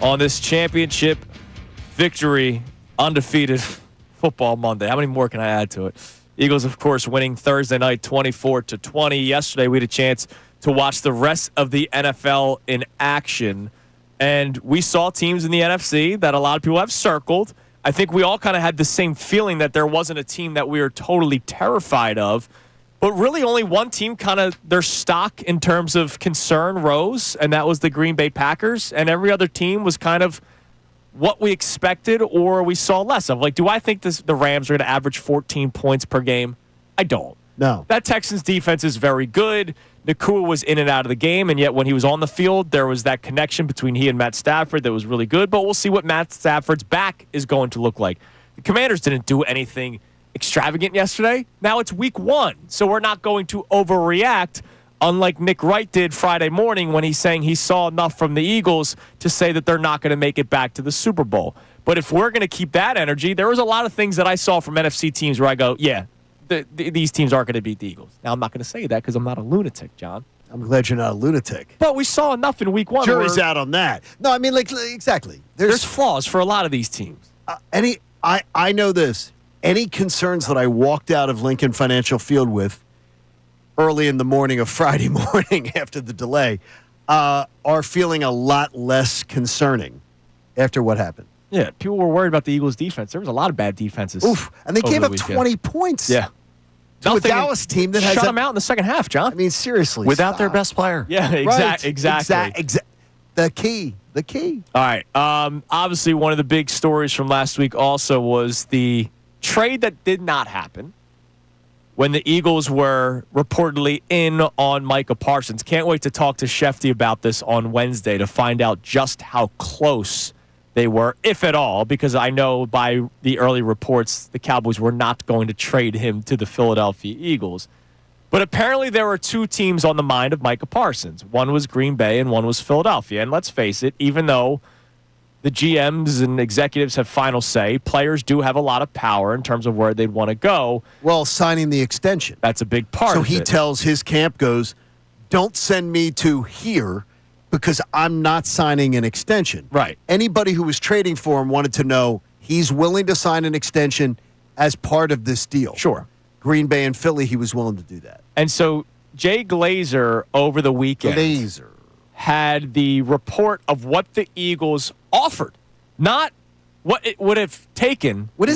on this championship victory, undefeated football Monday. How many more can I add to it? Eagles, of course, winning Thursday night 24-20. Yesterday, we had a chance to watch the rest of the NFL in action, and we saw teams in the NFC that a lot of people have circled. I think we all kind of had the same feeling that there wasn't a team that we were totally terrified of. But really only one team kind of their stock in terms of concern rose, and that was the Green Bay Packers. And every other team was kind of what we expected or we saw less of. Like, do I think the Rams are going to average 14 points per game? I don't. No. That Texans defense is very good. Nakua was in and out of the game, and yet when he was on the field, there was that connection between he and Matt Stafford that was really good. But we'll see what Matt Stafford's back is going to look like. The Commanders didn't do anything extravagant yesterday. Now it's week 1, so we're not going to overreact, unlike Nick Wright did Friday morning when he's saying he saw enough from the Eagles to say that they're not going to make it back to the Super Bowl. But if we're going to keep that energy, there was a lot of things that I saw from NFC teams where I go, yeah, these teams aren't going to beat the Eagles. Now, I'm not going to say that because I'm not a lunatic, John. I'm glad you're not a lunatic. But we saw enough in week 1. Jury's out on that. No, I mean, like, exactly. There's flaws for a lot of these teams. I know this. Any concerns that I walked out of Lincoln Financial Field with early in the morning of Friday morning after the delay are feeling a lot less concerning after what happened. Yeah, people were worried about the Eagles' defense. There was a lot of bad defenses. Oof, and they gave up 20 points. Yeah. To a Dallas team that has shut them out in the second half, John. I mean, seriously. Without their best player. Yeah, exactly. The key. All right. Obviously, one of the big stories from last week also was the trade that did not happen when the Eagles were reportedly in on Micah Parsons. Can't wait to talk to Shefty about this on Wednesday to find out just how close they were, if at all, because I know by the early reports the Cowboys were not going to trade him to the Philadelphia Eagles. But apparently there were two teams on the mind of Micah Parsons. One was Green Bay and one was Philadelphia. And let's face it, even though the GMs and executives have final say, players do have a lot of power in terms of where they'd want to go. Well, signing the extension. That's a big part so of it. he tells his camp goes, don't send me to here because I'm not signing an extension. Right. Anybody who was trading for him wanted to know he's willing to sign an extension as part of this deal. Sure. Green Bay and Philly, he was willing to do that. And so Jay Glazer over the weekend had the report of what the Eagles offered, not what it would have taken. What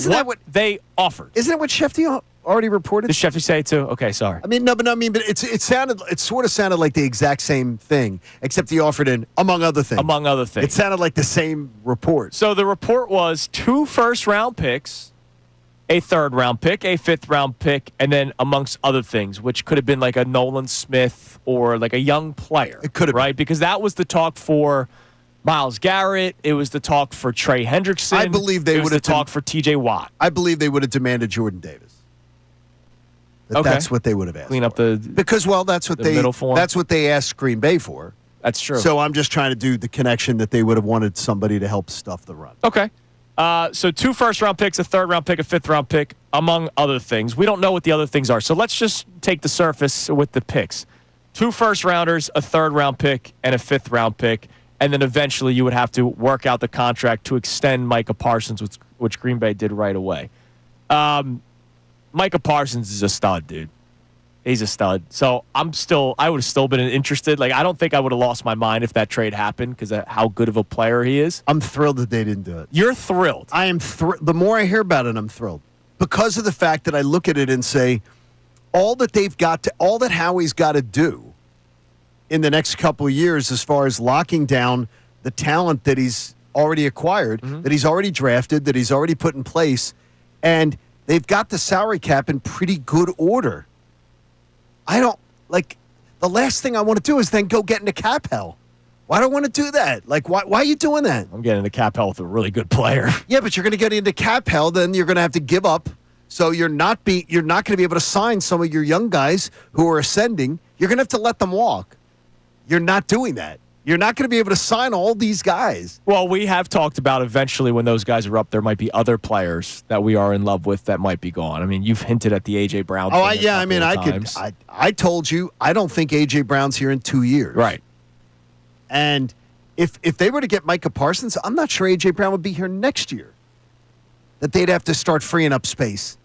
they offered? Isn't that what Shefty already reported? Did Shefty say it too? Okay, sorry. I mean, but it sort of sounded like the exact same thing, except he offered in among other things. Among other things, it sounded like the same report. So the report was 2 first-round picks, a third-round pick, a fifth-round pick, and then amongst other things, which could have been like a Nolan Smith or like a young player. It could have right? Because that was the talk for Myles Garrett. It was the talk for Trey Hendrickson. I believe they would have talked for T.J. Watt. I believe they would have demanded Jordan Davis. That's what they would have asked. Clean up the because that's what middle form. That's what they asked Green Bay for. That's true. So I'm just trying to do the connection that they would have wanted somebody to help stuff the run. Okay. So 2 first-round picks, a third-round pick, a fifth-round pick, among other things. We don't know what the other things are. So let's just take the surface with the picks. 2 first-rounders, a third-round pick, and a fifth-round pick. And then eventually you would have to work out the contract to extend Micah Parsons, which Green Bay did right away. Micah Parsons is a stud, dude. He's a stud. So I would have still been interested. Like, I don't think I would have lost my mind if that trade happened because of how good of a player he is. I'm thrilled that they didn't do it. You're thrilled. I am. The more I hear about it, I'm thrilled because of the fact that I look at it and say, all that Howie's got to do in the next couple of years, as far as locking down the talent that he's already acquired, that he's already drafted, that he's already put in place, and they've got the salary cap in pretty good order. I don't the last thing I want to do is then go get into cap hell. Why do I want to do that? Like, why are you doing that? I'm getting into cap hell with a really good player. Yeah, but you're going to get into cap hell, then you're going to have to give up. So you're not going to be able to sign some of your young guys who are ascending. You're going to have to let them walk. You're not doing that. You're not going to be able to sign all these guys. Well, we have talked about eventually when those guys are up, there might be other players that we are in love with that might be gone. I mean, you've hinted at the A.J. Brown thing. I told you, I don't think A.J. Brown's here in 2 years. Right. And if they were to get Micah Parsons, I'm not sure A.J. Brown would be here next year. That they'd have to start freeing up space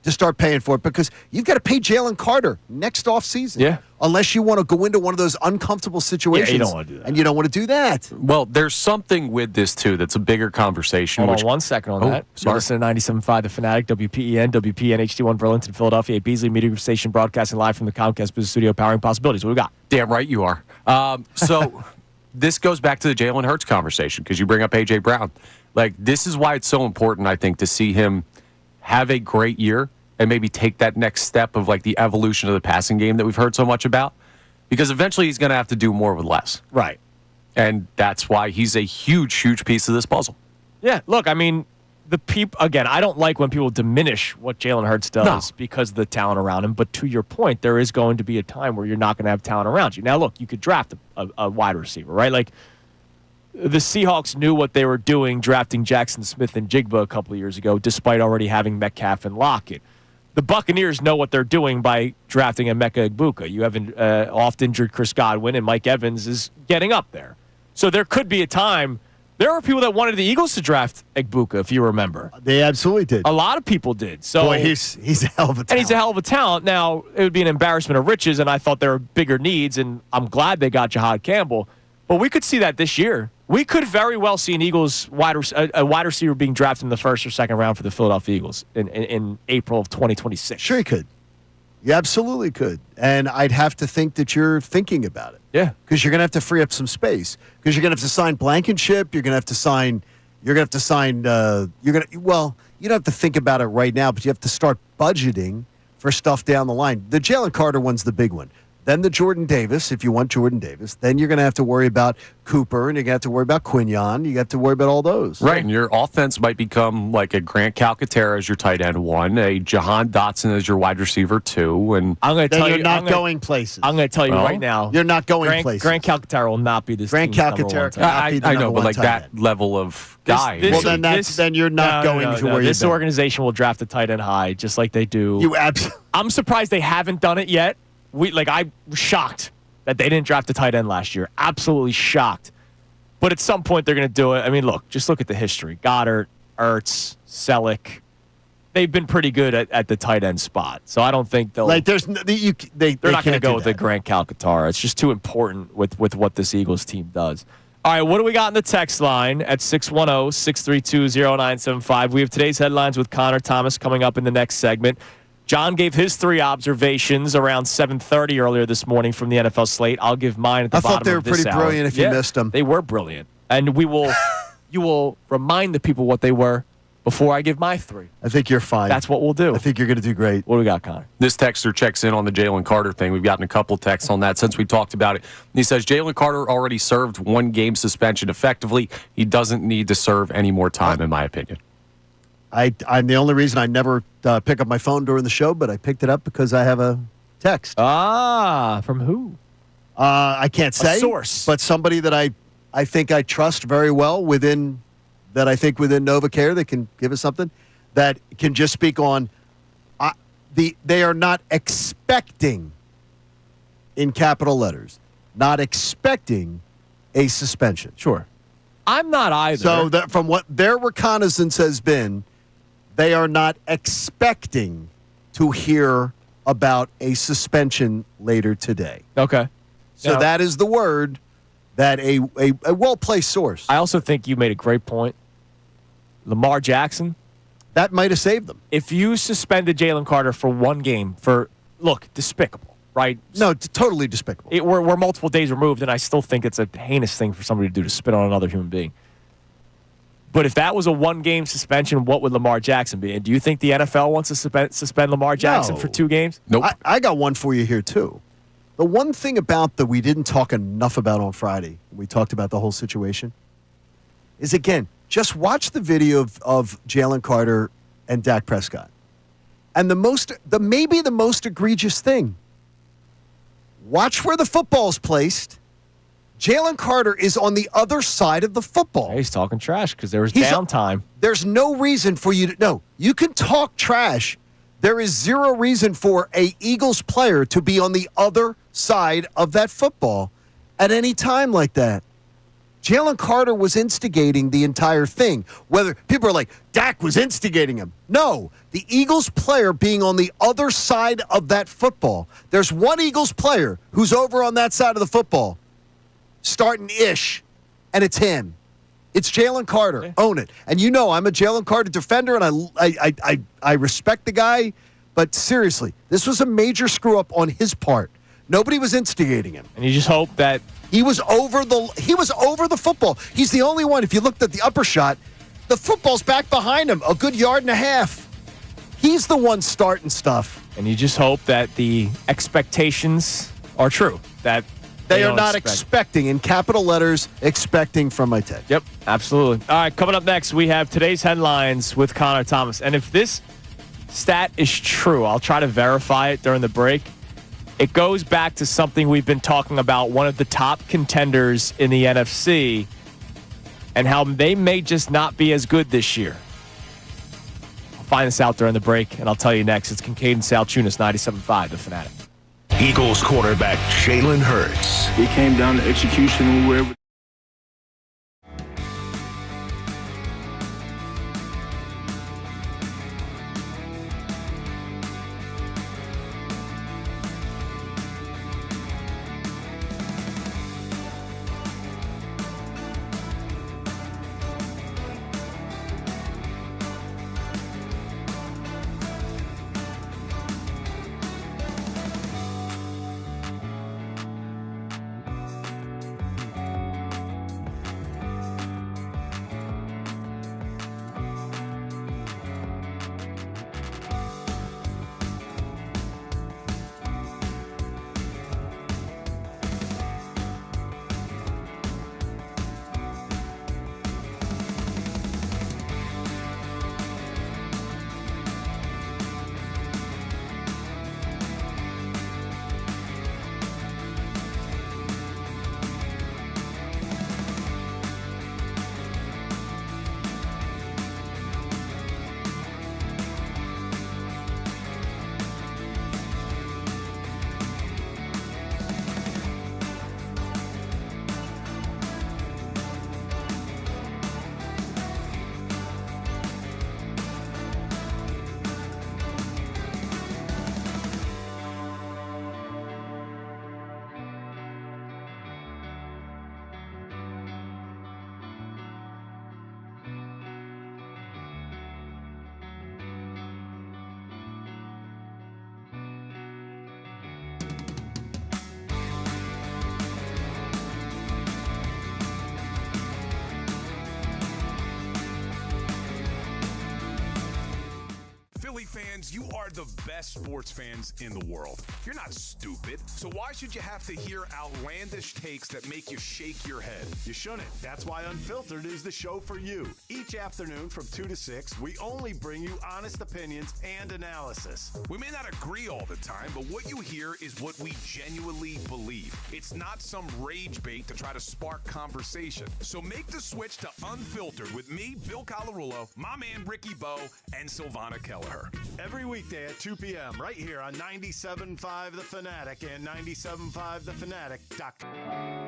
to start paying for it because you've got to pay Jalen Carter next offseason. Yeah. Unless you want to go into one of those uncomfortable situations. Yeah, you don't want to do that. And you don't want to do that. Well, there's something with this, too, that's a bigger conversation. Hold on 1 second on that. Sorry. You're listening to 97.5 The Fanatic, WPEN, WPN HD1 Burlington, Philadelphia, a Beasley Media Group station broadcasting live from the Comcast Business Studio, powering possibilities. What do we got? Damn right you are. So this goes back to the Jalen Hurts conversation because you bring up A.J. Brown. Like, this is why it's so important, I think, to see him have a great year and maybe take that next step of, like, the evolution of the passing game that we've heard so much about. Because eventually he's going to have to do more with less. Right. And that's why he's a huge, huge piece of this puzzle. Yeah, look, I mean, again, I don't like when people diminish what Jalen Hurts does because of the talent around him. But to your point, there is going to be a time where you're not going to have talent around you. Now, look, you could draft a wide receiver, right? Like, the Seahawks knew what they were doing drafting Jackson Smith and Jigba a couple of years ago, despite already having Metcalf and Lockett. The Buccaneers know what they're doing by drafting Emeka Egbuka. You have an oft-injured Chris Godwin, and Mike Evans is getting up there. So there could be a time. There are people that wanted the Eagles to draft Egbuka, if you remember. They absolutely did. A lot of people did. So boy, he's a hell of a talent. And he's a hell of a talent. Now, it would be an embarrassment of riches, and I thought there were bigger needs, and I'm glad they got Jahad Campbell. But we could see that this year. We could very well see an Eagles wide receiver being drafted in the first or second round for the Philadelphia Eagles in April of 2026. Sure, he could. You absolutely could. And I'd have to think that you're thinking about it. Yeah. Because you're going to have to free up some space. Because you're going to have to sign Blankenship. You don't have to think about it right now, but you have to start budgeting for stuff down the line. The Jalen Carter one's the big one. Then the Jordan Davis, if you want Jordan Davis. Then you're going to have to worry about Cooper, and you're going to have to worry about Quinyon. You got to worry about all those. Right, and your offense might become like a Grant Calcaterra as your tight end 1, a Jahan Dotson as your wide receiver 2, and I'm going to tell you're you, not going places. I'm going to tell you right now. You're not going places. Grant Calcaterra will not be this Grant team's number one Calcaterra. tight end. I know, but like that level of guy. Then you're not going to where this you've been. organization will draft a tight end high, just like they do. I'm surprised they haven't done it yet. I'm shocked that they didn't draft a tight end last year. Absolutely shocked. But at some point, they're going to do it. I mean, just look at the history. Goddard, Ertz, Selleck. They've been pretty good at the tight end spot. So I don't think they'll. They're not going to go with the Grant Calcaterra. It's just too important with what this Eagles team does. All right, what do we got in the text line at 610-632-0975? We have today's headlines with Connor Thomas coming up in the next segment. John gave his 3 observations around 7:30 earlier this morning from the NFL slate. I'll give mine at the bottom of this hour. I thought they were pretty brilliant if you missed them. They were brilliant. And you will remind the people what they were before I give my 3. I think you're fine. That's what we'll do. I think you're going to do great. What do we got, Connor? This texter checks in on the Jalen Carter thing. We've gotten a couple texts on that since we talked about it. He says Jalen Carter already served 1 game suspension effectively. He doesn't need to serve any more time, in my opinion. I'm the only reason I never pick up my phone during the show, but I picked it up because I have a text. From who? I can't say. A source. But somebody that I think I trust very well within NovaCare that can give us something that can just speak on they are not expecting, in capital letters, not expecting a suspension. Sure. I'm not either. So from what their reconnaissance has been, they are not expecting to hear about a suspension later today. Okay. So that is the word that a well-placed source. I also think you made a great point. Lamar Jackson. That might have saved them. If you suspended Jalen Carter for 1 game despicable, right? No, totally despicable. We're multiple days removed, and I still think it's a heinous thing for somebody to do, to spit on another human being. But if that was a 1-game suspension, what would Lamar Jackson be? And do you think the NFL wants to suspend Lamar Jackson for 2 games? Nope. I got one for you here, too. The one thing about that we didn't talk enough about on Friday, when we talked about the whole situation, is, again, just watch the video of Jalen Carter and Dak Prescott. And maybe the most egregious thing, watch where the football's placed. Jalen Carter is on the other side of the football. He's talking trash because there was downtime. There's no reason for you to no. You can talk trash. There is zero reason for a Eagles player to be on the other side of that football at any time like that. Jalen Carter was instigating the entire thing. Whether people are like, Dak was instigating him. No, the Eagles player being on the other side of that football. There's one Eagles player who's over on that side of the football, starting ish, and it's him. It's Jalen Carter. Okay. Own it. And you know I'm a Jalen Carter defender, and I respect the guy. But seriously, this was a major screw up on his part. Nobody was instigating him. And you just hope that he was over the football. He's the only one. If you looked at the upper shot, the football's back behind him, a good 1.5 yards. He's the one starting stuff. And you just hope that the expectations are true. That they are not expecting, in capital letters, expecting from my text. Yep, absolutely. All right, coming up next, we have today's headlines with Connor Thomas. And if this stat is true, I'll try to verify it during the break. It goes back to something we've been talking about, one of the top contenders in the NFC, and how they may just not be as good this year. I'll find this out during the break, and I'll tell you next. It's Kincade Salciunas, 97.5, The Fanatic. Eagles quarterback Jalen Hurts. It came down to execution. Wherever. fans, you are the best sports fans in the world. You're not stupid, so why should you have to hear outlandish takes that make you shake your head? You shouldn't. That's why Unfiltered is the show for you. Each afternoon from 2 to 6, we only bring you honest opinions and analysis. We may not agree all the time, but what you hear is what we genuinely believe. It's not some rage bait to try to spark conversation. So make the switch to Unfiltered with me, Bill Colarulo, my man Ricky Bo, and Silvana Kelleher. Every weekday at 2 p.m. right here on 97.5 The Fanatic and 97.5thefanatic.com.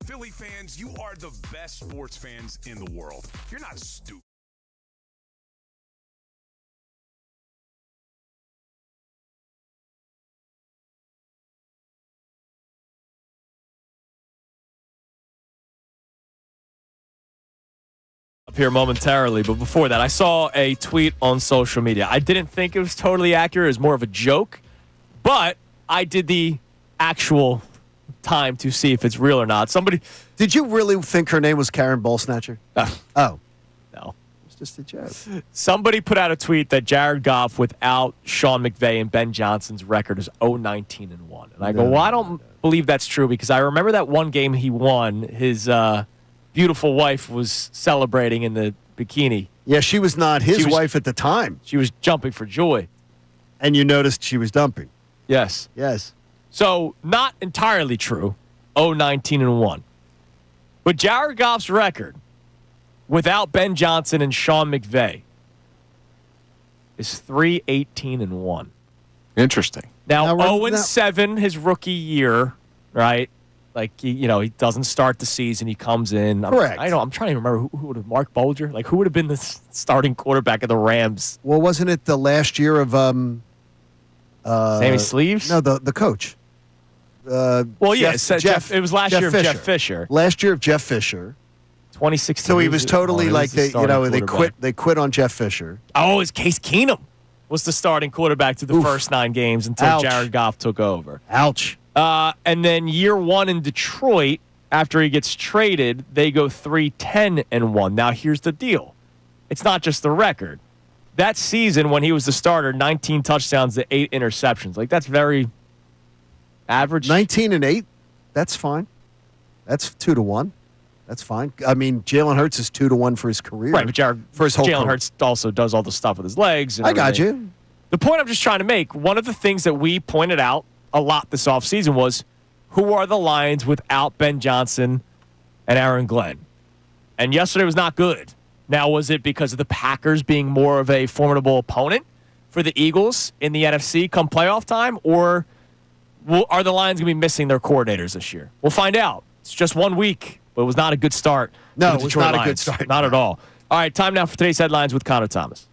Philly fans, you are the best sports fans in the world. You're not stupid. Up here momentarily, but before that, I saw a tweet on social media. I didn't think it was totally accurate. It was more of a joke, but I did the actual time to see if it's real or not. Somebody, Did you really think her name was Karen Ballsnatcher? Oh. no. It's just a joke. Somebody put out a tweet that Jared Goff without Sean McVay and Ben Johnson's record is 0-19-1. And I go, well, I don't believe that's true because I remember that one game he won. His beautiful wife was celebrating in the bikini. Yeah, she was not his wife at the time. She was jumping for joy. And you noticed she was dumping. Yes. Yes. So, not entirely true, 0-19-1. But Jared Goff's record without Ben Johnson and Sean McVay is 3-18-1. Interesting. Now 0-7 his rookie year, right? Like, he doesn't start the season. He comes in. Correct. I'm trying to remember who would have, Mark Bolger? Like, who would have been the starting quarterback of the Rams? Well, wasn't it the last year of Sammy Sleeves? No, the coach. Well, yeah, Jeff. It was last year of Jeff Fisher. Last year of Jeff Fisher. 2016. So he was totally they quit on Jeff Fisher. Oh, it's Case Keenum was the starting quarterback to the first 9 games until Jared Goff took over. Ouch. And then year 1 in Detroit, after he gets traded, they go 3-10-1. Now, here's the deal. It's not just the record. That season, when he was the starter, 19 touchdowns to 8 interceptions. Like, that's very average. 19-8, that's fine. That's 2-1. That's fine. I mean, Jalen Hurts is 2-1 for his career. Right, but Jalen Hurts also does all the stuff with his legs. And I got you. The point I'm just trying to make, one of the things that we pointed out a lot this offseason was, who are the Lions without Ben Johnson and Aaron Glenn? And yesterday was not good. Now, was it because of the Packers being more of a formidable opponent for the Eagles in the NFC come playoff time? Or are the Lions going to be missing their coordinators this year? We'll find out. It's just 1 week but it was not a good start. No, for the it was Detroit not a good Lions. start. Not at all. All right, time now for today's headlines with Connor Thomas.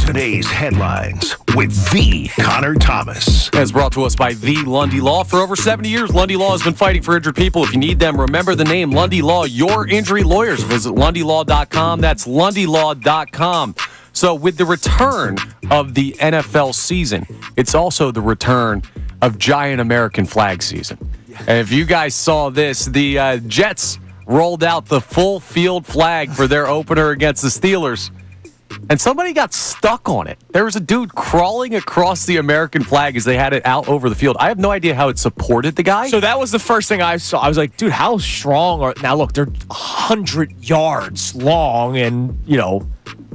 Today's headlines with the Connor Thomas. As brought to us by the Lundy Law. For over 70 years, Lundy Law has been fighting for injured people. If you need them, remember the name Lundy Law, your injury lawyers. Visit LundyLaw.com. That's LundyLaw.com. So with the return of the NFL season, it's also the return of giant American flag season. And if you guys saw this, the Jets rolled out the full field flag for their opener against the Steelers. And somebody got stuck on it. There was a dude crawling across the American flag as they had it out over the field. I have no idea how it supported the guy. So that was the first thing I saw. I was like, dude, how strong are... Now, look, they're 100 yards long and,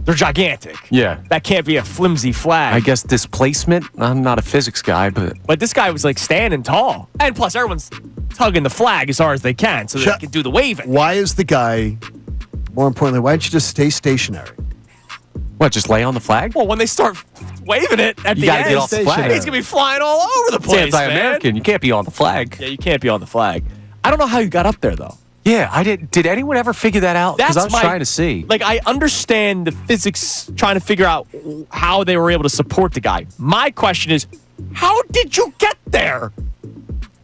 they're gigantic. Yeah. That can't be a flimsy flag. I guess displacement. I'm not a physics guy, but this guy was, standing tall. And plus, everyone's tugging the flag as hard as they can so they can do the waving. Why is the guy, more importantly, why don't you just stay stationary? what, just lay on the flag? Well, when they start waving it at the gotta end, get off the flag. he's going to be flying all over the place, It's anti-American. man. You can't be on the flag. Yeah, you can't be on the flag. I don't know how you got up there, though. Yeah, I did. Did anyone ever figure that out? Because I was trying to see. I understand the physics, trying to figure out how they were able to support the guy. My question is, how did you get there?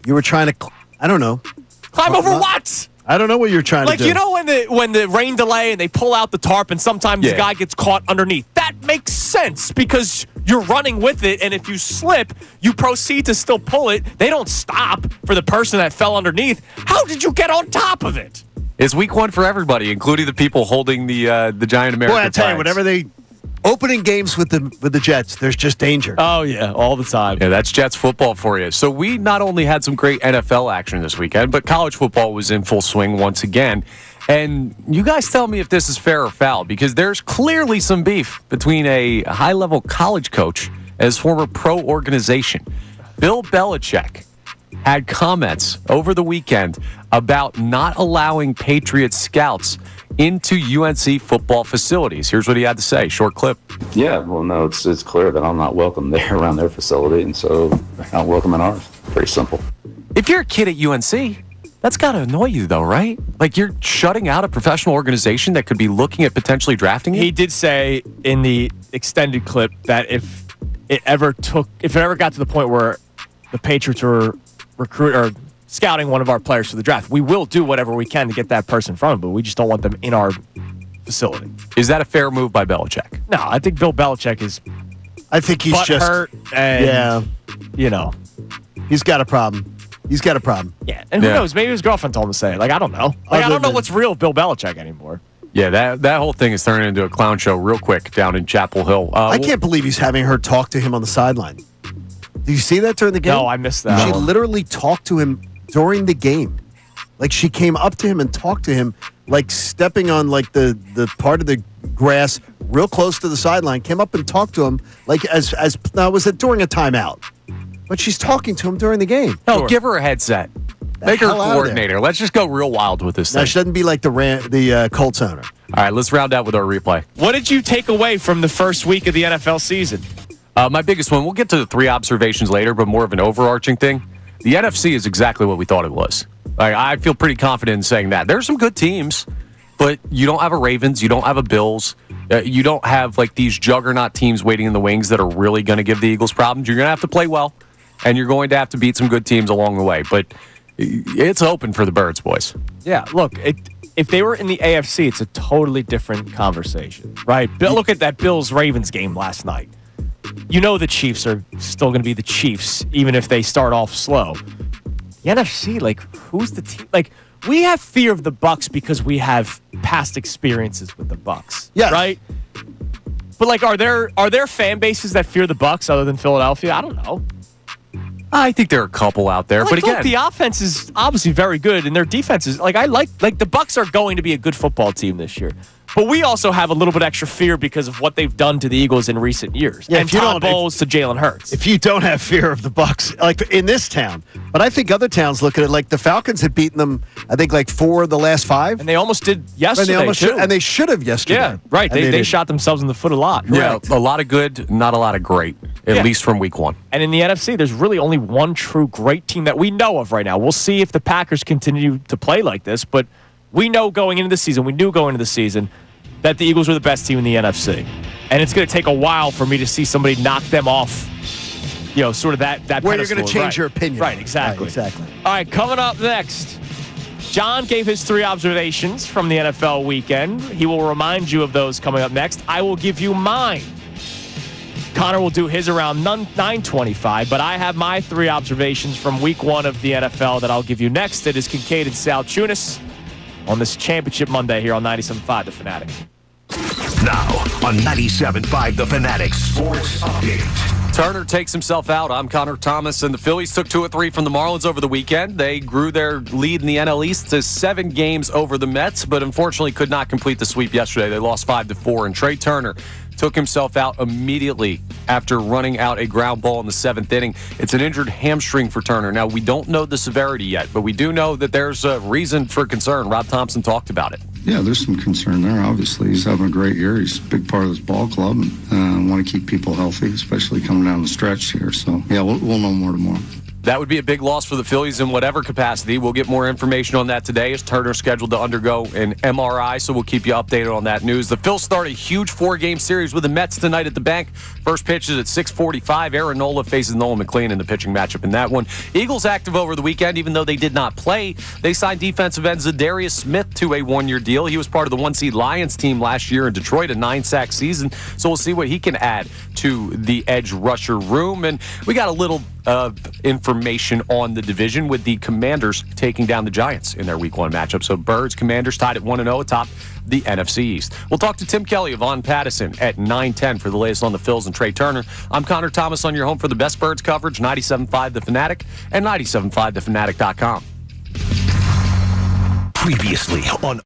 You were trying to, I don't know. Climb over what? I don't know what you're trying to do. You know when the rain delay and they pull out the tarp and sometimes the guy gets caught underneath. That makes sense because you're running with it, and if you slip, you proceed to still pull it. They don't stop for the person that fell underneath. How did you get on top of it? It's week one for everybody, including the people holding the giant American Boy, I tell you, flags. whenever they opening games with the Jets, there's just danger. Oh yeah, all the time. Yeah, that's Jets football for you. So we not only had some great NFL action this weekend, but college football was in full swing once again. And you guys tell me if this is fair or foul, because there's clearly some beef between a high-level college coach and his former pro organization. Bill Belichick had comments over the weekend about not allowing Patriots scouts into UNC football facilities. Here's what he had to say. Short clip. Yeah, well, no, it's clear that I'm not welcome there around their facility, and so they're not welcome in ours. Pretty simple. If you're a kid at UNC, that's got to annoy you, though, right? Like, you're shutting out a professional organization that could be looking at potentially drafting you? He did say in the extended clip that if it ever got to the point where the Patriots were scouting one of our players for the draft, we will do whatever we can to get that person from him, but we just don't want them in our facility. Is that a fair move by Belichick? No, I think Bill Belichick is I think he's just hurt and, he's got a problem. He's got a problem. Yeah, and who knows? Maybe his girlfriend told him to say it. I don't know. I don't know what's real Bill Belichick anymore. Yeah, that whole thing is turning into a clown show real quick down in Chapel Hill. I can't believe he's having her talk to him on the sideline. Did you see that during the game? No, I missed that. She literally talked to him during the game. Like, she came up to him and talked to him, like stepping on the part of the grass real close to the sideline, came up and talked to him like was it during a timeout? But she's talking to him during the game. No, give her a headset. Make her a hell out of coordinator. Let's just go real wild with this No, thing. she doesn't be like the Colts owner. All right, let's round out with our replay. What did you take away from the first week of the NFL season? My biggest one, we'll get to the three observations later, but more of an overarching thing. The NFC is exactly what we thought it was. I feel pretty confident in saying that. There's some good teams, but you don't have a Ravens, you don't have a Bills, you don't have these juggernaut teams waiting in the wings that are really going to give the Eagles problems. You're going to have to play well, and you're going to have to beat some good teams along the way. But it's open for the Birds, boys. Yeah, look, if they were in the AFC, it's a totally different conversation, right? Look at that Bills-Ravens game last night. You know the Chiefs are still going to be the Chiefs, even if they start off slow. The NFC, who's the team? We have fear of the Bucs because we have past experiences with the Bucs, right? But are there fan bases that fear the Bucs other than Philadelphia? I don't know. I think there are a couple out there, but again, look, the offense is obviously very good, and their defense is the Bucs are going to be a good football team this year. But we also have a little bit extra fear because of what they've done to the Eagles in recent years. Yeah, and Todd Bowles to Jalen Hurts. If you don't have fear of the Bucs, in this town, but I think other towns look at it the Falcons had beaten them, I think 4 of the last 5. And they almost did yesterday, and they should have yesterday. Yeah, right. They shot themselves in the foot a lot. Yeah, Right. a lot of good, not a lot of great. at least from week one. And in the NFC, there's really only one true great team that we know of right now. We'll see if the Packers continue to play like this, but we know going into the season, that the Eagles were the best team in the NFC. And it's going to take a while for me to see somebody knock them off, sort of that where you're pedestal. going to change your opinion. Right, exactly. Right, exactly. All right, coming up next, John gave his 3 observations from the NFL weekend. He will remind you of those coming up next. I will give you mine. Connor will do his around 9:25, but I have my 3 observations from week 1 of the NFL that I'll give you next. It is Kincade Salciunas on this Championship Monday here on 97.5 The Fanatic. Now on 97.5 The Fanatic Sports Update. Turner takes himself out. I'm Connor Thomas, and the Phillies took 2 of 3 from the Marlins over the weekend. They grew their lead in the NL East to 7 games over the Mets, but unfortunately could not complete the sweep yesterday. They lost 5-4, and Trey Turner took himself out immediately after running out a ground ball in the 7th inning. It's an injured hamstring for Turner. Now, we don't know the severity yet, but we do know that there's a reason for concern. Rob Thompson talked about it. Yeah, there's some concern there. Obviously, he's having a great year. He's a big part of this ball club, and want to keep people healthy, especially coming down the stretch here. So, yeah, we'll know more tomorrow. That would be a big loss for the Phillies in whatever capacity. We'll get more information on that today as Turner's scheduled to undergo an MRI, so we'll keep you updated on that news. The Phils start a huge 4-game series with the Mets tonight at the Bank. First pitch is at 6:45. Aaron Nola faces Nolan McLean in the pitching matchup in that one. Eagles active over the weekend, even though they did not play. They signed defensive end Zadarius Smith to a 1-year deal. He was part of the 1-seed Lions team last year in Detroit, a 9-sack season. So we'll see what he can add to the edge rusher room. And we got a little information on the division with the Commanders taking down the Giants in their Week 1 matchup. So Birds, Commanders tied at 1-0 atop the NFC East. We'll talk to Tim Kelly of On Pattison at 9:10 for the latest on the Phils and Trey Turner. I'm Connor Thomas on your home for the best Birds coverage, 97.5 The Fanatic and 97.5thefanatic.com. Previously on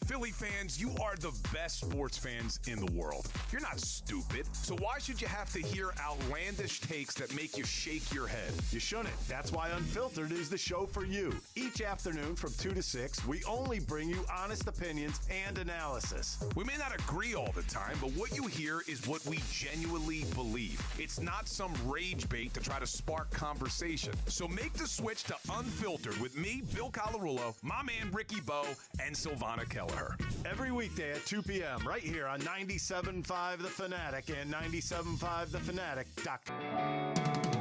Philly fans, you are the best sports fans in the world. You're not stupid, so why should you have to hear outlandish takes that make you shake your head? You shouldn't. That's why Unfiltered is the show for you. Each afternoon from 2 to 6, we only bring you honest opinions and analysis. We may not agree all the time, but what you hear is what we genuinely believe. It's not some rage bait to try to spark conversation. So make the switch to Unfiltered with me, Bill Colarulo, my man Ricky Bowe, and Silvana Kelleher. Every weekday at 2 p.m. right here on 97.5 The Fanatic and 97.5thefanatic.com.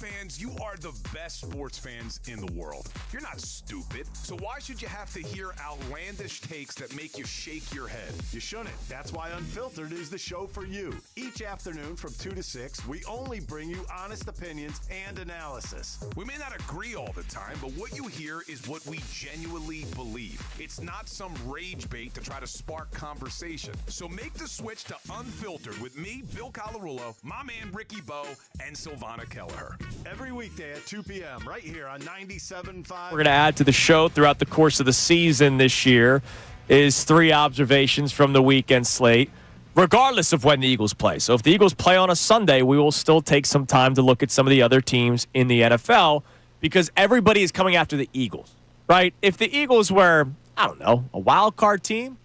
fans, you are the best sports fans in the world. You're not stupid, so why should you have to hear outlandish takes that make you shake your head? You shouldn't. That's why Unfiltered is the show for you. Each afternoon from 2 to 6, we only bring you honest opinions and analysis. We may not agree all the time, but what you hear is what we genuinely believe. It's not some rage bait to try to spark conversation. So make the switch to Unfiltered with me, Bill Colarulo, my man Ricky Bo, and Silvana Kelleher. Every weekday at 2 p.m. right here on 97.5. We're going to add to the show throughout the course of the season this year is 3 observations from the weekend slate, regardless of when the Eagles play. So if the Eagles play on a Sunday, we will still take some time to look at some of the other teams in the NFL because everybody is coming after the Eagles, right? If the Eagles were, I don't know, a wild card team,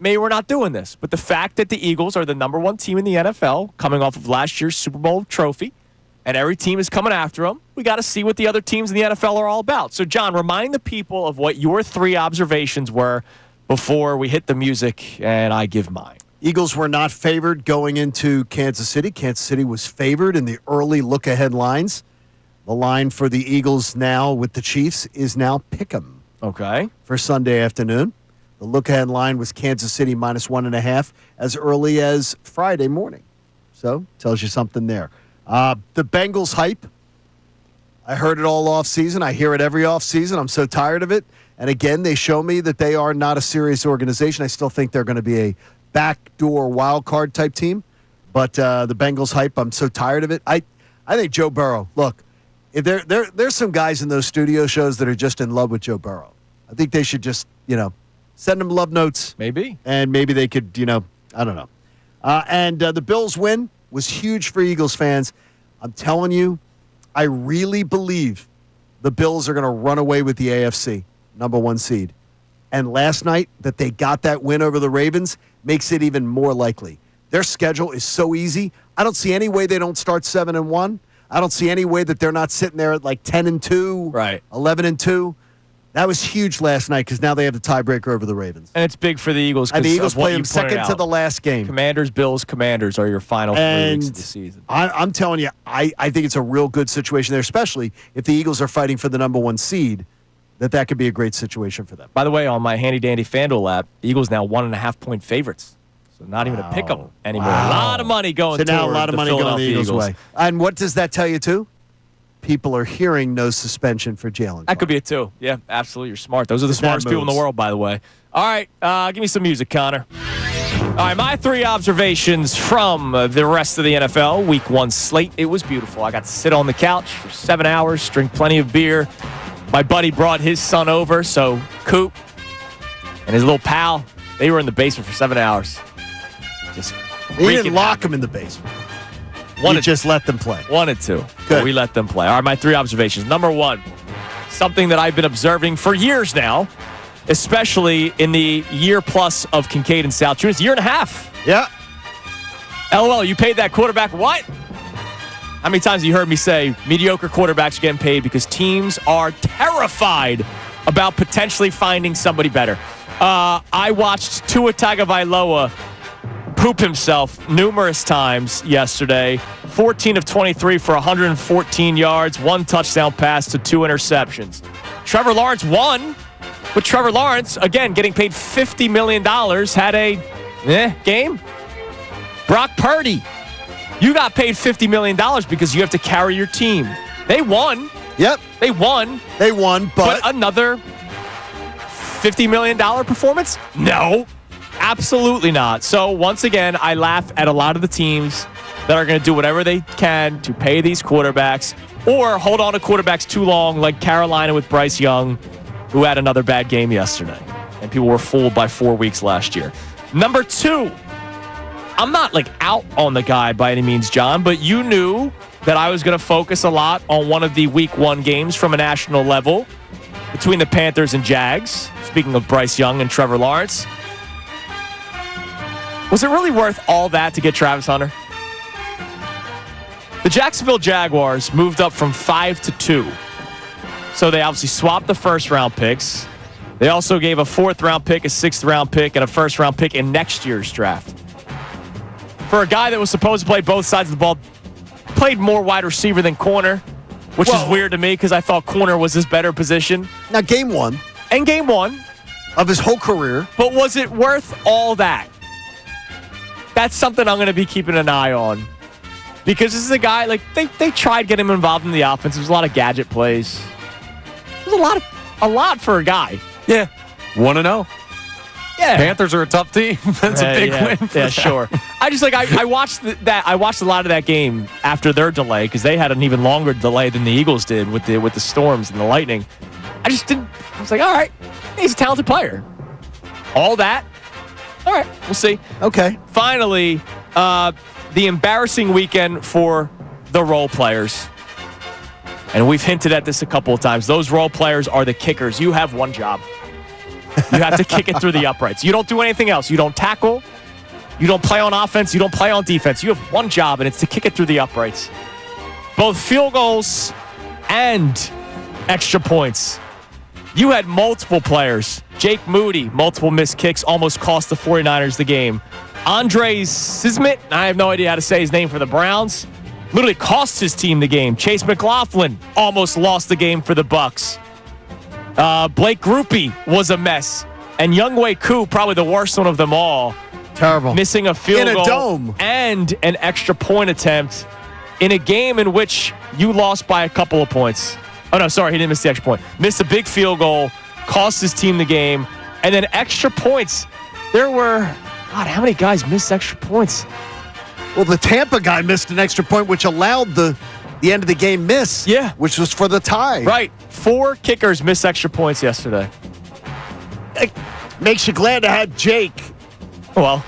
maybe we're not doing this. But the fact that the Eagles are the number 1 team in the NFL, coming off of last year's Super Bowl trophy, and every team is coming after them, we got to see what the other teams in the NFL are all about. So, John, remind the people of what your 3 observations were before we hit the music and I give mine. Eagles were not favored going into Kansas City. Kansas City was favored in the early look-ahead lines. The line for the Eagles now with the Chiefs is now pick'em. Okay. For Sunday afternoon. The look-ahead line was Kansas City minus 1.5 as early as Friday morning. So, tells you something there. The Bengals hype. I heard it all offseason. I hear it every offseason. I'm so tired of it. And again, they show me that they are not a serious organization. I still think they're going to be a backdoor wild card type team. But the Bengals hype, I'm so tired of it. I think Joe Burrow, look, if there's some guys in those studio shows that are just in love with Joe Burrow. I think they should just, send him love notes. Maybe. And maybe they could, I don't know. And the Bills win was huge for Eagles fans. I'm telling you, I really believe the Bills are going to run away with the AFC, number 1 seed. And last night that they got that win over the Ravens makes it even more likely. Their schedule is so easy. I don't see any way they don't start 7-1. I don't see any way that they're not sitting there at like 10-2, right, 11-2. That was huge last night because now they have the tiebreaker over the Ravens. And it's big for the Eagles. And the Eagles play them second to the last game. Commanders, Bills, Commanders are your final 3 weeks of the season. I'm telling you, I think it's a real good situation there, especially if the Eagles are fighting for the number 1 seed, that could be a great situation for them. By the way, on my handy-dandy FanDuel app, the Eagles now 1.5-point favorites. So not even a pick 'em anymore. Wow. A lot of money going so now toward a lot of the money going the Eagles' Eagles. way. And what does that tell you, too? People are hearing no suspension for Jalen. That could be it, too. Yeah, absolutely. You're smart. Those are the smartest people in the world, by the way. All right, give me some music, Connor. All right, my 3 observations from the rest of the NFL. Week 1 slate. It was beautiful. I got to sit on the couch for 7 hours, drink plenty of beer. My buddy brought his son over, so Coop and his little pal, they were in the basement for 7 hours. Just He didn't lock them in the basement. You just let them play. Wanted to. Good. We let them play. All right, my 3 observations. Number 1, something that I've been observing for years now, especially in the year plus of Kincade and Salciunas, 1.5 years. Yeah. LOL, you paid that quarterback what? How many times have you heard me say mediocre quarterbacks are getting paid because teams are terrified about potentially finding somebody better? I watched Tua Tagovailoa poop himself numerous times yesterday. 14 of 23 for 114 yards, 1 touchdown pass to 2 interceptions. Trevor Lawrence won, but Trevor Lawrence, again, getting paid $50 million, had a game. Brock Purdy, you got paid $50 million because you have to carry your team. They won. Yep. They won. They won, but another $50 million performance? No. Absolutely not. So, once again, I laugh at a lot of the teams that are going to do whatever they can to pay these quarterbacks or hold on to quarterbacks too long, like Carolina with Bryce Young, who had another bad game yesterday. And people were fooled by 4 weeks last year. Number 2, I'm not out on the guy by any means, John, but you knew that I was going to focus a lot on one of the week 1 games from a national level between the Panthers and Jags. Speaking of Bryce Young and Trevor Lawrence. Was it really worth all that to get Travis Hunter? The Jacksonville Jaguars moved up from 5 to 2. So they obviously swapped the first-round picks. They also gave a 4th-round pick, a 6th-round pick, and a 1st-round pick in next year's draft. For a guy that was supposed to play both sides of the ball, played more wide receiver than corner, which is weird to me because I thought corner was his better position. Now, game one of his whole career. But was it worth all that? That's something I'm going to be keeping an eye on. Because this is a guy, like, they tried getting him involved in the offense. There was a lot of gadget plays. There's a lot for a guy. Yeah. 1-0. Yeah. Panthers are a tough team. That's a big win. Yeah, sure. I watched that. I watched a lot of that game after their delay because they had an even longer delay than the Eagles did with the Storms and the Lightning. I was like, all right, he's a talented player. All that. All right, we'll see. Okay. Finally, the embarrassing weekend for the role players. And we've hinted at this a couple of times. Those role players are the kickers. You have one job. You have to kick it through the uprights. You don't do anything else. You don't tackle. You don't play on offense. You don't play on defense. You have one job, and it's to kick it through the uprights. Both field goals and extra points. You had multiple players. Jake Moody, multiple missed kicks, almost cost the 49ers the game. Andre Sismit, I have no idea how to say his name for the Browns, literally cost his team the game. Chase McLaughlin almost lost the game for the Bucks. Blake Grupe was a mess. And Younghoe Koo, probably the worst one of them all. Terrible. Missing a field goal. In a dome. And an extra point attempt in a game in which you lost by a couple of points. Oh, no, sorry, he didn't miss the extra point. Missed a big field goal, cost his team the game, and then extra points. There were, God, how many guys missed extra points? Well, the Tampa guy missed an extra point, which allowed the end of the game miss. Yeah. Which was for the tie. Right. 4 kickers missed extra points yesterday. It makes you glad to have Jake. Well,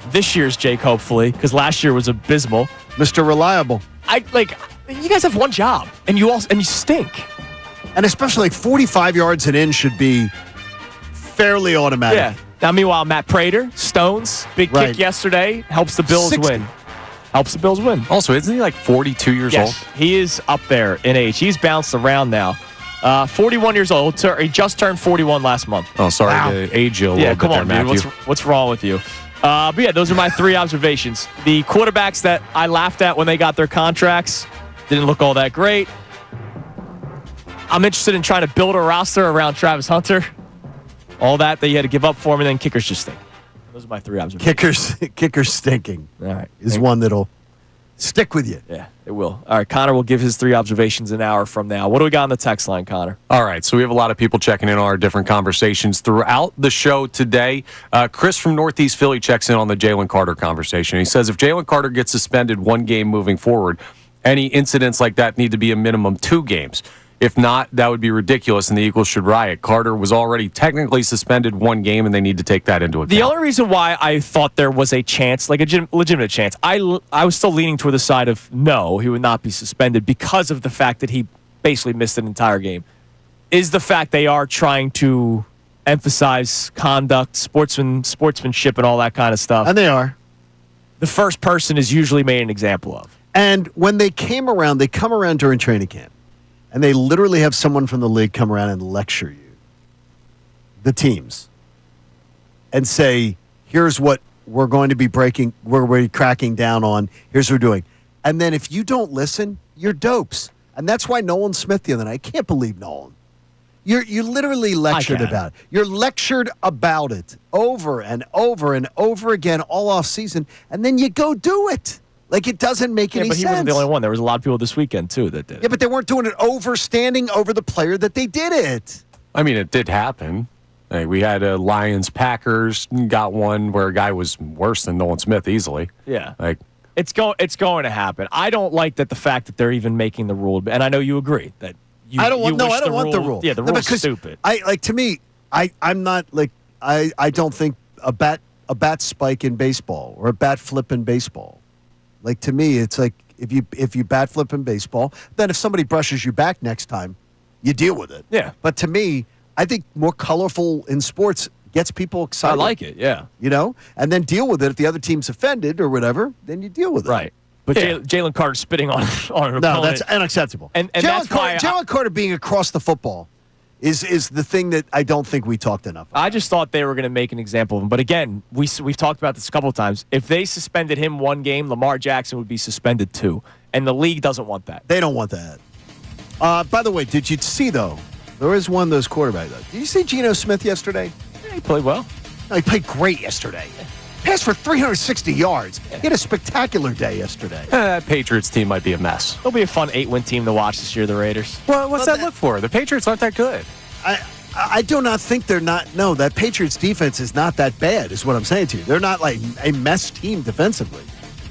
this year's Jake, hopefully, because last year was abysmal. Mr. Reliable. You guys have one job, and you stink. And especially like 45 yards and in should be fairly automatic. Yeah. Now, meanwhile, Matt Prater, Stones, big kick yesterday, helps the Bills 60. win. Helps the Bills win. Also, isn't he like 42 years old? He is up there in age. He's bounced around now. 41 years old. He just turned 41 last month. Oh, sorry to age you a little bit come there, on, Matthew. dude. What's wrong with you? But yeah, those are my 3 observations. The quarterbacks that I laughed at when they got their contracts didn't look all that great. I'm interested in trying to build a roster around Travis Hunter. All that you had to give up for him, and then kickers just stink. Those are my 3 observations. Kickers stinking. All right. Is one that'll stick with you. Yeah, it will. All right, Connor will give his 3 observations an hour from now. What do we got on the text line, Connor? All right, so we have a lot of people checking in on our different conversations throughout the show today. Chris from Northeast Philly checks in on the Jalen Carter conversation. He says, if Jalen Carter gets suspended 1 game moving forward, any incidents like that need to be a minimum 2 games. If not, that would be ridiculous, and the Eagles should riot. Carter was already technically suspended 1 game, and they need to take that into account. The only reason why I thought there was a chance, like a legitimate chance, I was still leaning toward the side of no, he would not be suspended because of the fact that he basically missed an entire game, is the fact they are trying to emphasize conduct, sportsmanship, and all that kind of stuff. And they are. The first person is usually made an example of. And when they come around during training camp. And they literally have someone from the league come around and lecture you, the teams, and say, here's what we're going to be cracking down on. Here's what we're doing. And then if you don't listen, you're dopes. And that's why Nolan Smith the other night, I can't believe Nolan. You literally lectured about it. You're lectured about it over and over and over again all off season, and then you go do it. Like, it doesn't make any sense. But he wasn't the only one. There was a lot of people this weekend, too, that did. Yeah, but they weren't doing it standing over the player that they did it. I mean, it did happen. Like, we had a Lions-Packers, got one where a guy was worse than Nolan Smith easily. Yeah. It's going to happen. I don't like the fact that they're even making the rule. And I know you agree that I don't want the rule. Yeah, the rule's stupid. To me, I'm not I don't think a bat spike in baseball or a bat flip in baseball. Like, to me, it's like if you bat flip in baseball, then if somebody brushes you back next time, you deal with it. Yeah. But to me, I think more colorful in sports gets people excited. I like it, yeah. And then deal with it. If the other team's offended or whatever, then you deal with it. Right. But Jalen Carter spitting on an opponent. No, that's unacceptable. And that's why Jalen Carter being across the football is the thing that I don't think we talked enough about. I just thought they were going to make an example of him. But again, we've talked about this a couple of times. If they suspended him 1 game, Lamar Jackson would be suspended 2. And the league doesn't want that. They don't want that. By the way, did you see, though, there is one of those quarterbacks. Did you see Geno Smith yesterday? Yeah, he played well. No, he played great yesterday. Passed for 360 yards. He had a spectacular day yesterday. That Patriots team might be a mess. It'll be a fun 8-win team to watch this year, the Raiders. Well, what's that look for? The Patriots aren't that good. I do not think they're not. No, that Patriots defense is not that bad, is what I'm saying to you. They're not like a mess team defensively.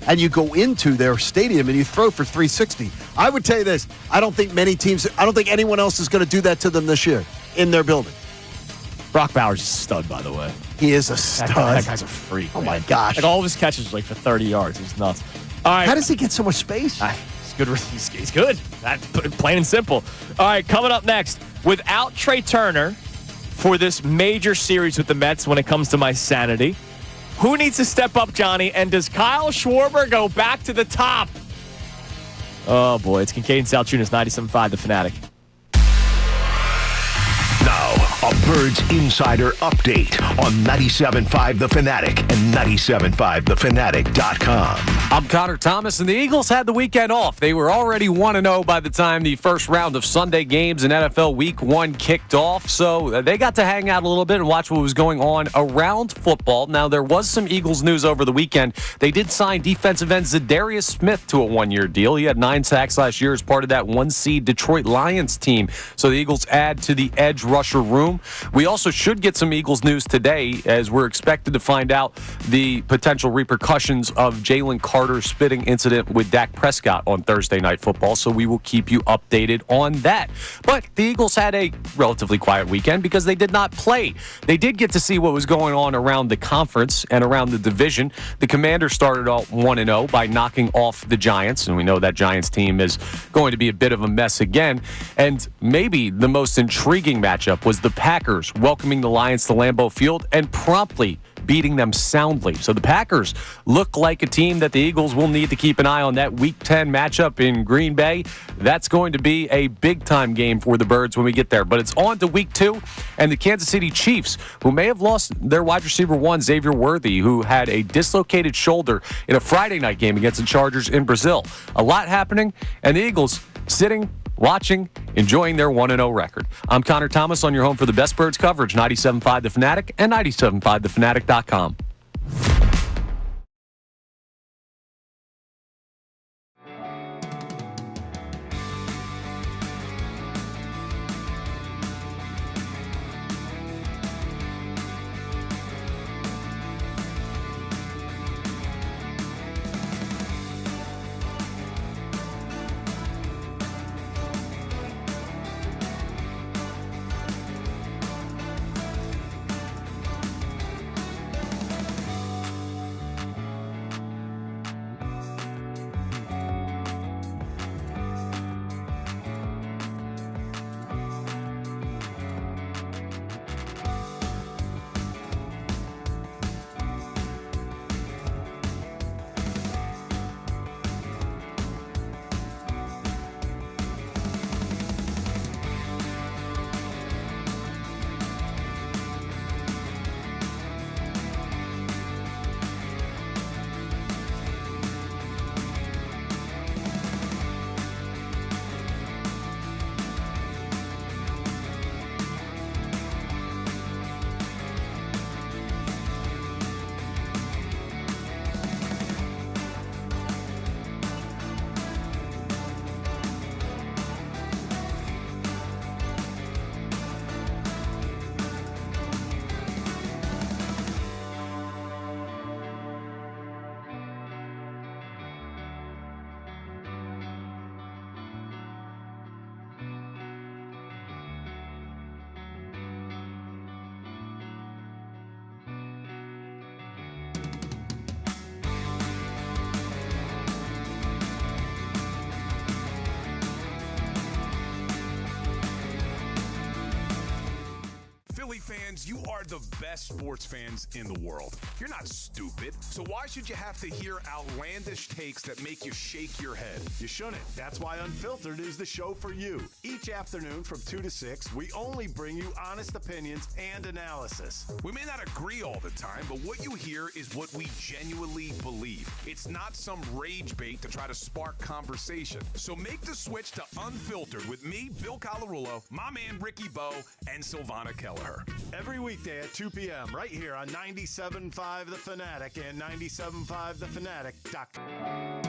And you go into their stadium and you throw for 360. I would tell you this. I don't think anyone else is going to do that to them this year in their building. Brock Bowers is a stud, by the way. He is a stud. That guy's a freak. Oh, man. my gosh. Like all of his catches are like for 30 yards. He's nuts. All right. How does he get so much space? He's good. He's good. That's plain and simple. All right, coming up next, without Trey Turner for this major series with the Mets when it comes to my sanity, who needs to step up, Johnny? And does Kyle Schwarber go back to the top? Oh, boy. It's Kincade Salciunas, 97.5, The Fanatic. Now, a Birds Insider update on 97.5 The Fanatic and 97.5thefanatic.com. I'm Connor Thomas, and the Eagles had the weekend off. They were already 1-0 by the time the first round of Sunday games in NFL Week 1 kicked off, so they got to hang out a little bit and watch what was going on around football. Now, there was some Eagles news over the weekend. They did sign defensive end Zadarius Smith to a one-year deal. He had 9 sacks last year as part of that 1-seed Detroit Lions team, so the Eagles add to the edge rusher room. We also should get some Eagles news today as we're expected to find out the potential repercussions of Jalen Carter's spitting incident with Dak Prescott on Thursday Night Football, so we will keep you updated on that. But the Eagles had a relatively quiet weekend because they did not play. They did get to see what was going on around the conference and around the division. The Commanders started out 1-0 by knocking off the Giants, and we know that Giants team is going to be a bit of a mess again. And maybe the most intriguing matchup was the Packers welcoming the Lions to Lambeau Field and promptly beating them soundly. So the Packers look like a team that the Eagles will need to keep an eye on. That Week 10 matchup in Green Bay, that's going to be a big-time game for the Birds when we get there. But it's on to Week 2, and the Kansas City Chiefs, who may have lost their wide receiver one, Xavier Worthy, who had a dislocated shoulder in a Friday night game against the Chargers in Brazil. A lot happening, and the Eagles sitting, watching, enjoying their 1-0 record. I'm Connor Thomas on your home for the best Birds coverage, 97.5 The Fanatic and 97.5thefanatic.com. fans, you are the best sports fans in the world. You're not stupid, so why should you have to hear outlandish takes that make you shake your head? You shouldn't. That's why Unfiltered is the show for you. Each afternoon from 2 to 6, we only bring you honest opinions and analysis. We may not agree all the time, but what you hear is what we genuinely believe. It's not some rage bait to try to spark conversation. So make the switch to Unfiltered with me, Bill Colarulo, my man Ricky Bo, and Silvana Kelleher. Every weekday at 2 p.m. right here on 97.5 The Fanatic and 97.5thefanatic.com.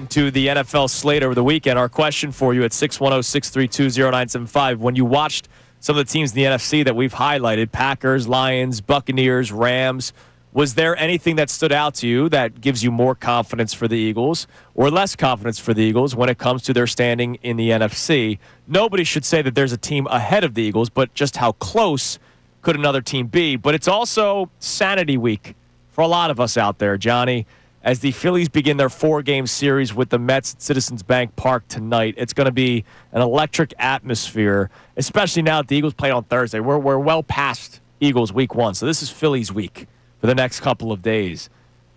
To the NFL slate over the weekend. Our question for you at 610-632-0975. When you watched some of the teams in the NFC that we've highlighted, Packers, Lions, Buccaneers, Rams, was there anything that stood out to you that gives you more confidence for the Eagles or less confidence for the Eagles when it comes to their standing in the NFC? Nobody should say that there's a team ahead of the Eagles, but just how close could another team be? But it's also sanity week for a lot of us out there, Johnny. As the Phillies begin their 4-game series with the Mets at Citizens Bank Park tonight, it's going to be an electric atmosphere, especially now that the Eagles play on Thursday. We're well past Eagles week 1, so this is Phillies week for the next couple of days.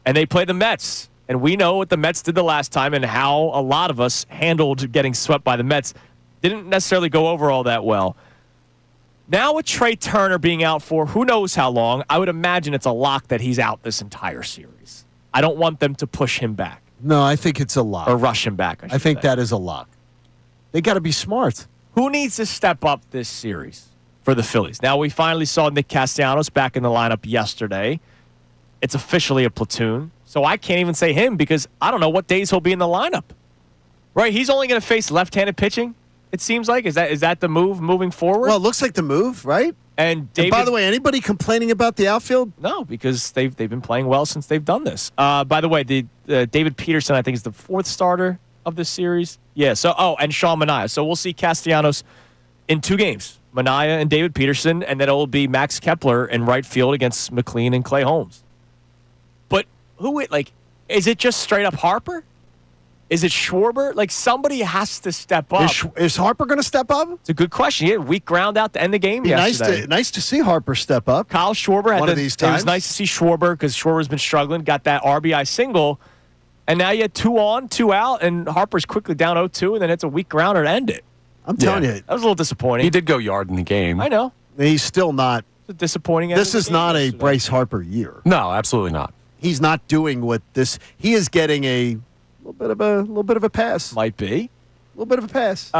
And they play the Mets, and we know what the Mets did the last time and how a lot of us handled getting swept by the Mets. Didn't necessarily go over all that well. Now with Trey Turner being out for who knows how long, I would imagine it's a lock that he's out this entire series. I don't want them to push him back. No, I think it's a lock. Or rush him back, I think that is a lock. They got to be smart. Who needs to step up this series for the Phillies? Now, we finally saw Nick Castellanos back in the lineup yesterday. It's officially a platoon. So I can't even say him because I don't know what days he'll be in the lineup. Right? He's only going to face left-handed pitching, it seems like. Is that the move moving forward? Well, it looks like the move, right? And by the way, anybody complaining about the outfield? No, because they've been playing well since they've done this. By the way, David Peterson, I think, is the 4th starter of this series. Yeah. So, and Sean Manaea. So we'll see Castellanos in 2 games. Manaea and David Peterson, and then it will be Max Kepler in right field against McLean and Clay Holmes. But is it just straight up Harper? Is it Schwarber? Somebody has to step up. Is Harper going to step up? It's a good question. He had a weak ground out to end the game yesterday. Nice to see Harper step up. Kyle Schwarber had one of these times. It was nice to see Schwarber because Schwarber's been struggling. Got that RBI single, and now you had 2 on, 2 out, and Harper's quickly down 0-2, and then it's a weak grounder to end it. I'm telling you, that was a little disappointing. He did go yard in the game. I know. He's still not. It's a disappointing. This is not a Bryce Harper year. No, absolutely not. He's not doing what this. He is getting a little bit of a pass. Might be a little bit of a pass.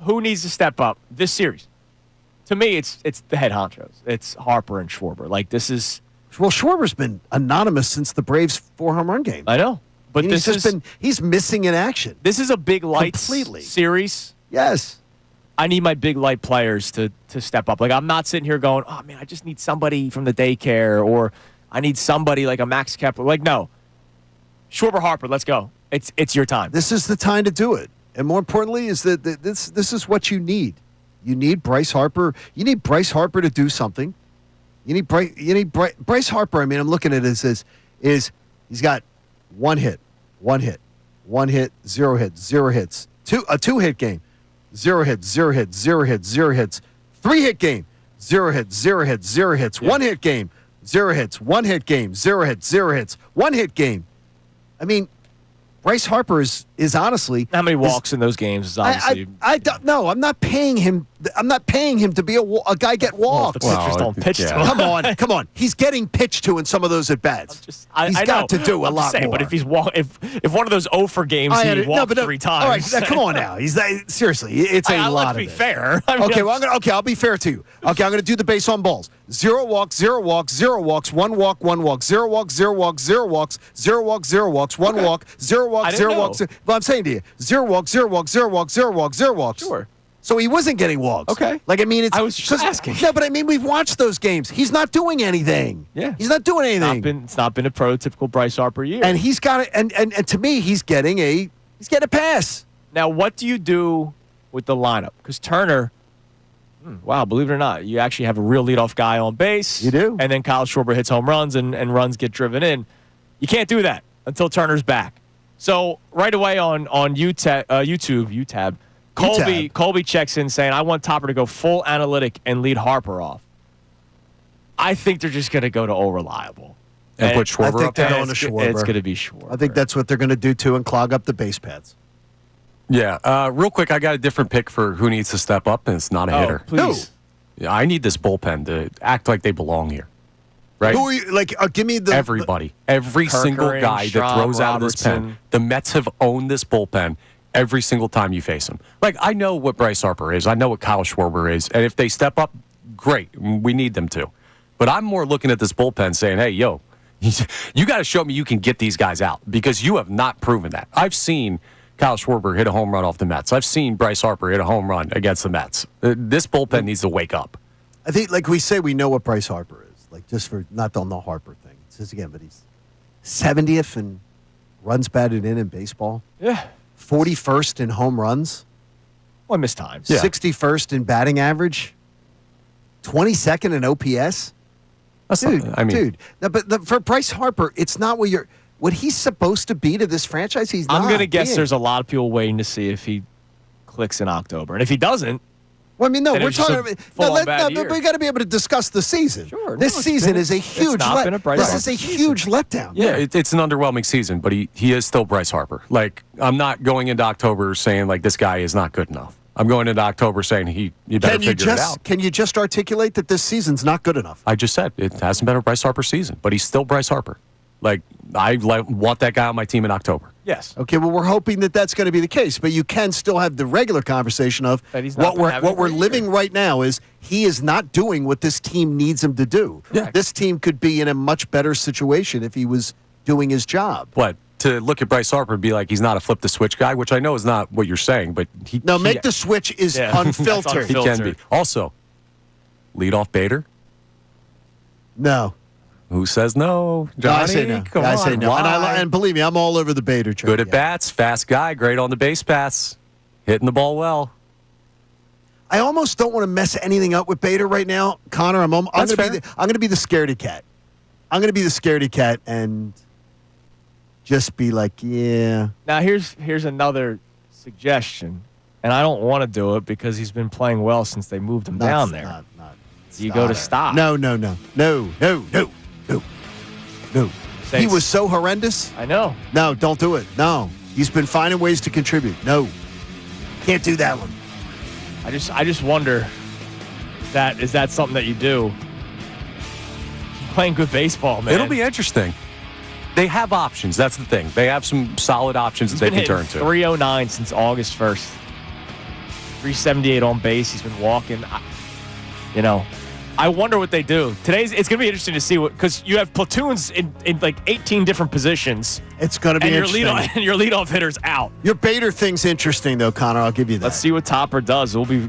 Who needs to step up this series? To me, it's the head honchos. It's Harper and Schwarber. This is. Well, Schwarber's been anonymous since the Braves 4-home run game. I know, but he's missing in action. This is a big lights completely series Yes. I need my big light players to step up. Like, I'm not sitting here going, oh, man, I just need somebody from the daycare, or I need somebody like a Max Kepler. Like, no. Schwarber, Harper, let's go. It's your time. This is the time to do it. And more importantly, is that this is what you need. You need Bryce Harper. You need Bryce Harper to do something. You need Bryce Harper. I mean, I'm looking at it as he's got one hit, 0 hits, a 2-hit game, 0 hits, 0 hits, 0 hits, 0 hits, 3-hit game, 0 hits, 0 hits, 0 hits, 1-hit game, 0 hits, 1-hit game, 0 hits, 0 hits, 1-hit game. I mean, Bryce Harper is honestly how many walks in those games is obviously. I don't know. I'm not paying him. I'm not paying him to be a guy get walked. Well, the pitchers don't pitch to him. Come on. He's getting pitched to in some of those at bats. He's got to do a lot more. But if he's if one of those 0 for games he walked 3 times. All right, come on now. Seriously, it's a lot. Let's be fair. I'll be fair to you. Okay, I'm going to do the base on balls. 0 walks, 0 walks, 0 walks, 1 walk, 1 walk, 0 walks, 0 walks, 0 walks, 0 walks, 0 walks, 1 walk, 0 walks, 0 walks. Well, I'm saying to you, 0 walks, 0 walks, 0 walks, 0 walks, 0 walks. Sure. So he wasn't getting walks. Okay. Like, I mean, I was just asking. No, but I mean, we've watched those games. He's not doing anything. Yeah. He's not doing anything. It's not been a prototypical Bryce Harper year. And he's got it. And to me, he's getting a pass. Now, what do you do with the lineup? Because Turner, wow, believe it or not, you actually have a real leadoff guy on base. You do. And then Kyle Schwarber hits home runs and runs get driven in. You can't do that until Turner's back. So right away on YouTube, Colby checks in saying, I want Topper to go full analytic and lead Harper off. I think they're just going to go to all reliable. And put Schwarber up. I think they're going to Schwarber. It's going to be Schwarber. I think that's what they're going to do, too, and clog up the base pads. Yeah. Real quick, I got a different pick for who needs to step up, and it's not a hitter. Please. Yeah, I need this bullpen to act like they belong here. Right? Who are you, like, give me the... Everybody. Every single guy that throws out of this pen. The Mets have owned this bullpen every single time you face them. Like, I know what Bryce Harper is. I know what Kyle Schwarber is. And if they step up, great. We need them to. But I'm more looking at this bullpen saying, hey, yo, you got to show me you can get these guys out because you have not proven that. I've seen Kyle Schwarber hit a home run off the Mets. I've seen Bryce Harper hit a home run against the Mets. This bullpen needs to wake up. I think, like we say, we know what Bryce Harper is. Like, just for not on the Harper thing. It's just, again, but he's 70th in runs batted in baseball. Yeah. 41st in home runs. Well, I missed times. Yeah. 61st in batting average. 22nd in OPS. Dude. No, but for Bryce Harper, it's not what he's supposed to be to this franchise. He's not. I'm going to guess there's a lot of people waiting to see if he clicks in October. And if he doesn't, well, I mean, no, we're talking about but we got to be able to discuss the season. Sure. This season is a huge huge letdown. Yeah, it's an underwhelming season, but he is still Bryce Harper. Like, I'm not going into October saying, like, this guy is not good enough. I'm going into October saying you better figure it out. Can you just articulate that this season's not good enough? I just said it hasn't been a Bryce Harper season, but he's still Bryce Harper. Like, I want that guy on my team in October. Yes. Okay, well, we're hoping that that's going to be the case, but you can still have the regular conversation of what we're living right now is he is not doing what this team needs him to do. Yeah. This team could be in a much better situation if he was doing his job. What? To look at Bryce Harper and be like he's not a flip the switch guy, which I know is not what you're saying, but make the switch is unfiltered. He can be. Also, leadoff Bader? No. Who says no? Johnny? I say no. Come I on, say no. And believe me, I'm all over the Bader train. Good at bats, fast guy, great on the base paths, hitting the ball well. I almost don't want to mess anything up with Bader right now, Connor. I'm going to be the scaredy cat. I'm going to be the scaredy cat and just be like, yeah. Now here's another suggestion, and I don't want to do it because he's been playing well since they moved him down there. You go to stop. No. He was so horrendous. I know. No, don't do it. No. He's been finding ways to contribute. No. Can't do that one. I just wonder is that something that you do? Playing good baseball, man. It'll be interesting. They have options. That's the thing. They have some solid options that they can turn to. 309 since August 1st. 378 on base. He's been walking. I wonder what they do. It's going to be interesting to see because you have platoons in like 18 different positions. It's going to be interesting. And your leadoff hitter's out. Your Bader thing's interesting, though, Connor. I'll give you that. Let's see what Topper does. We'll be,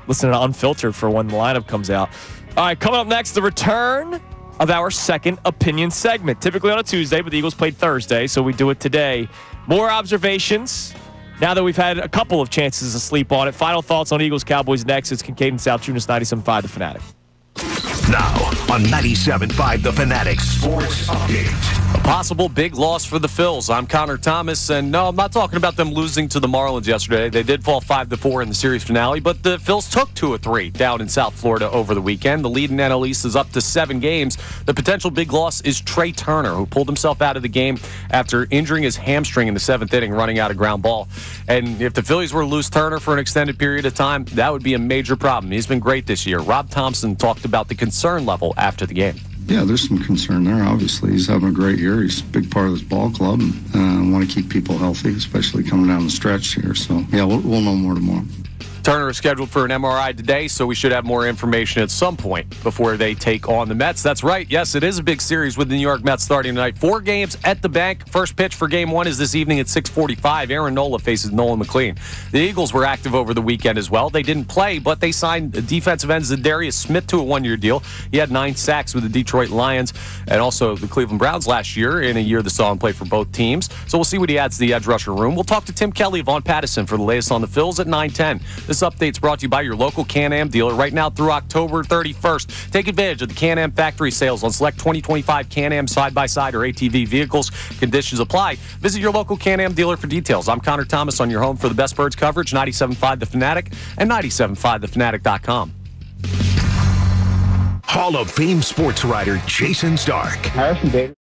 listening to Unfiltered for when the lineup comes out. All right, coming up next, the return of our second opinion segment. Typically on a Tuesday, but the Eagles played Thursday, so we do it today. More observations now that we've had a couple of chances to sleep on it. Final thoughts on Eagles-Cowboys next. It's Kincade Salciunas, 97.5 The Fanatic. Now on 97.5 The Fanatic Sports Update. A possible big loss for the Phils. I'm Connor Thomas, and no, I'm not talking about them losing to the Marlins yesterday. They did fall 5-4 in the series finale, but the Phils took 2 of 3 down in South Florida over the weekend. The lead in NL East is up to 7 games. The potential big loss is Trey Turner, who pulled himself out of the game after injuring his hamstring in the 7th inning, running out a ground ball. And if the Phillies were to lose Turner for an extended period of time, that would be a major problem. He's been great this year. Rob Thompson talked about the concern level after the game. Yeah, there's some concern there. Obviously, he's having a great year. He's a big part of this ball club, and want to keep people healthy, especially coming down the stretch here. So, yeah, we'll know more tomorrow. Turner is scheduled for an MRI today, so we should have more information at some point before they take on the Mets. That's right. Yes, it is a big series with the New York Mets starting tonight. 4 games at the bank. First pitch for Game 1 is this evening at 6:45. Aaron Nola faces Nolan McLean. The Eagles were active over the weekend as well. They didn't play, but they signed defensive end Zadarius Smith to a 1-year deal. He had 9 sacks with the Detroit Lions and also the Cleveland Browns last year, in a year that saw him play for both teams. So we'll see what he adds to the edge rusher room. We'll talk to Tim Kelly of On Pattison for the latest on the Phils at 9:10. This update's brought to you by your local Can-Am dealer right now through October 31st. Take advantage of the Can-Am factory sales on select 2025 Can-Am side-by-side or ATV vehicles. Conditions apply. Visit your local Can-Am dealer for details. I'm Connor Thomas on your home for the best birds coverage, 97.5 The Fanatic and 97.5thefanatic.com. Hall of Fame sports writer Jason Stark. Harrison Bader.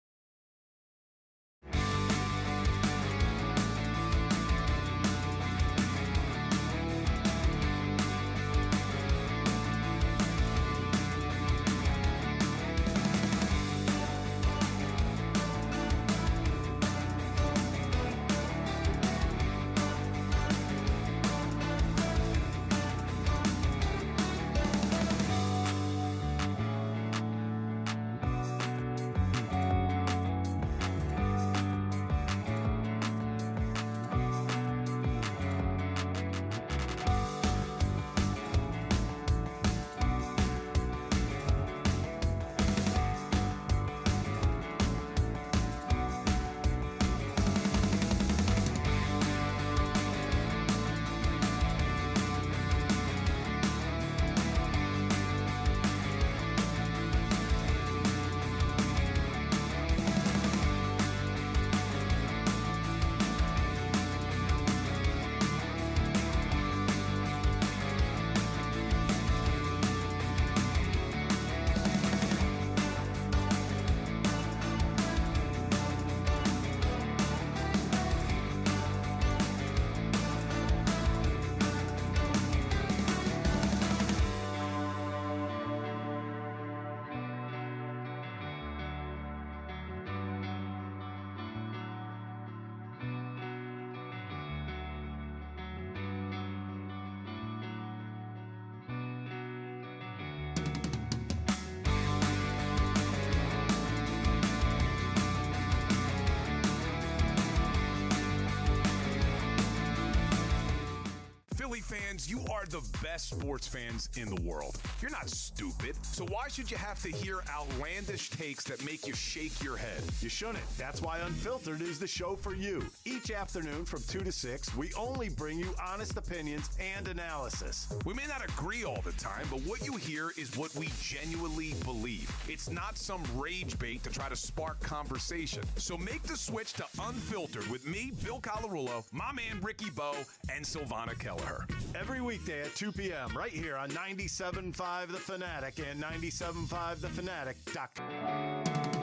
Philly fans, you are the best sports fans in the world. You're not stupid, so why should you have to hear outlandish takes that make you shake your head? You shouldn't. That's why Unfiltered is the show for you. Each afternoon from 2 to 6, we only bring you honest opinions and analysis. We may not agree all the time, but what you hear is what we genuinely believe. It's not some rage bait to try to spark conversation. So make the switch to Unfiltered with me, Bill Colarulo, my man Ricky Bowe, and Silvana Kelleher. Every weekday at 2 p.m. right here on 97.5 The Fanatic and 97.5thefanatic.com.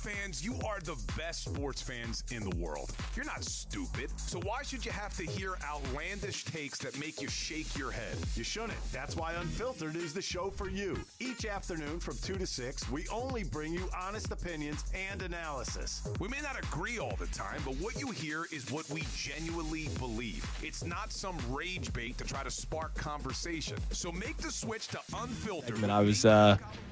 fans, you are the best sports fans in the world. You're not stupid, so why should you have to hear outlandish takes that make you shake your head? You shouldn't. That's why Unfiltered is the show for you. Each afternoon from 2 to 6, we only bring you honest opinions and analysis. We may not agree all the time, but what you hear is what we genuinely believe. It's not some rage bait to try to spark conversation. So make the switch to Unfiltered. I was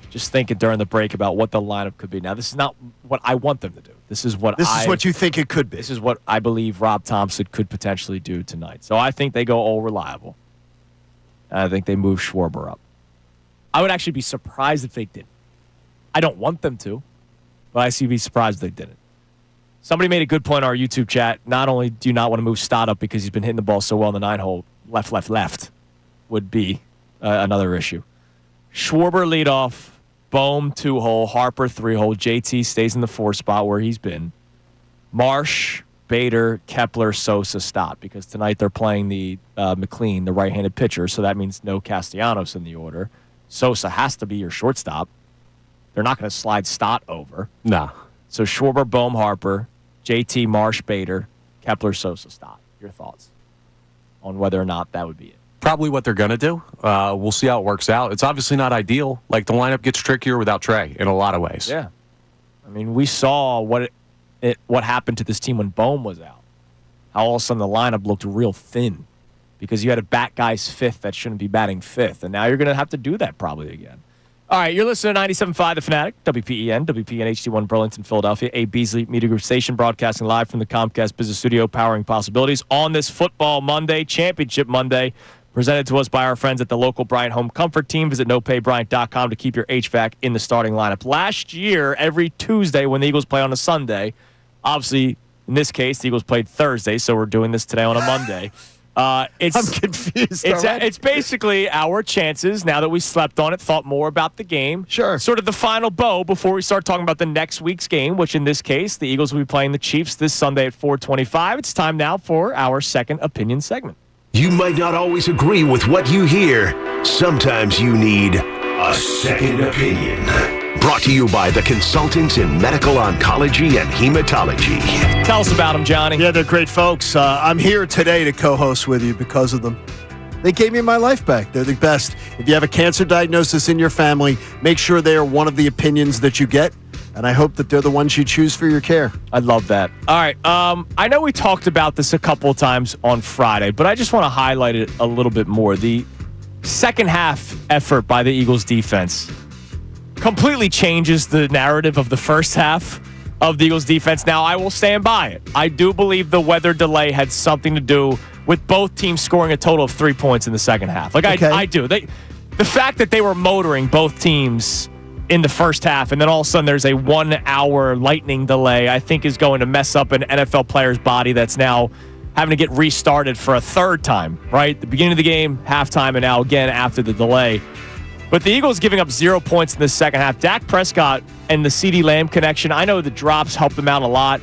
just thinking during the break about what the lineup could be. Now, this is not what I want them to do. This is what you think it could be. This is what I believe Rob Thompson could potentially do tonight. So I think they go all reliable. And I think they move Schwarber up. I would actually be surprised if they didn't. I don't want them to, but I'd be surprised if they didn't. Somebody made a good point on our YouTube chat. Not only do you not want to move Stott up because he's been hitting the ball so well in the 9-hole, left would be another issue. Schwarber leadoff. Bohm 2-hole, Harper 3-hole, JT stays in the 4 spot where he's been. Marsh, Bader, Kepler, Sosa, Stott, because tonight they're playing the McLean, the right-handed pitcher, so that means no Castellanos in the order. Sosa has to be your shortstop. They're not going to slide Stott over. Nah. So Schwarber, Bohm, Harper, JT, Marsh, Bader, Kepler, Sosa, Stott. Your thoughts on whether or not that would be it? Probably what they're going to do. We'll see how it works out. It's obviously not ideal. Like, the lineup gets trickier without Trey in a lot of ways. Yeah. I mean, we saw what happened to this team when Bohm was out. How all of a sudden the lineup looked real thin because you had a bat guy's fifth that shouldn't be batting fifth. And now you're going to have to do that probably again. All right, you're listening to 97.5 The Fanatic, WPEN HD1 Burlington, Philadelphia, a Beasley Media Group station broadcasting live from the Comcast Business Studio, powering possibilities on this Football Monday, Championship Monday. Presented to us by our friends at the local Bryant Home Comfort Team. Visit nopayBryant.com to keep your HVAC in the starting lineup. Last year, every Tuesday when the Eagles play on a Sunday, obviously, in this case, the Eagles played Thursday, so we're doing this today on a Monday. I'm confused. It's basically our chances, now that we slept on it, thought more about the game. Sure. Sort of the final bow before we start talking about the next week's game, which in this case, the Eagles will be playing the Chiefs this Sunday at 4:25. It's time now for our second opinion segment. You might not always agree with what you hear. Sometimes you need a second opinion. Brought to you by the consultants in medical oncology and hematology. Tell us about them, Johnny. Yeah, they're great folks. I'm here today to co-host with you because of them. They gave me my life back. They're the best. If you have a cancer diagnosis in your family, make sure they are one of the opinions that you get. And I hope that they're the ones you choose for your care. I love that. All right. I know we talked about this a couple of times on Friday, but I just want to highlight it a little bit more. The second half effort by the Eagles defense completely changes the narrative of the first half of the Eagles defense. Now, I will stand by it. I do believe the weather delay had something to do with both teams scoring a total of 3 points in the second half. Like, okay. I do. The fact that they were motoring both teams in the first half, and then all of a sudden there's a 1 hour lightning delay, I think is going to mess up an NFL player's body that's now having to get restarted for a third time, right? The beginning of the game, halftime, and now again after the delay. But the Eagles giving up 0 points in the second half. Dak Prescott and the CeeDee Lamb connection, I know the drops helped them out a lot,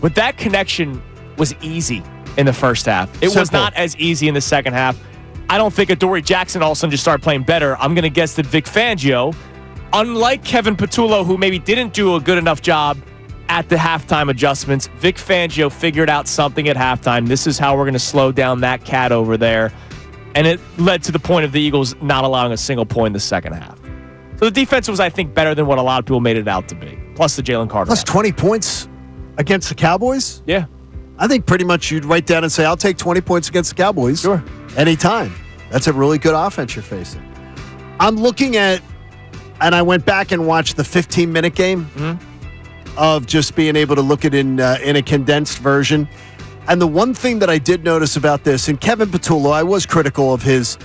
but that connection was easy in the first half. It was not as easy in the second half. I don't think Adoree Jackson all of a sudden just started playing better. I'm going to guess that Vic Fangio, unlike Kevin Patullo, who maybe didn't do a good enough job at the halftime adjustments, Vic Fangio figured out something at halftime. This is how we're going to slow down that cat over there. And it led to the point of the Eagles not allowing a single point in the second half. So the defense was, I think, better than what a lot of people made it out to be. Plus the Jalen Carter. Plus 20 points against the Cowboys? Yeah. I think pretty much you'd write down and say, I'll take 20 points against the Cowboys. Sure. Anytime. That's a really good offense you're facing. I'm looking at, and I went back and watched the 15-minute game of just being able to look at it in a condensed version. And the one thing that I did notice about this, and Kevin Patullo, I was critical of his,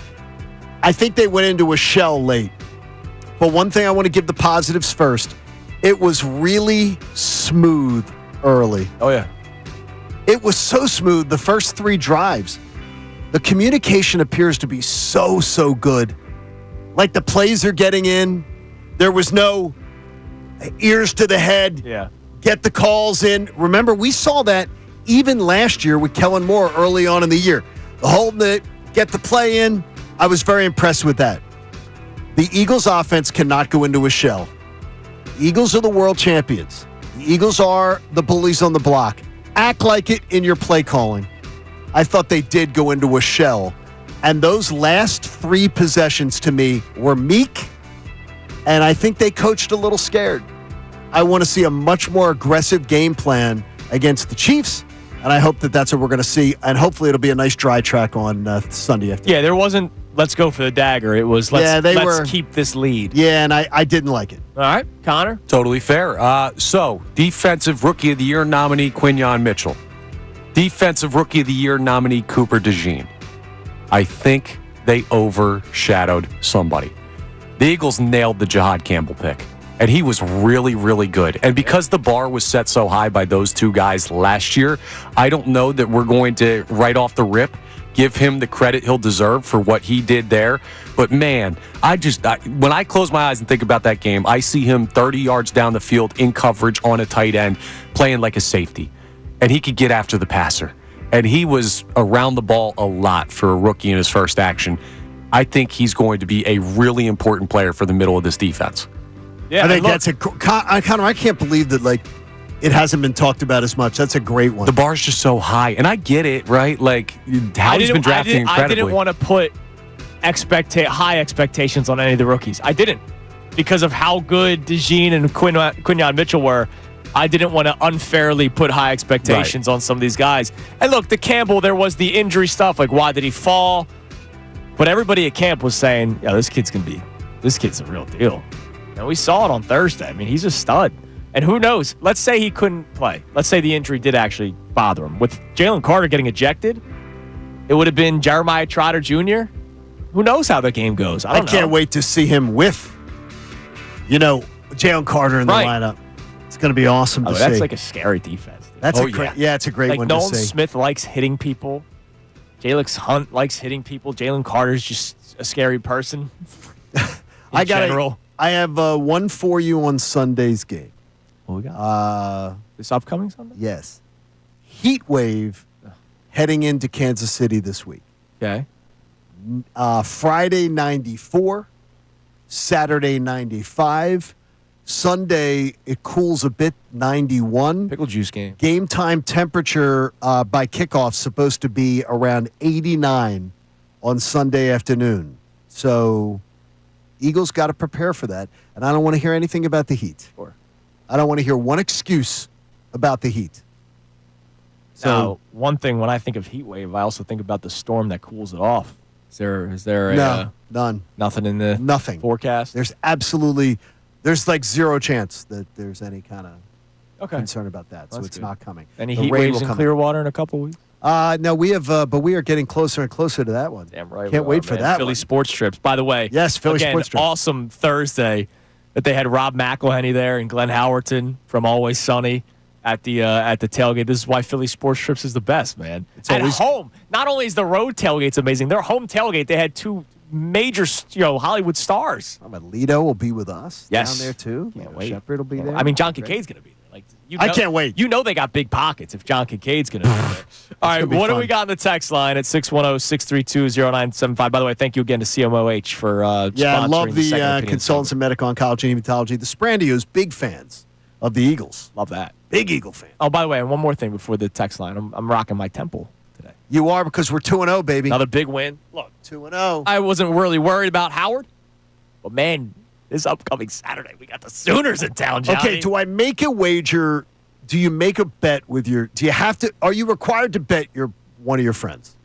I think they went into a shell late. But one thing I want to give the positives first. It was really smooth early. Oh, yeah. It was so smooth the first 3 drives. The communication appears to be so good. Like the plays are getting in. There was no ears to the head. Yeah. Get the calls in. Remember, we saw that even last year with Kellen Moore early on in the year. The holding it, get the play in. I was very impressed with that. The Eagles offense cannot go into a shell. The Eagles are the world champions. The Eagles are the bullies on the block. Act like it in your play calling. I thought they did go into a shell. And those last 3 possessions to me were meek, and I think they coached a little scared. I want to see a much more aggressive game plan against the Chiefs, and I hope that that's what we're going to see. And hopefully it'll be a nice dry track on Sunday afternoon. Yeah, there wasn't let's go for the dagger. It was let's keep this lead. Yeah, and I didn't like it. All right, Connor? Totally fair. So, Defensive Rookie of the Year nominee Quinyon Mitchell. Defensive Rookie of the Year nominee Cooper DeJean. I think they overshadowed somebody. The Eagles nailed the Jahad Campbell pick, and he was really, really good. And because the bar was set so high by those 2 guys last year, I don't know that we're going to, right off the rip, give him the credit he'll deserve for what he did there. But, man, when I close my eyes and think about that game, I see him 30 yards down the field in coverage on a tight end playing like a safety, and he could get after the passer. And he was around the ball a lot for a rookie in his first action. I think he's going to be a really important player for the middle of this defense. Yeah, I think that's Connor, I can't believe that it hasn't been talked about as much. That's a great one. The bar's just so high, and I get it, right? Like how he's been drafting incredibly. I didn't want to put high expectations on any of the rookies. I didn't, because of how good DeJean and Quinyon Mitchell were. I didn't want to unfairly put high expectations on some of these guys. And look, the Campbell, there was the injury stuff, like why did he fall? But everybody at camp was saying, yeah, this kid's a real deal. And we saw it on Thursday. I mean, he's a stud. And who knows? Let's say he couldn't play. Let's say the injury did actually bother him. With Jalen Carter getting ejected, it would have been Jeremiah Trotter Jr. Who knows how the game goes? I can't wait to see him with, Jalen Carter in the lineup. It's going to be awesome to see. That's like a scary defense. It's a great one to see. Nolan Smith likes hitting people. Jalix Hunt likes hitting people. Jalen Carter's just a scary person. General. I have one for you on Sunday's game. What we got? This upcoming Sunday? Yes. Heat wave heading into Kansas City this week. Okay. Friday 94, Saturday 95. Sunday, it cools a bit, 91. Pickle juice game. Game time temperature by kickoff supposed to be around 89 on Sunday afternoon. So Eagles got to prepare for that. And I don't want to hear anything about the Heat. Sure. I don't want to hear one excuse about the Heat. So now, one thing, when I think of heat wave, I also think about the storm that cools it off. Is there none. Nothing in the forecast? There's like zero chance that there's any kind of concern about that. So it's not coming. Any heat waves in Clearwater in a couple weeks? No, we have, but we are getting closer and closer to that one. Damn right. Can't wait for that. Philly Sports Trips. By the way, yes, Philly Sports Trips. Awesome Thursday that they had Rob McElhenney there and Glenn Howerton from Always Sunny at the tailgate. This is why Philly Sports Trips is the best, man. It's at home. Not only is the road tailgate's amazing, their home tailgate, they had 2 major, Hollywood stars. Alito will be with us down there too. Can't wait. Shepard will be there. I mean, John Kincaid's going to be there. I can't wait. They got big pockets if John Kincaid's going to be there. All right, what do we got in the text line at 610-632-0975? By the way, thank you again to CMOH for sponsoring I love the Second Opinion consultants in medical oncology and hematology. The Sprandios, big fans of the Eagles. Love that. Big Eagle fan. Oh, by the way, and one more thing before the text line. I'm rocking my Temple today. You are, because we're 2-0, baby. Another big win. Look, 2-0. I wasn't really worried about Howard, but man, this upcoming Saturday, we got the Sooners in town, Johnny. Okay, do I make a wager? Do you make a bet with your? Do you have to? Are you required to bet one of your friends?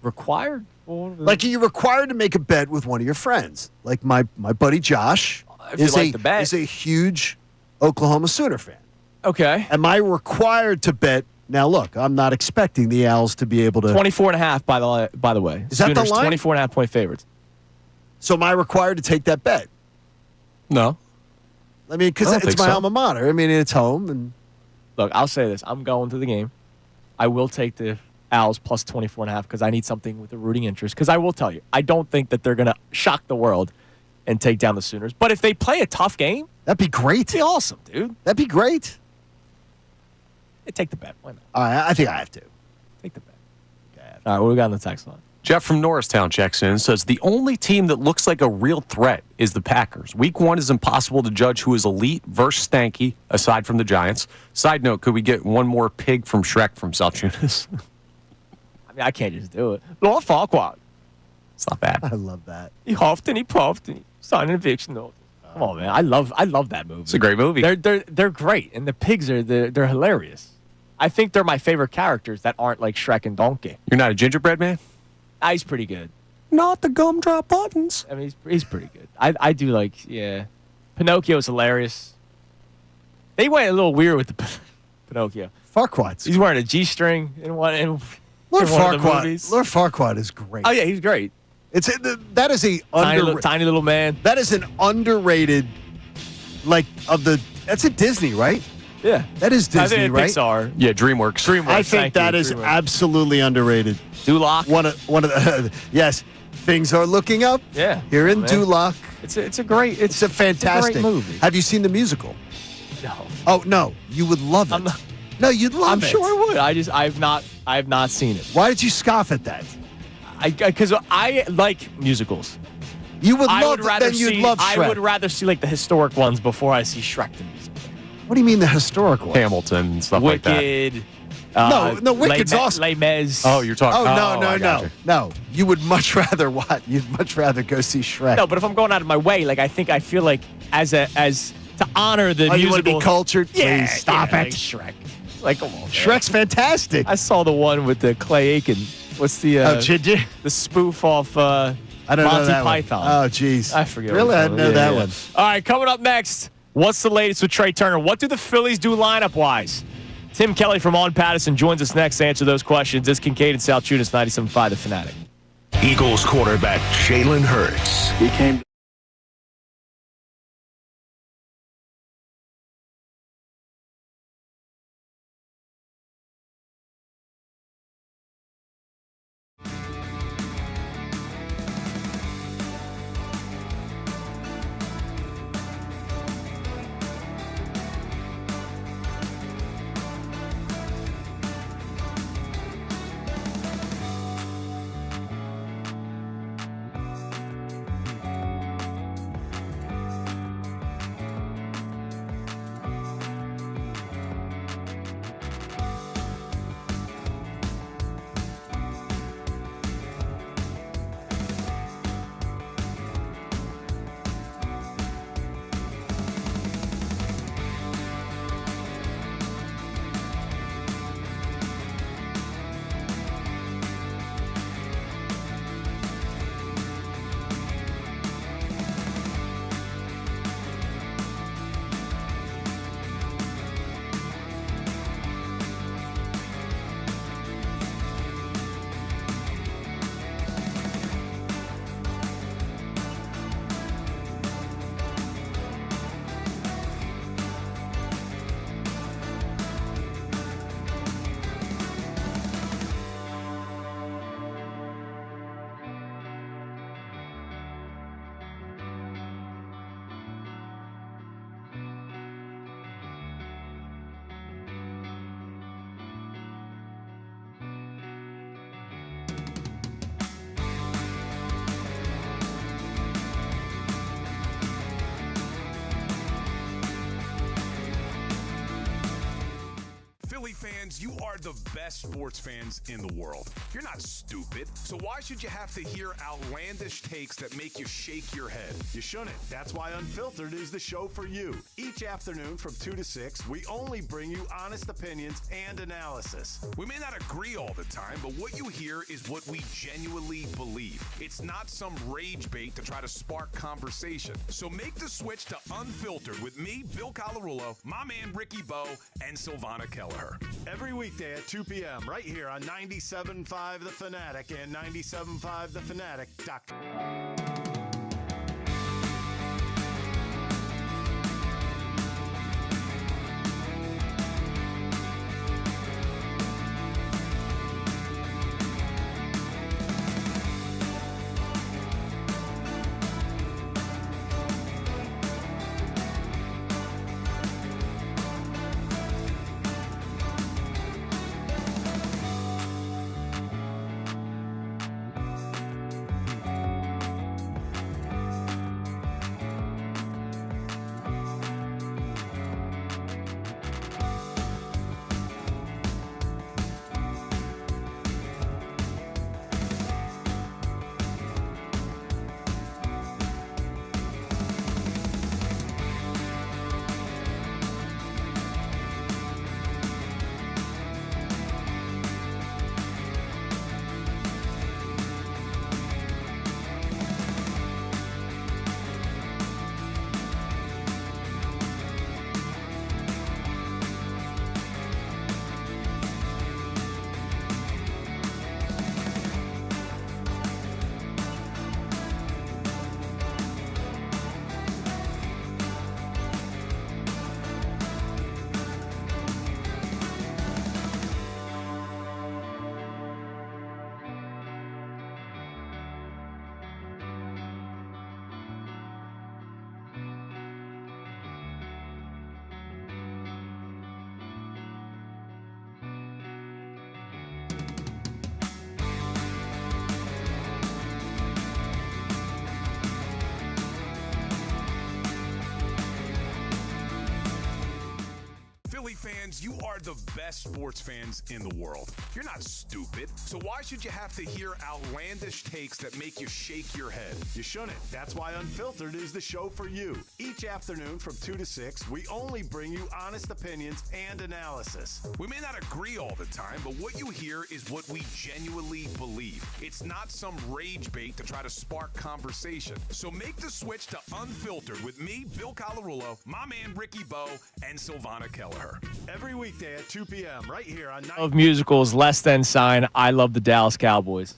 Required? Like, are you required to make a bet with one of your friends? Like my buddy Josh is a huge Oklahoma Sooner fan. Okay. Am I required to bet? Now, look, I'm not expecting the Owls to be able to. 24.5, by the way. Is that the line? 24.5 point favorites. So am I required to take that bet? No. I mean, because it's my alma mater. I mean, it's home. And look, I'll say this. I'm going to the game. I will take the Owls plus 24.5 because I need something with a rooting interest. Because I will tell you, I don't think that they're going to shock the world and take down the Sooners. But if they play a tough game, that'd be great. That'd be awesome, dude. That'd be great. Hey, take the bet. Why not? I think I have to. Take the bet. Okay. All right, what do we got on the text line? Jeff from Norristown checks in and says, the only team that looks like a real threat is the Packers. Week 1 is impossible to judge who is elite versus stanky, aside from the Giants. Side note, could we get one more pig from Shrek from Salciunas? I mean, I can't just do it. Lord Farquaad. It's not bad. I love that. He huffed and he puffed and he signed an eviction notice. Come on, man. I love that movie. It's a great movie. They're great, and the pigs they're hilarious. I think they're my favorite characters that aren't like Shrek and Donkey. You're not a gingerbread man? He's pretty good. Not the gumdrop buttons. I mean, he's pretty good. I do like, yeah. Pinocchio's hilarious. They went a little weird with the Pinocchio. Farquaad. He's wearing a G-string in one of the movies. Lord Farquaad is great. Oh yeah, he's great. That is a Tiny little man. That is an underrated, that's a Disney, right? Yeah, that is Disney, I think right? Pixar. Yeah, DreamWorks. I think that is absolutely underrated. Duloc. One of the yes, things are looking up. Yeah, here in Duloc. It's a fantastic great movie. Have you seen the musical? No. Oh no, you would love it. No, you'd love it. I'm sure I would. I've not seen it. Why did you scoff at that? Because I like musicals. You would love it. Then you'd love Shrek. I would rather see like the historic ones before I see Shrek the musical. What do you mean the historic ones? Hamilton and stuff like that. Wicked. No, Wicked's awesome. Les Mis. Oh, you're talking. No. You would much rather what? You'd much rather go see Shrek. No, but if I'm going out of my way, like I feel like as to honor the musical. You want to be cultured? Yeah, please stop it. Like Shrek. Like come on. Shrek's fantastic. I saw the one with the Clay Aiken. What's the the spoof off I don't Monty know that Python? One. Oh, jeez. I forget. Really, I didn't know that one. All right, coming up next. What's the latest with Trey Turner? What do the Phillies do lineup-wise? Tim Kelly from On Patterson joins us next to answer those questions. It's Kincade and Salciunas, 97.5 The Fanatic. Eagles quarterback Jalen Hurts. He came. Philly fans, you are the best sports fans in the world. You're not stupid, so why should you have to hear outlandish takes that make you shake your head? You shouldn't. That's why Unfiltered is the show for you. Each afternoon from 2 to 6, we only bring you honest opinions and analysis. We may not agree all the time, but what you hear is what we genuinely believe. It's not some rage bait to try to spark conversation. So make the switch to Unfiltered with me, Bill Colarulo, my man Ricky Bowe, and Silvana Kelleher. Every weekday at 2 p.m. right here on 97.5 The Fanatic and 97.5thefanatic.com. Philly fans, you are the best sports fans in the world. You're not stupid, so why should you have to hear outlandish takes that make you shake your head? You shouldn't. That's why Unfiltered is the show for you. Each afternoon from 2 to 6, we only bring you honest opinions and analysis. We may not agree all the time, but what you hear is what we genuinely believe. It's not some rage bait to try to spark conversation. So make the switch to Unfiltered with me, Bill Colarulo, my man Ricky Bo, and Silvana Kelleher. Every weekday at 2 p.m. right here on Of musicals, less than sign, I love the Dallas Cowboys.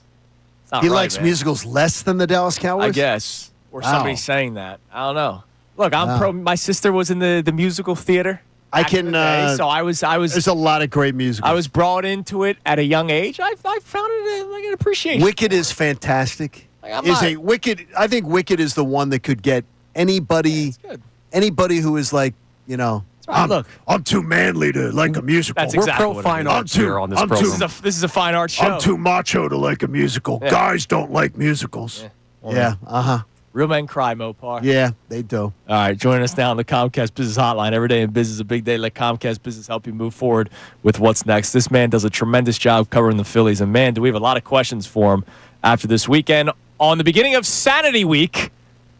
It's not He right, likes man. musicals less than the Dallas Cowboys? I guess. Or Wow. somebody saying that. I don't know. Look, I'm Wow. my sister was in the musical theater. I back in can. the day, so I was. There's a lot of great musicals. I was brought into it at a young age. I found it like an appreciation. Wicked is fantastic. Like, I'm is not- a Wicked. I think Wicked is the one that could get anybody. Good. Anybody who is like, right. Look. I'm too manly to like a musical. That's We're exactly pro what fine it is. arts here on this I'm too- program. This is a fine art show. I'm too macho to like a musical. Yeah. Guys don't like musicals. Yeah. Real men cry, Mopar. Yeah, they do. All right, joining us now on the Comcast Business Hotline. Every day in business is a big day. Let Comcast Business help you move forward with what's next. This man does a tremendous job covering the Phillies, and man, do we have a lot of questions for him after this weekend. On the beginning of Sanity Week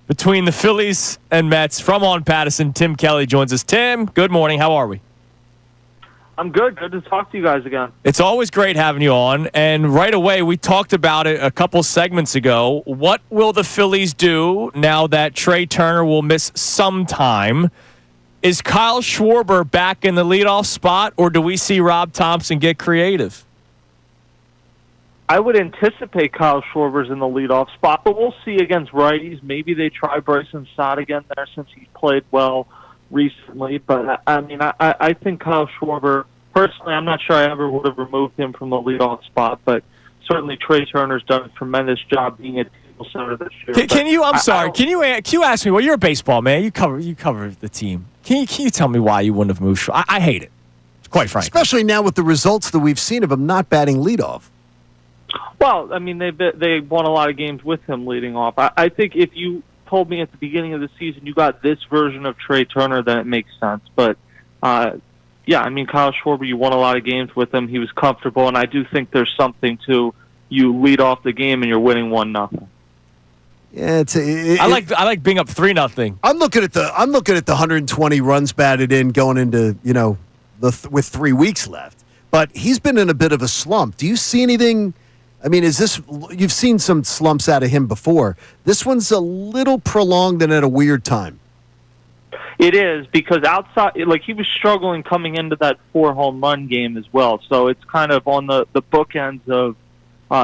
between the Phillies and Mets, from on Patterson, Tim Kelly joins us. Tim, good morning. How are we? I'm good. Good to talk to you guys again. It's always great having you on. And right away, we talked about it a couple segments ago. What will the Phillies do now that Trey Turner will miss some time? Is Kyle Schwarber back in the leadoff spot, or do we see Rob Thompson get creative? I would anticipate Kyle Schwarber's in the leadoff spot, but we'll see against righties. Maybe they try Bryson Stott again there since he's played well recently. But, I think Kyle Schwarber, personally, I'm not sure I ever would have removed him from the leadoff spot, but certainly Trey Turner's done a tremendous job being a table center this year. Can you ask me, well, you're a baseball man. You cover the team. Can you tell me why you wouldn't have moved Schwarber? I hate it, quite frankly. Especially now with the results that we've seen of him not batting leadoff. Well, they won a lot of games with him leading off. I think if you told me at the beginning of the season you got this version of Trey Turner, then it makes sense. But, Kyle Schwarber, you won a lot of games with him. He was comfortable, and I do think there's something to you lead off the game and you're winning 1-0. Yeah, I like being up 3-0. I'm looking at the 120 runs batted in going into with 3 weeks left. But he's been in a bit of a slump. Do you see anything? I mean, you've seen some slumps out of him before. This one's a little prolonged and at a weird time. It is, because outside, he was struggling coming into that 4 home run game as well. So it's kind of on the bookends of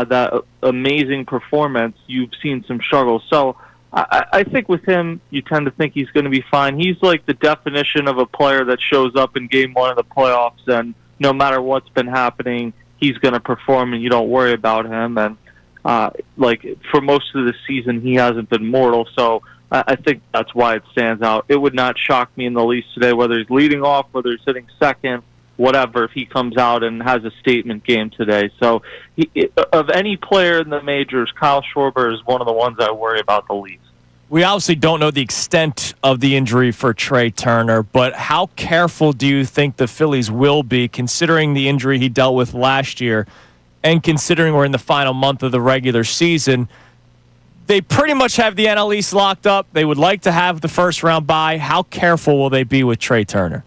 that amazing performance. You've seen some struggles. So I think with him, you tend to think he's going to be fine. He's like the definition of a player that shows up in game 1 of the playoffs, and no matter what's been happening, he's going to perform, and you don't worry about him. And for most of the season, he hasn't been mortal. So I think that's why it stands out. It would not shock me in the least today, whether he's leading off, whether he's hitting second, whatever, if he comes out and has a statement game today. So of any player in the majors, Kyle Schwarber is one of the ones I worry about the least. We obviously don't know the extent of the injury for Trey Turner, but how careful do you think the Phillies will be, considering the injury he dealt with last year and considering we're in the final month of the regular season? They pretty much have the NL East locked up. They would like to have the first round bye. How careful will they be with Trey Turner?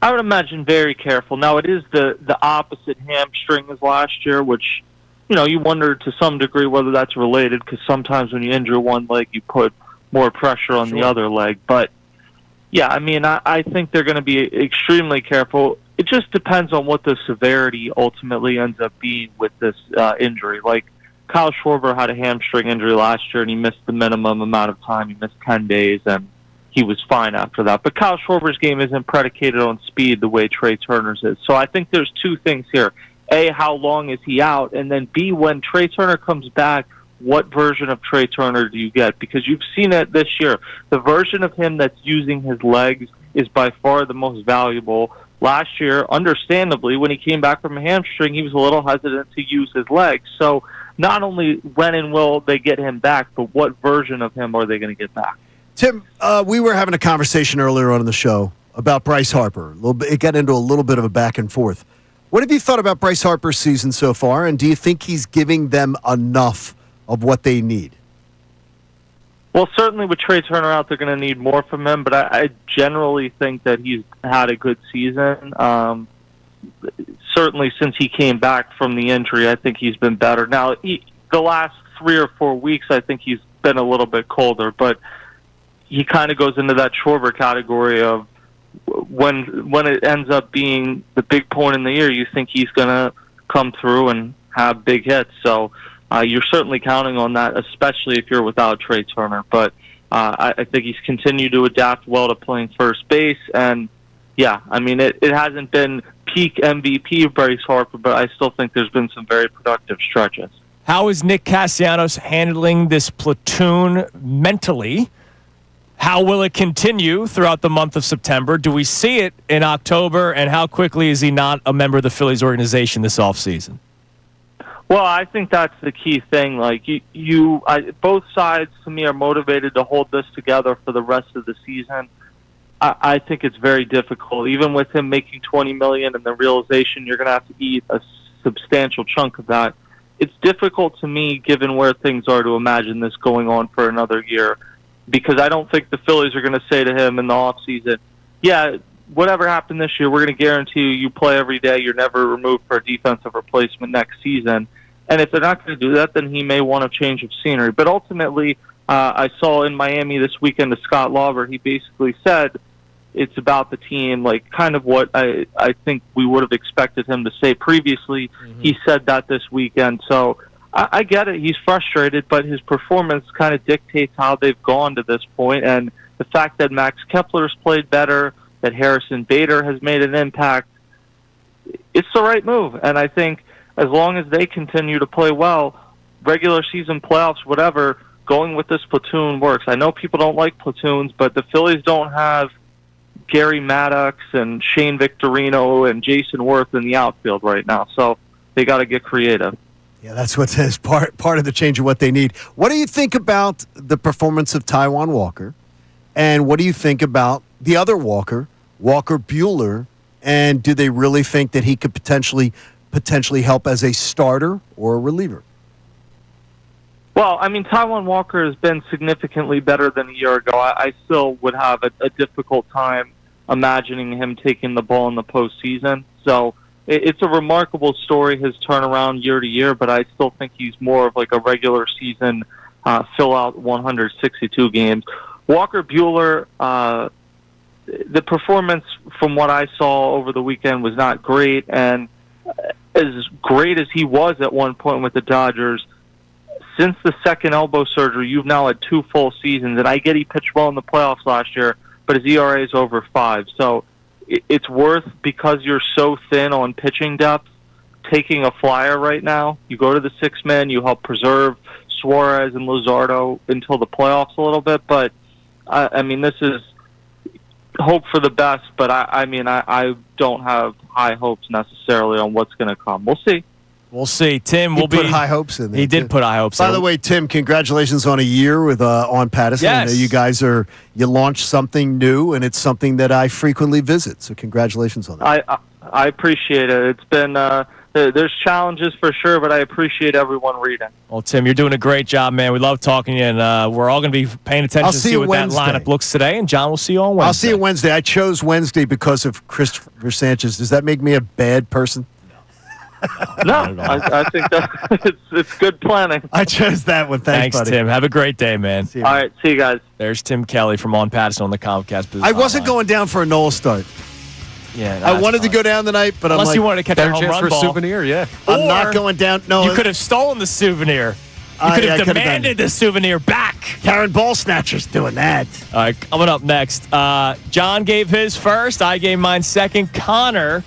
I would imagine very careful. Now, it is the opposite hamstring as last year, which, you wonder to some degree whether that's related, because sometimes when you injure one leg, you put more pressure on the other leg. But, yeah, I think they're going to be extremely careful. It just depends on what the severity ultimately ends up being with this injury. Like, Kyle Schwarber had a hamstring injury last year, and he missed the minimum amount of time. He missed 10 days, and he was fine after that. But Kyle Schwarber's game isn't predicated on speed the way Trey Turner's is. So I think there's two things here. A, how long is he out? And then B, when Trey Turner comes back, what version of Trey Turner do you get? Because you've seen it this year. The version of him that's using his legs is by far the most valuable. Last year, understandably, when he came back from a hamstring, he was a little hesitant to use his legs. So not only when and will they get him back, but what version of him are they going to get back? Tim, we were having a conversation earlier on in the show about Bryce Harper. A little bit, it got into a little bit of a back and forth. What have you thought about Bryce Harper's season so far, and do you think he's giving them enough of what they need? Well, certainly with Trey Turner out, they're going to need more from him, but I generally think that he's had a good season. Certainly since he came back from the injury, I think he's been better. Now, the last 3 or 4 weeks, I think he's been a little bit colder, but he kind of goes into that Schwarber category of when it ends up being the big point in the year, you think he's going to come through and have big hits. So you're certainly counting on that, especially if you're without Trey Turner. But I think he's continued to adapt well to playing first base. And, yeah, I mean, it hasn't been peak MVP of Bryce Harper, but I still think there's been some very productive stretches. How is Nick Castellanos handling this platoon mentally? How will it continue throughout the month of September? Do we see it in October? And how quickly is he not a member of the Phillies organization this offseason? Well, I think that's the key thing. Like both sides to me are motivated to hold this together for the rest of the season. I think it's very difficult, even with him making $20 million and the realization you're going to have to eat a substantial chunk of that. It's difficult to me, given where things are, to imagine this going on for another year, because I don't think the Phillies are going to say to him in the offseason, yeah, whatever happened this year, we're going to guarantee you play every day. You're never removed for a defensive replacement next season. And if they're not going to do that, then he may want a change of scenery. But ultimately, I saw in Miami this weekend to Scott Lauber, he basically said it's about the team, like kind of what I think we would have expected him to say previously. Mm-hmm. He said that this weekend. So I get it. He's frustrated, but his performance kind of dictates how they've gone to this point. And the fact that Max Kepler's played better, that Harrison Bader has made an impact, it's the right move. And I think as long as they continue to play well, regular season playoffs, whatever, going with this platoon works. I know people don't like platoons, but the Phillies don't have Gary Maddox and Shane Victorino and Jason Worth in the outfield right now, so they got to get creative. Yeah, that's what says part of the change of what they need. What do you think about the performance of Taijuan Walker, and what do you think about the other Walker Buehler, and do they really think that he could potentially help as a starter or a reliever? Well, I mean, Taijuan Walker has been significantly better than a year ago. I still would have a difficult time imagining him taking the ball in the postseason. So it's a remarkable story, his turnaround year to year, but I still think he's more of like a regular season fill out 162 games. Walker Buehler, the performance from what I saw over the weekend was not great, and as great as he was at one point with the Dodgers, since the second elbow surgery, you've now had 2 full seasons, and I get he pitched well in the playoffs last year, but his ERA is over 5. So it's worth, because you're so thin on pitching depth, taking a flyer right now. You go to the 6-man, you help preserve Suarez and Luzardo until the playoffs a little bit, but I mean, this is hope for the best, but I don't have high hopes necessarily on what's going to come. We'll see. We'll see. Tim will put high hopes in there. He did put high hopes in. By the way, Tim, congratulations on a year with On Patterson. Yes. I know you guys you launched something new, and it's something that I frequently visit. So congratulations on that. I appreciate it. It's been there's challenges for sure, but I appreciate everyone reading. Well, Tim, you're doing a great job, man. We love talking to you, and we're all going to be paying attention to see what Wednesday. That lineup looks today. And John, we'll see you on Wednesday. I'll see you Wednesday. I chose Wednesday because of Christopher Sanchez. Does that make me a bad person? No, I think that it's good planning. I chose that one. Thanks, buddy. Tim. Have a great day, man. All right, see you guys. There's Tim Kelly from On Patterson on the Comcast. I wasn't going down for a Nola start. Yeah, I wanted to go down tonight, but unless I'm like, you wanted to catch a home run for ball. a souvenir, yeah. I'm not going down. No, you could have stolen the souvenir. You could have demanded the souvenir back. Karen Ball Snatcher's doing that. All right, coming up next, John gave his first. I gave mine second. Connor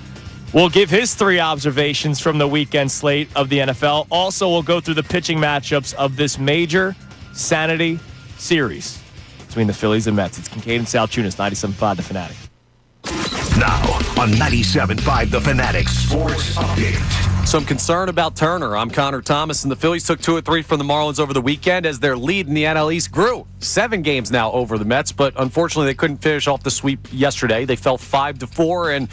will give his 3 observations from the weekend slate of the NFL. Also, we'll go through the pitching matchups of this major Sanity series between the Phillies and Mets. It's Kincade and Salciunas, 97.5 The Fanatic. Now, on 97.5 The Fanatic Sports Update. Some concern about Turner. I'm Connor Thomas, and the Phillies took 2 of 3 from the Marlins over the weekend as their lead in the NL East grew. 7 games now over the Mets, but unfortunately they couldn't finish off the sweep yesterday. They fell 5-4, and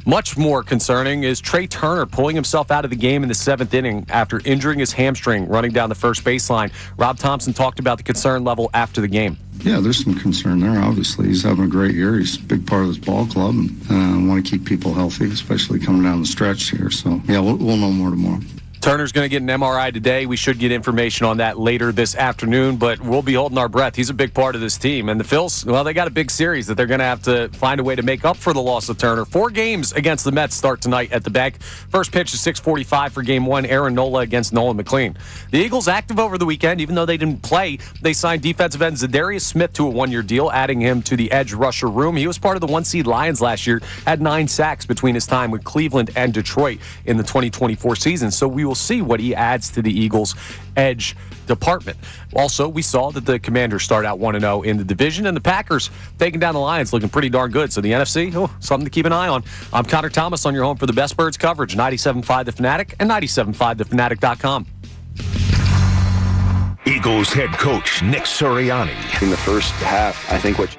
much more concerning is Trey Turner pulling himself out of the game in the 7th inning after injuring his hamstring running down the first baseline. Rob Thompson talked about the concern level after the game. Yeah, there's some concern there, obviously. He's having a great year. He's a big part of this ball club, and want to keep people healthy, especially coming down the stretch here. So, yeah, we'll know more tomorrow. Turner's going to get an MRI today. We should get information on that later this afternoon, but we'll be holding our breath. He's a big part of this team. And the Phils, well, they got a big series that they're going to have to find a way to make up for the loss of Turner. 4 games against the Mets start tonight at the Bank. First pitch is 6:45 for Game 1. Aaron Nola against Nolan McLean. The Eagles active over the weekend. Even though they didn't play, they signed defensive end Zadarius Smith to a 1-year deal, adding him to the edge rusher room. He was part of the 1-seed Lions last year, had 9 sacks between his time with Cleveland and Detroit in the 2024 season. So we will see what he adds to the Eagles' edge department. Also, we saw that the Commanders start out 1-0 in the division, and the Packers taking down the Lions looking pretty darn good. So the NFC, something to keep an eye on. I'm Connor Thomas on your home for the best Birds coverage, 97.5 The Fanatic and 97.5thefanatic.com. Eagles head coach Nick Sirianni. In the first half, I think what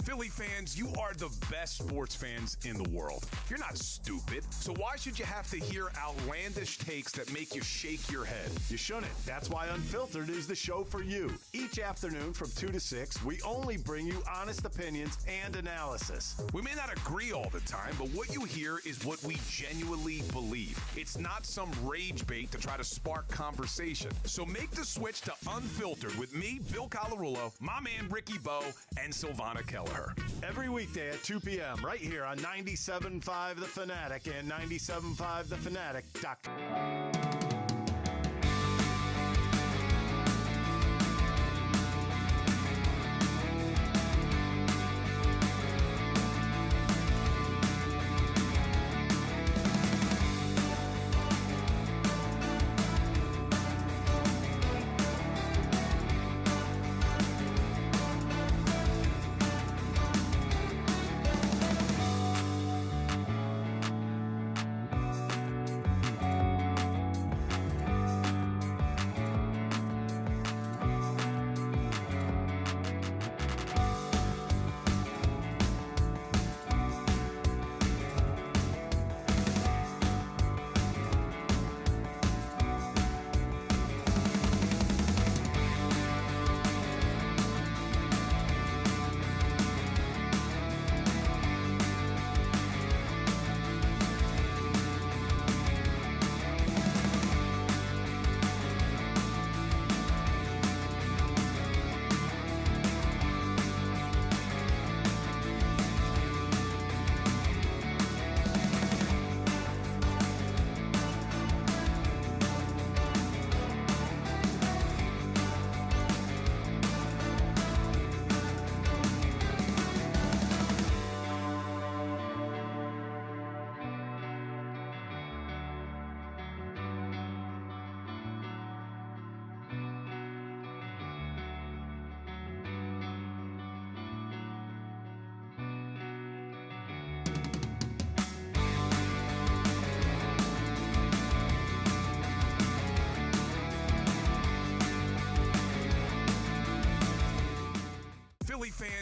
Philly fans, you are the best sports fans in the world. You're not stupid, so why should you have to hear outlandish takes that make you shake your head? You shouldn't. That's why Unfiltered is the show for you. Each afternoon from 2 to 6, we only bring you honest opinions and analysis. We may not agree all the time, but what you hear is what we genuinely believe. It's not some rage bait to try to spark conversation. So make the switch to Unfiltered with me, Bill Colarulo, my man Ricky Bo, and Silvana Kelleher. Every weekday at 2 p.m. right here on 97.5 The Fanatic and 97.5thefanatic.com.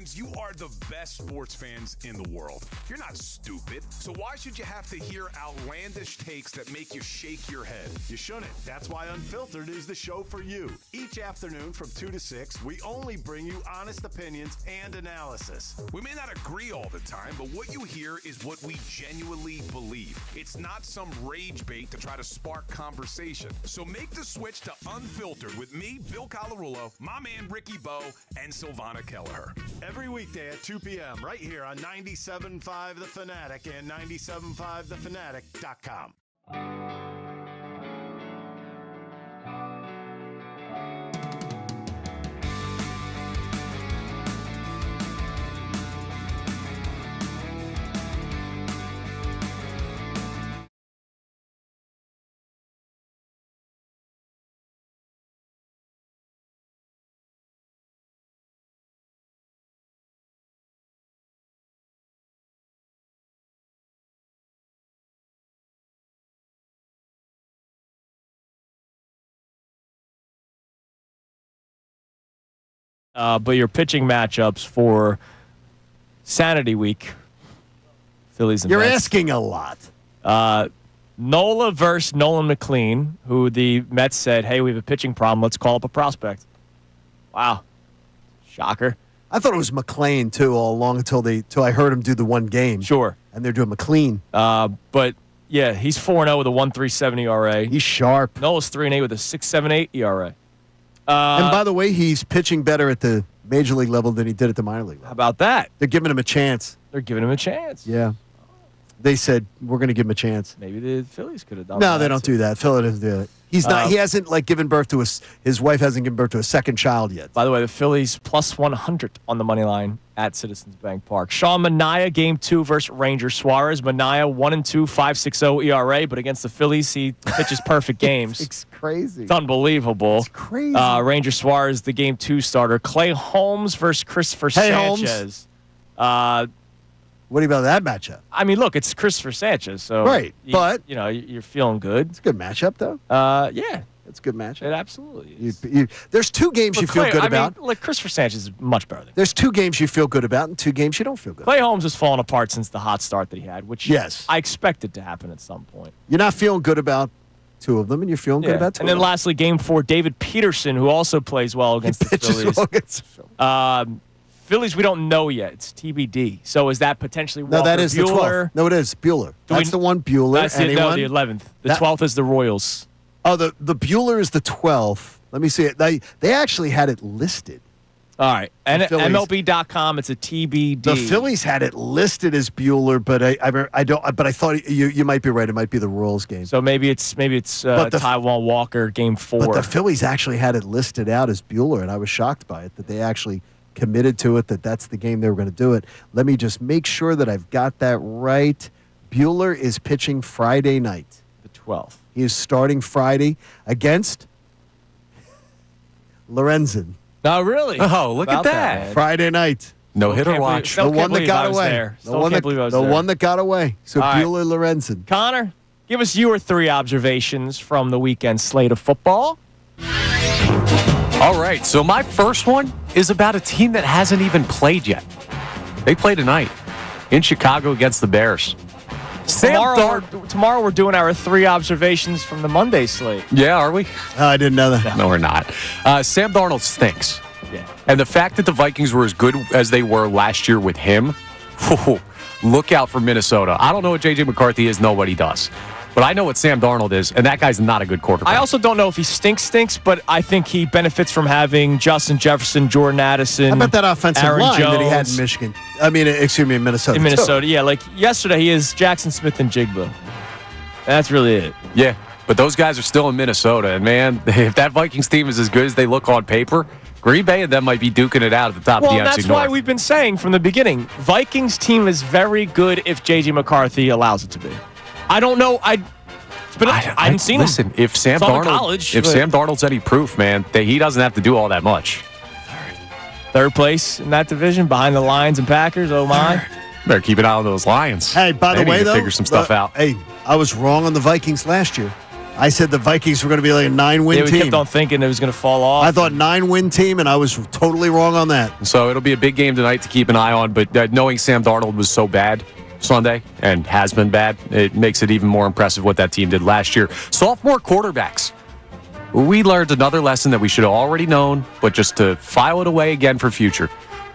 fans, you are the best sports fans in the world. You're not stupid, so why should you have to hear outlandish takes that make you shake your head? You shouldn't. That's why Unfiltered is the show for you. Each afternoon from 2 to 6, we only bring you honest opinions and analysis. We may not agree all the time, but what you hear is what we genuinely believe. It's not some rage bait to try to spark conversation. So make the switch to Unfiltered with me, Bill Colarulo, my man Ricky Bo, and Silvana Kelleher. Every weekday at 2 p.m. right here on 97.5 The Fanatic and 97.5thefanatic.com. But your pitching matchups for Sanity Week, Phillies and You're Mets. asking a lot. Nola versus Nolan McLean, who the Mets said, hey, we have a pitching problem. Let's call up a prospect. Wow. Shocker. I thought it was McLean, too, all along until I heard him do the one game. Sure. And they're doing McLean. But, yeah, he's 4-0 with a 1.37 ERA. He's sharp. Nola's 3-8 with a 6.78 ERA. And by the way, he's pitching better at the major league level than he did at the minor league level. How about that? They're giving him a chance. They're giving him a chance. Yeah. They said, we're going to give him a chance. Maybe the Phillies could have done No, that. they don't do that. Philly doesn't do it. He's not. He hasn't given birth to his wife hasn't given birth to a second child yet. By the way, the Phillies plus 100 on the money line at Citizens Bank Park. Sean Manaea, Game 2 versus Rangers. Suarez, Manaea 1-2, 5.60 ERA, but against the Phillies, he pitches perfect games. It's crazy. It's unbelievable. It's crazy. Ranger Suarez, the Game 2 starter. Clay Holmes versus Christopher Sanchez. What do you about that matchup? I mean, look, it's Christopher Sanchez, so right, but you're feeling good. It's a good matchup, though. Yeah, it's a good matchup. It absolutely is. There's two games you feel good about. Like Christopher Sanchez is much better than. There's two games you feel good about, and two games you don't feel good. Clay Holmes has fallen apart since the hot start that he had, which yes, I expected to happen at some point. You're not feeling good about two of them, and you're feeling good about two. And then lastly, Game 4, David Peterson, who also plays well against the Phillies. Well against the Phillies. Phillies, we don't know yet. It's TBD. So is that potentially Walker No, that is Buehler? the 12th. No, it is Buehler. That's the one, Buehler. That's the 11th. The 12th is the Royals. Oh, the Buehler is the 12th. Let me see it. They actually had it listed. All right. And MLB.com, it's a TBD. The Phillies had it listed as Buehler, but I don't. But I thought you might be right. It might be the Royals game. So maybe it's Taijuan Walker Game 4. But the Phillies actually had it listed out as Buehler, and I was shocked by it that they actually committed to it, that's the game they were going to do it. Let me just make sure that I've got that right. Buehler is pitching Friday night. The 12th. He is starting Friday against Lorenzen. Oh, really? Oh, look at that. Friday night. No hitter watch. The one that got away. The one that got away. So Buehler, Lorenzen. Connor, give us your 3 observations from the weekend slate of football. All right, so my first one is about a team that hasn't even played yet. They play tonight in Chicago against the Bears. Tomorrow we're doing our 3 observations from the Monday slate. Yeah, are we? I didn't know that. No, we're not. Sam Darnold stinks. Yeah. And the fact that the Vikings were as good as they were last year with him, look out for Minnesota. I don't know what J.J. McCarthy is. Nobody does. But I know what Sam Darnold is, and that guy's not a good quarterback. I also don't know if he stinks, but I think he benefits from having Justin Jefferson, Jordan Addison. How about that offensive Aaron line Jones that he had in Michigan? In Minnesota. In Minnesota, yeah. Like yesterday, he is Jackson Smith and Jigba. That's really it. Yeah, but those guys are still in Minnesota, and man, if that Vikings team is as good as they look on paper, Green Bay and them might be duking it out at the top of the NFC North. Well, that's why we've been saying from the beginning, Vikings team is very good if J.J. McCarthy allows it to be. I don't know. I haven't seen him. Listen, if Sam Darnold's any proof, man, that he doesn't have to do all that much. Third place in that division, behind the Lions and Packers. Oh my! Better keep an eye on those Lions. Hey, by the way, though, figure some stuff out. Hey, I was wrong on the Vikings last year. I said the Vikings were going to be like a 9-win Yeah, we team. kept on thinking it was going to fall off. I thought 9-win team, and I was totally wrong on that. So it'll be a big game tonight to keep an eye on. But knowing Sam Darnold was so bad Sunday and has been bad, it makes it even more impressive what that team did last year. Sophomore quarterbacks. We learned another lesson that we should have already known, but just to file it away again for future.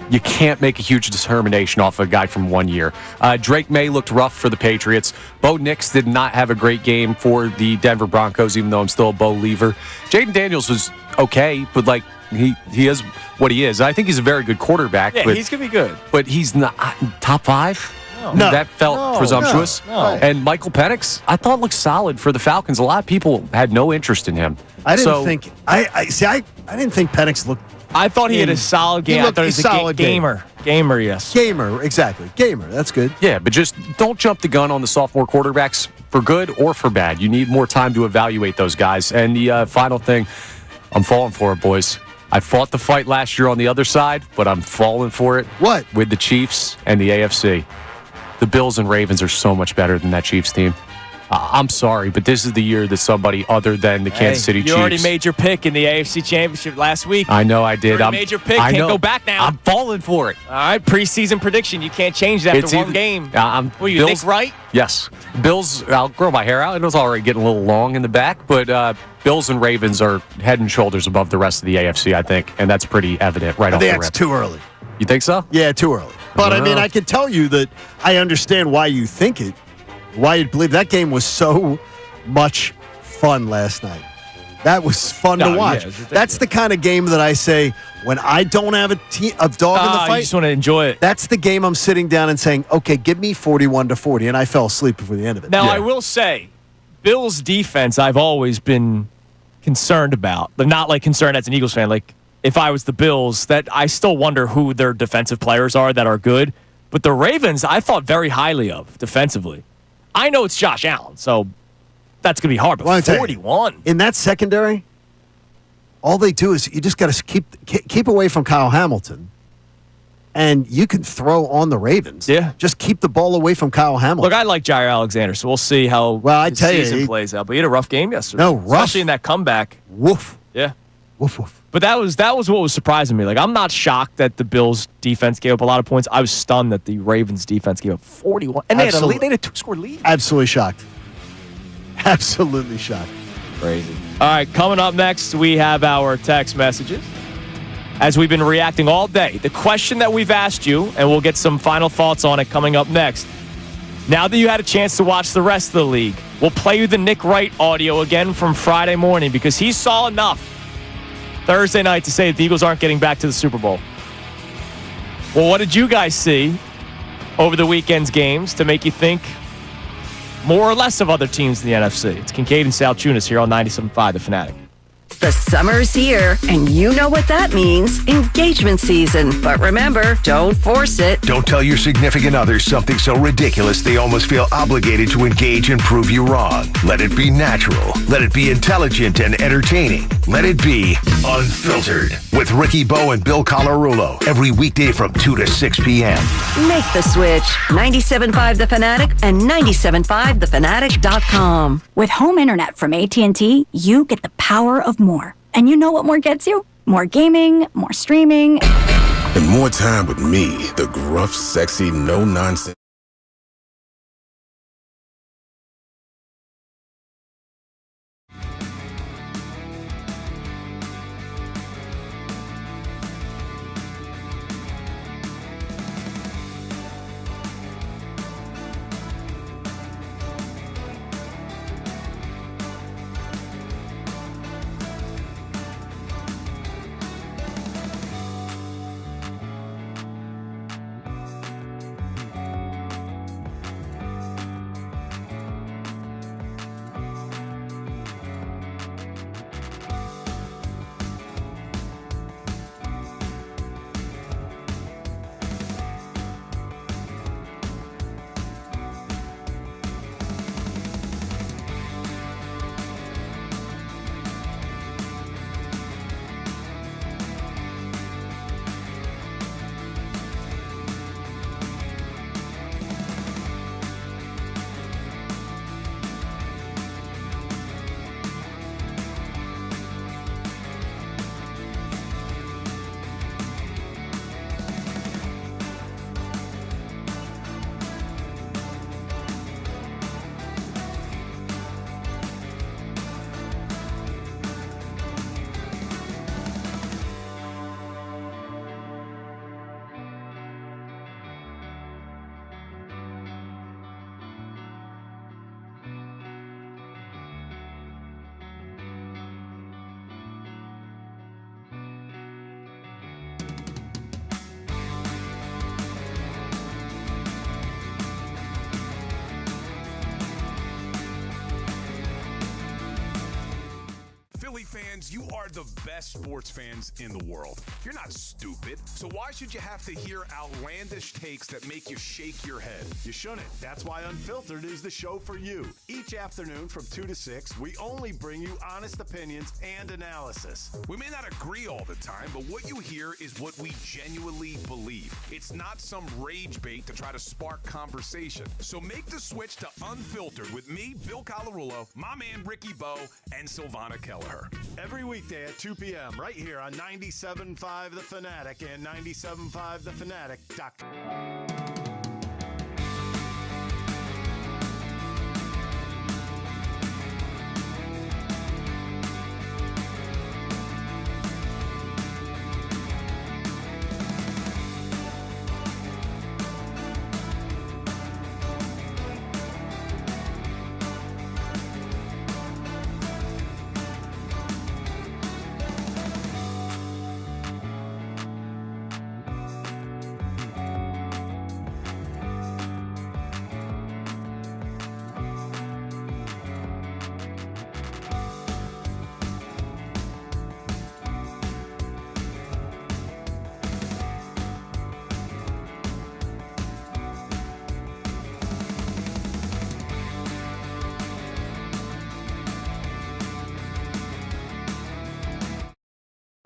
You can't make a huge determination off a guy from 1 year. Drake May looked rough for the Patriots. Bo Nix did not have a great game for the Denver Broncos, even though I'm still a Bo lever. Jaden Daniels was okay, but like he is what he is. I think he's a very good quarterback. Yeah, but he's going to be good. But he's not top 5. No. That felt presumptuous. No. And Michael Penix, I thought looked solid for the Falcons. A lot of people had no interest in him. I didn't think. I didn't think Penix looked. I thought he had a solid game. I thought he was a gamer. Gamer, yes. Gamer, exactly. Gamer. That's good. Yeah, but just don't jump the gun on the sophomore quarterbacks for good or for bad. You need more time to evaluate those guys. And the final thing, I'm falling for it, boys. I fought the fight last year on the other side, but I'm falling for it. What? With the Chiefs and the AFC. The Bills and Ravens are so much better than that Chiefs team. I'm sorry, but this is the year that somebody other than the Kansas City Chiefs. You already made your pick in the AFC Championship last week. I know I did. You made your pick. Can't go back now. I'm falling for it. All right, preseason prediction. You can't change that after one game. Were you Bills, Nick Wright? Yes. Bills, I'll grow my hair out. It was already getting a little long in the back, but Bills and Ravens are head and shoulders above the rest of the AFC, I think, and that's pretty evident right off the I rip. think that's too early. You think so? Yeah, too early. But I mean, I can tell you that I understand why you think it, why you believe that game was so much fun last night. That was fun to watch. Yeah, that's the kind of game that I say when I don't have a dog in the fight. You just want to enjoy it. That's the game I'm sitting down and saying, okay, give me 41-40, and I fell asleep before the end of it. Now, I will say, Bills' defense I've always been concerned about. But not like concerned as an Eagles fan. Like, if I was the Bills, that I still wonder who their defensive players are that are good. But the Ravens, I thought very highly of defensively. I know it's Josh Allen, so that's going to be hard, but 41. In that secondary, all they do is you just got to keep away from Kyle Hamilton, and you can throw on the Ravens. Yeah. Just keep the ball away from Kyle Hamilton. Look, I like Jair Alexander, so we'll see how his season plays out. But he had a rough game yesterday. No, rough. Especially in that comeback. Woof. Yeah. Woof, woof. But that was what was surprising me. Like, I'm not shocked that the Bills' defense gave up a lot of points. I was stunned that the Ravens' defense gave up 41. And they had a lead. They had a 2-score lead. Absolutely shocked. Absolutely shocked. Crazy. All right, coming up next, we have our text messages. As we've been reacting all day, the question that we've asked you, and we'll get some final thoughts on it coming up next. Now that you had a chance to watch the rest of the league, we'll play you the Nick Wright audio again from Friday morning because he saw enough Thursday night to say that the Eagles aren't getting back to the Super Bowl. Well, what did you guys see over the weekend's games to make you think more or less of other teams in the NFC? It's Kincade and Salciunas here on 97.5 The Fanatic. The summer's here, and you know what that means. Engagement season. But remember, don't force it. Don't tell your significant other something so ridiculous they almost feel obligated to engage and prove you wrong. Let it be natural. Let it be intelligent and entertaining. Let it be unfiltered. With Ricky Bowe and Bill Colarulo every weekday from 2 to 6 p.m. Make the switch. 97.5 The Fanatic and 97.5thefanatic.com. With home internet from AT&T, you get the power of more. And you know what more gets you? More gaming, more streaming. And more time with me, the gruff, sexy, no-nonsense. fans, you are the best sports fans in the world. You're not stupid, so why should you have to hear outlandish takes that make you shake your head? You shouldn't. That's why Unfiltered is the show for you. Each afternoon from 2 to 6, we only bring you honest opinions and analysis. We may not agree all the time, but what you hear is what we genuinely believe. It's not some rage bait to try to spark conversation. So make the switch to Unfiltered with me, Bill Colarulo, my man Ricky Bo, and Silvana Kelleher. Every weekday at 2 p.m. right here on 97.5 The Fanatic and 97.5thefanatic.com.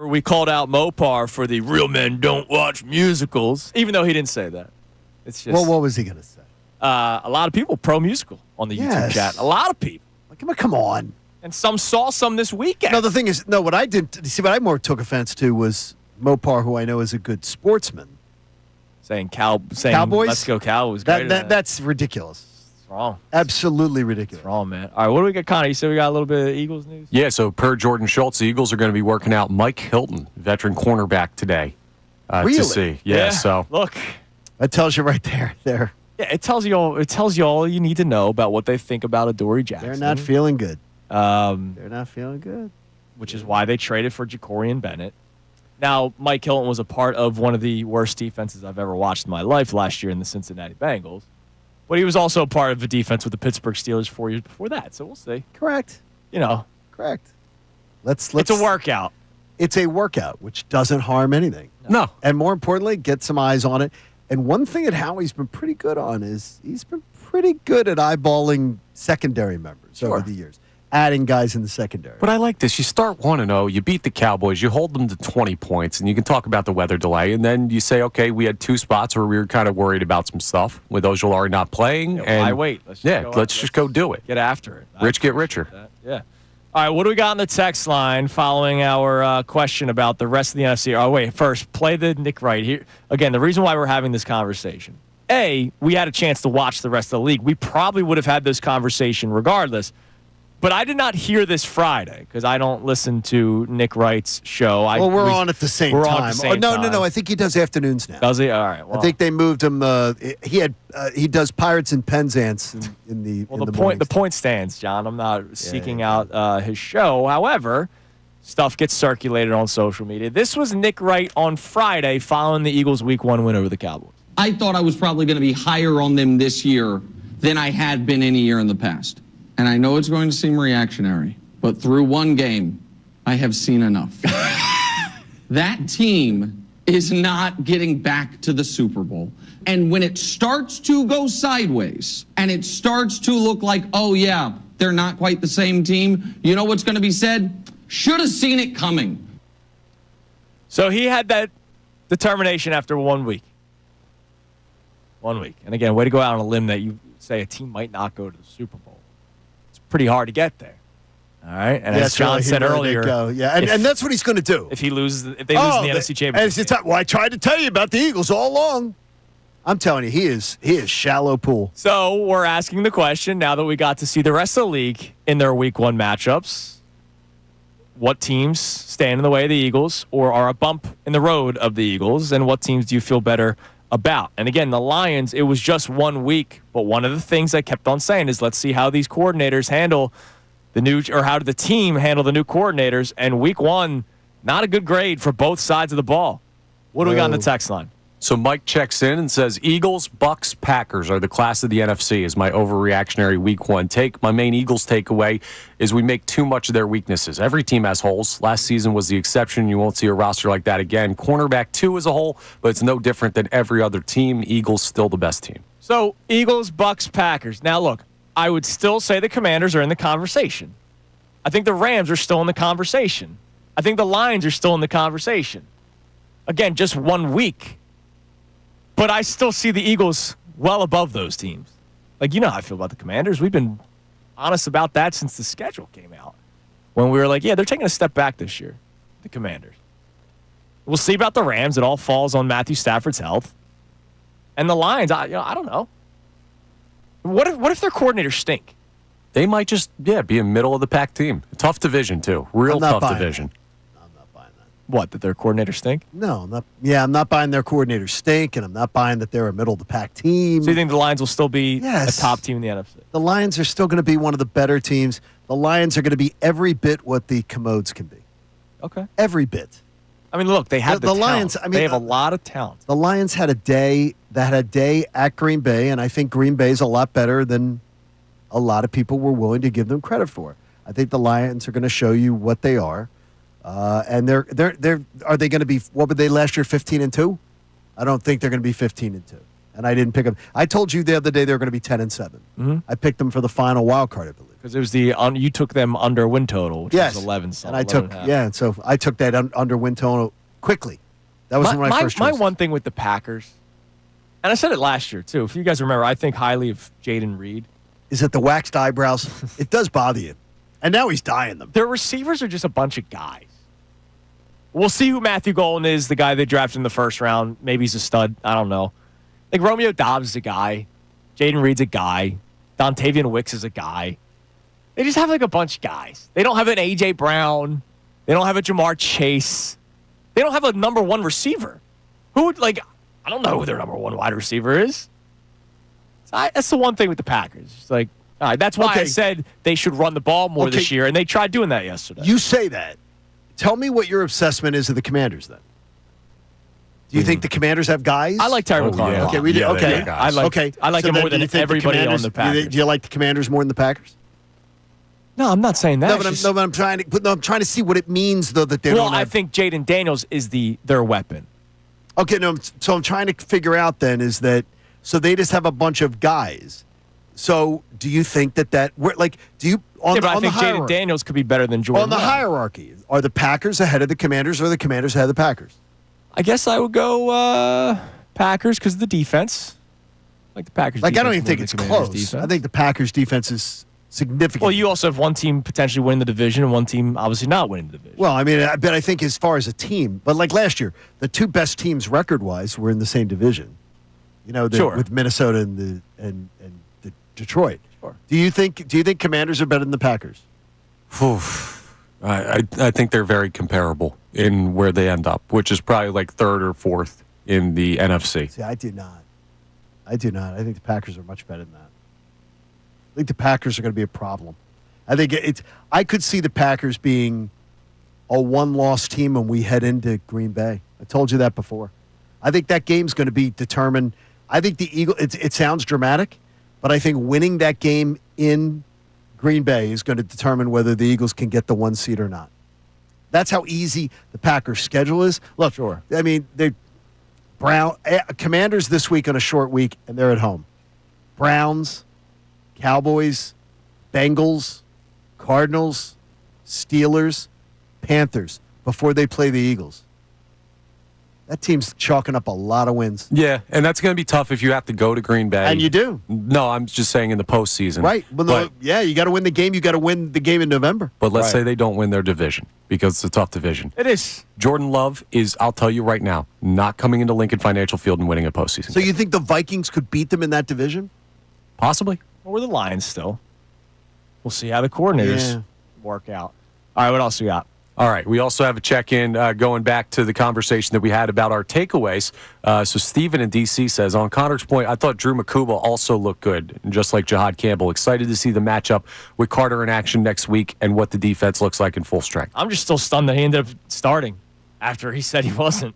We called out Mopar for the real men don't watch musicals, even though he didn't say that. It's just Well, what was he going to say? a lot of people pro-musical on the YouTube chat. A lot of people. Come on. And some saw some this weekend. No, the thing is, what I didn't see, what I more took offense to was Mopar, who I know is a good sportsman. Saying Cowboys? Let's go Cowboys. That's ridiculous. Wrong. Absolutely ridiculous. It's wrong, man. All right, what do we got, Connor? You said we got a little bit of Eagles news? Yeah, so per Jordan Schultz, the Eagles are going to be working out Mike Hilton, veteran cornerback, today. Really? To see. Yeah, so. Look. That tells you right there. Yeah, it tells you all you need to know about what they think about Adoree Jackson. They're not feeling good. They're not feeling good. Which is why they traded for Jacorian Bennett. Now, Mike Hilton was a part of one of the worst defenses I've ever watched in my life last year in the Cincinnati Bengals. But he was also part of a defense with the Pittsburgh Steelers 4 years before that. So we'll see. Correct. Correct. Let's. It's a workout. It's a workout, which doesn't harm anything. No. And more importantly, get some eyes on it. And one thing that Howie's been pretty good on is he's been pretty good at eyeballing secondary members over the years, adding guys in the secondary. But I like this. You start 1-0, you beat the Cowboys, you hold them to 20 points, and you can talk about the weather delay. And then you say, okay, we had two spots where we were kind of worried about some stuff with Ojulari not playing. Why wait? Let's just go do it. Get after it. Rich get richer. Yeah. All right, what do we got on the text line following our question about the rest of the NFC? Oh, wait, first, play the Nick Wright here. Again, the reason why we're having this conversation, we had a chance to watch the rest of the league. We probably would have had this conversation regardless. But I did not hear this Friday because I don't listen to Nick Wright's show. We're on at the same time. We're on at the same time. No. I think he does afternoons now. Does he? All right. Well, I think they moved him. He does Pirates and Penzance in the the point stands, John. I'm not seeking out his show. However, stuff gets circulated on social media. This was Nick Wright on Friday following the Eagles' Week 1 win over the Cowboys. I thought I was probably going to be higher on them this year than I had been any year in the past. And I know it's going to seem reactionary, but through one game, I have seen enough. That team is not getting back to the Super Bowl. And when it starts to go sideways and it starts to look like, oh, yeah, they're not quite the same team, you know what's going to be said? Should have seen it coming. So he had that determination after 1 week. 1 week. And again, way to go out on a limb that you say a team might not go to the Super Bowl. Pretty hard to get there. All right. And as John said earlier. And that's what he's going to do. If they lose in the NFC Championship. I tried to tell you about the Eagles all along. I'm telling you, he is shallow pool. So we're asking the question now that we got to see the rest of the league in their Week 1 matchups. What teams stand in the way of the Eagles or are a bump in the road of the Eagles? And what teams do you feel better about? And again, the Lions, it was just 1 week, but one of the things I kept on saying is let's see how these coordinators handle how did the team handle the new coordinators. And Week 1, not a good grade for both sides of the ball. What do we got on the text line? So Mike checks in and says, Eagles, Bucks, Packers are the class of the NFC is my overreactionary week 1 take. My main Eagles takeaway is we make too much of their weaknesses. Every team has holes. Last season was the exception. You won't see a roster like that again. Cornerback 2 is a hole, but it's no different than every other team. Eagles still the best team. So Eagles, Bucks, Packers. Now look, I would still say the Commanders are in the conversation. I think the Rams are still in the conversation. I think the Lions are still in the conversation. Again, just 1 week. But I still see the Eagles well above those teams. Like, you know how I feel about the Commanders. We've been honest about that since the schedule came out. When we were like, yeah, they're taking a step back this year, the Commanders. We'll see about the Rams. It all falls on Matthew Stafford's health. And the Lions, I don't know. What if their coordinators stink? They might just, be a middle-of-the-pack team. Tough division, too. Real tough division. I'm not buying that. What, that their coordinators stink? No, I'm not buying their coordinators stink, and I'm not buying that they're a middle-of-the-pack team. So you think the Lions will still be a top team in the NFC? The Lions are still going to be one of the better teams. The Lions are going to be every bit what the Commodes can be. Okay. Every bit. I mean, look, they have the Lions. talent. They have a lot of talent. The Lions had a day at Green Bay, and I think Green Bay is a lot better than a lot of people were willing to give them credit for. I think the Lions are going to show you what they are, and they're are they going to be? What were they last year? 15-2. I don't think they're going to be 15-2. And I didn't pick them. I told you the other day they were going to be 10-7. Mm-hmm. I picked them for the final wild card, I believe. Because it was you took them under win total, which was 11. And I took so I took that under win total quickly. That was one of my first choices. My one thing with the Packers, and I said it last year too. If you guys remember, I think highly of Jaden Reed. Is it the waxed eyebrows? It does bother you. And now he's dyeing them. Their receivers are just a bunch of guys. We'll see who Matthew Golden is, the guy they drafted in the first round. Maybe he's a stud. I don't know. Like Romeo Dobbs is a guy. Jaden Reed's a guy. Dontavian Wicks is a guy. They just have like a bunch of guys. They don't have an A.J. Brown. They don't have a Jamar Chase. They don't have a number one receiver. Who would, I don't know who their number one wide receiver is. That's the one thing with the Packers. It's like, all right, that's why I said they should run the ball more this year, and they tried doing that yesterday. You say that. Tell me what your assessment is of the Commanders, then. Do you think the Commanders have guys? I like Terry McLaurin. Yeah. Okay, we do. Okay, I like him more than everybody on the Packers. Do you like the Commanders more than the Packers? No, I'm not saying that. No, but I'm trying to see what it means, though, that they don't have. I think Jaden Daniels is their weapon. Okay, no, so I'm trying to figure out then is that so they just have a bunch of guys. So do you think that do you on yeah, the, but on I think the Jaden Daniels could be better than Jordan on the Love. hierarchy? Are the Packers ahead of the Commanders, or are the Commanders ahead of the Packers? I guess I would go Packers because of the defense. Like the Packers. I don't even think it's close. Defense. I think the Packers' defense is significant. Well, you also have one team potentially winning the division and one team obviously not winning the division. Well, I mean, but I think as far as a team, but like last year, the two best teams record-wise were in the same division. You know, with Minnesota and the Detroit. Sure. Do you think Commanders are better than the Packers? I think they're very comparable in where they end up, which is probably like third or fourth in the NFC. See, I do not. I think the Packers are much better than that. I think the Packers are going to be a problem. I think I could see the Packers being a one-loss team when we head into Green Bay. I told you that before. I think that game's going to be determined. I think the Eagles. It sounds dramatic, but I think winning that game in Green Bay is going to determine whether the Eagles can get the 1 seed or not. That's how easy the Packers' schedule is. Look, sure. I mean, Commanders this week on a short week, and they're at home. Browns, Cowboys, Bengals, Cardinals, Steelers, Panthers before they play the Eagles. That team's chalking up a lot of wins. Yeah, and that's going to be tough if you have to go to Green Bay. And you do. No, I'm just saying in the postseason. Right. You got to win the game. You got to win the game in November. But let's say they don't win their division because it's a tough division. It is. Jordan Love is, I'll tell you right now, not coming into Lincoln Financial Field and winning a postseason. So you think the Vikings could beat them in that division? Possibly. Or the Lions still. We'll see how the coordinators work out. All right, what else we got? All right, we also have a check-in going back to the conversation that we had about our takeaways. So Steven in D.C. says, on Connor's point, I thought Drew Makuba also looked good, just like Jahad Campbell. Excited to see the matchup with Carter in action next week and what the defense looks like in full strength. I'm just still stunned that he ended up starting after he said he wasn't.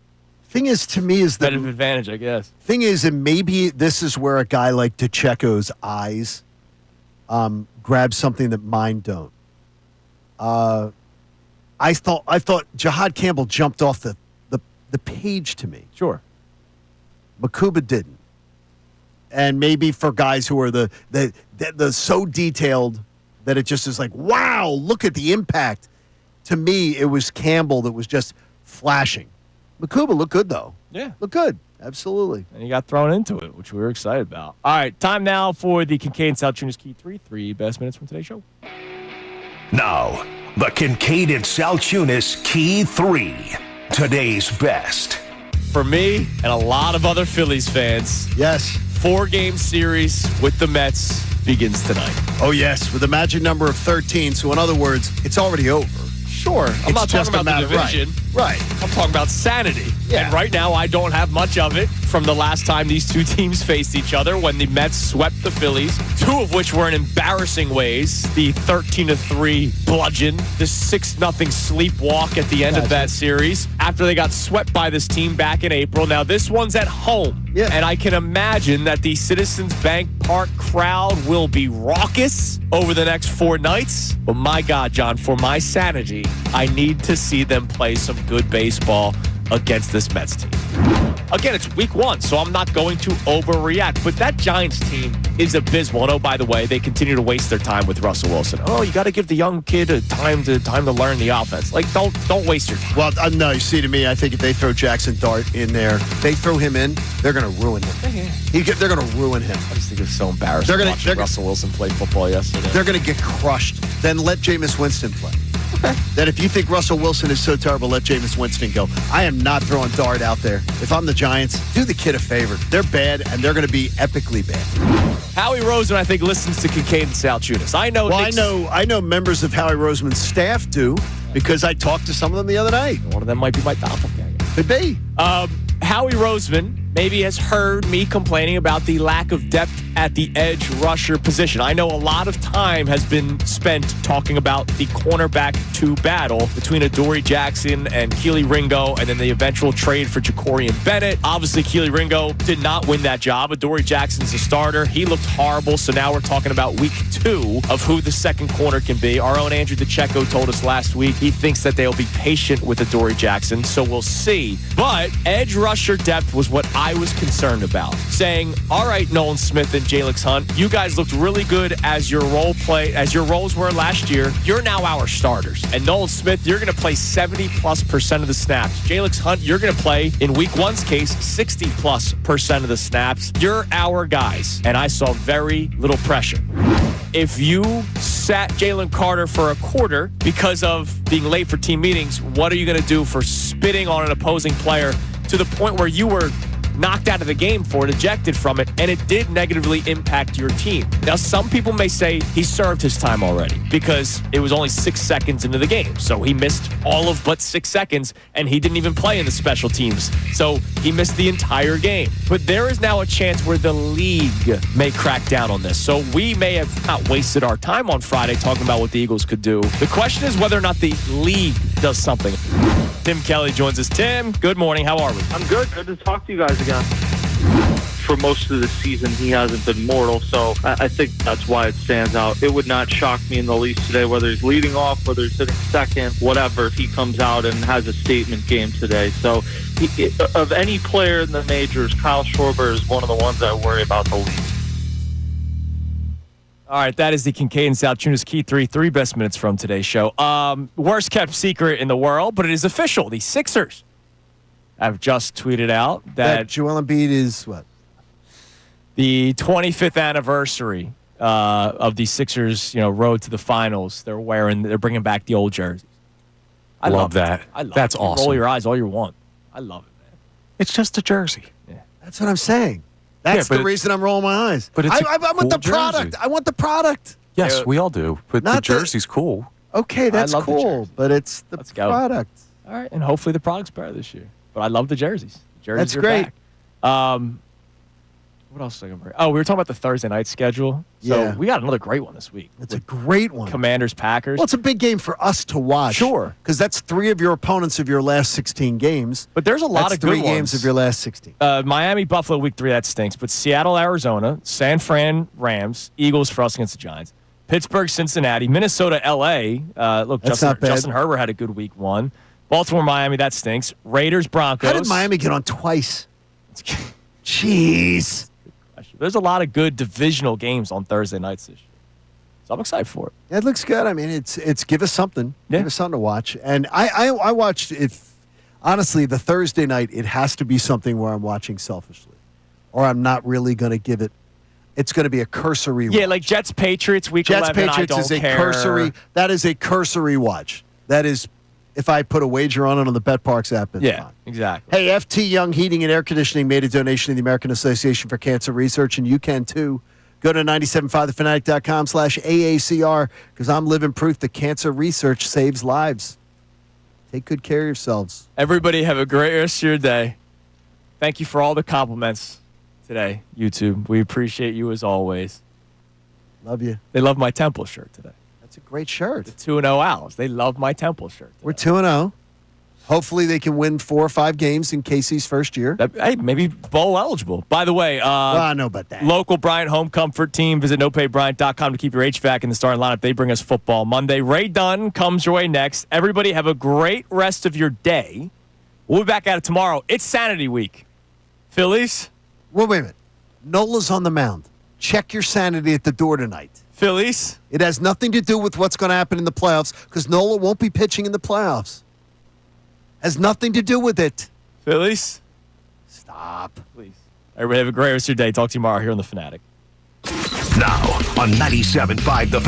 Thing is, to me, is the Competitive advantage, I guess. thing is, and maybe this is where a guy like DeCecco's eyes grab something that mine don't. I thought Jihad Campbell jumped off the page to me. Sure. Makuba didn't. And maybe for guys who are the so detailed that it just is like, wow, look at the impact. To me, it was Campbell that was just flashing. Makuba looked good, though. Yeah. Looked good. Absolutely. And he got thrown into it, which we were excited about. All right, time now for the Kincade Salciunas Key 3 best minutes from today's show. Now, the Kincade Salciunas Key 3. Today's best. For me and a lot of other Phillies fans, Yes. 4-game series with the Mets begins tonight. Oh, yes, with a magic number of 13. So, in other words, it's already over. Sure. I'm not talking about the division. Right. I'm talking about sanity. Yeah. And right now, I don't have much of it from the last time these two teams faced each other when the Mets swept the Phillies, two of which were in embarrassing ways. The 13-3 bludgeon, the 6-0 sleepwalk at the end of that series after they got swept by this team back in April. Now, this one's at home. Yeah. And I can imagine that the Citizens Bank Park crowd will be raucous over the next 4 nights. But my God, John, for my sanity, I need to see them play some good baseball against this Mets team. Again, it's week 1, so I'm not going to overreact. But that Giants team is abysmal. And oh, by the way, they continue to waste their time with Russell Wilson. Oh, you got to give the young kid time to learn the offense. Like, don't waste your time. Well, no, you see, to me, I think if they throw Jackson Dart in there, they throw him in, they're going to ruin him. They're going to ruin him. I just think it's so embarrassing watching Russell Wilson play football yesterday. They're going to get crushed. Then let Jameis Winston play. That if you think Russell Wilson is so terrible, let Jameis Winston go. I am not throwing Dart out there. If I'm the Giants, do the kid a favor. They're bad, and they're going to be epically bad. Howie Roseman, I think, listens to Kincade Salciunas. I know. Well, I know members of Howie Roseman's staff do because I talked to some of them the other night. One of them might be my doppelganger. Could be. Howie Roseman maybe has heard me complaining about the lack of depth at the edge rusher position. I know a lot of time has been spent talking about the cornerback 2 battle between Adoree Jackson and Keely Ringo, and then the eventual trade for Jacorian Bennett. Obviously, Keely Ringo did not win that job. Adoree Jackson's a starter. He looked horrible, so now we're talking about week 2 of who the second corner can be. Our own Andrew DeCecco told us last week he thinks that they'll be patient with Adoree Jackson, so we'll see. But edge rusher depth was what I was concerned about, saying, all right, Nolan Smith and Jalix Hunt, you guys looked really good as your roles were last year. You're now our starters. And Nolan Smith, you're going to play 70+% of the snaps. Jalix Hunt, you're going to play, in week 1's case, 60+% of the snaps. You're our guys. And I saw very little pressure. If you sat Jalen Carter for a quarter because of being late for team meetings, what are you going to do for spitting on an opposing player to the point where you were knocked out of the game for it, ejected from it, and it did negatively impact your team? Now, some people may say he served his time already because it was only 6 seconds into the game. So he missed all of but 6 seconds, and he didn't even play in the special teams. So he missed the entire game. But there is now a chance where the league may crack down on this. So we may have not wasted our time on Friday talking about what the Eagles could do. The question is whether or not the league does something. Tim Kelly joins us. Tim, good morning. How are we? I'm good. Good to talk to you guys again. For most of the season, he hasn't been mortal, so I think that's why it stands out. It would not shock me in the least today, whether he's leading off, whether he's hitting second, whatever, if he comes out and has a statement game today. So of any player in the majors, Kyle Schwarber is one of the ones I worry about the least. All right, that is the Kincade Salciunas Key 3 best minutes from today's show. Worst kept secret in the world, but it is official. The Sixers have just tweeted out that Joel Embiid is what? The 25th anniversary of the Sixers, road to the finals. They're bringing back the old jerseys. I love that. That's awesome. Roll your eyes all you want. I love it, man. It's just a jersey. Yeah. That's what I'm saying. That's the reason I'm rolling my eyes. But it's I want the product. Jersey. I want the product. Yes, we all do. But the jersey's cool. Okay, that's cool. But it's the product. All right, and hopefully the product's better this year. But I love the jerseys. Jerseys That's great. Back. What else was I going to bring? Oh, we were talking about the Thursday night schedule. So Yeah. we got another great one this week. It's a great one. Commanders-Packers. Well, it's a big game for us to watch. Sure. Because that's 3 of your opponents of your last 16 games. But there's a lot That's of good 3 games ones. of your last 16. Miami-Buffalo week 3, that stinks. But Seattle-Arizona, San Fran-Rams, Eagles for us against the Giants. Pittsburgh-Cincinnati, Minnesota-LA. Look, That's not bad. Justin Herbert had a good week 1. Baltimore-Miami, that stinks. Raiders-Broncos. How did Miami get on twice? Jeez. There's a lot of good divisional games on Thursday nights this year. So I'm excited for it. It looks good. I mean, it's give us something. Yeah. Give us something to watch. And I watched it. Honestly, the Thursday night, it has to be something where I'm watching selfishly. Or I'm not really going to give it. It's going to be a cursory watch. Yeah, like Jets-Patriots week 11, Jets-Patriots I don't is a care. cursory. That is a cursory watch. That is, if I put a wager on it on the BetParks app, it's fine. Exactly. Hey, FT Young Heating and Air Conditioning made a donation to the American Association for Cancer Research, and you can too. Go to 975thefanatic.com/AACR because I'm living proof that cancer research saves lives. Take good care of yourselves. Everybody have a great rest of your day. Thank you for all the compliments today, YouTube. We appreciate you as always. Love you. They love my Temple shirt today. That's a great shirt. The 2-0 Owls. They love my Temple shirt today. We're 2-0. Hopefully they can win 4 or 5 games in Casey's first year. Hey, maybe bowl eligible. By the way, I know about that. Local Bryant Home Comfort Team. Visit nopaybryant.com to keep your HVAC in the starting lineup. They bring us football Monday. Ray Dunn comes your way next. Everybody have a great rest of your day. We'll be back at it tomorrow. It's Sanity Week. Phillies? Well, wait a minute. Nola's on the mound. Check your sanity at the door tonight. Phillies? It has nothing to do with what's going to happen in the playoffs because Nola won't be pitching in the playoffs. Has nothing to do with it. Phillies? Stop. Please. Everybody have a great rest of your day. Talk to you tomorrow here on The Fanatic. Now on 97.5 The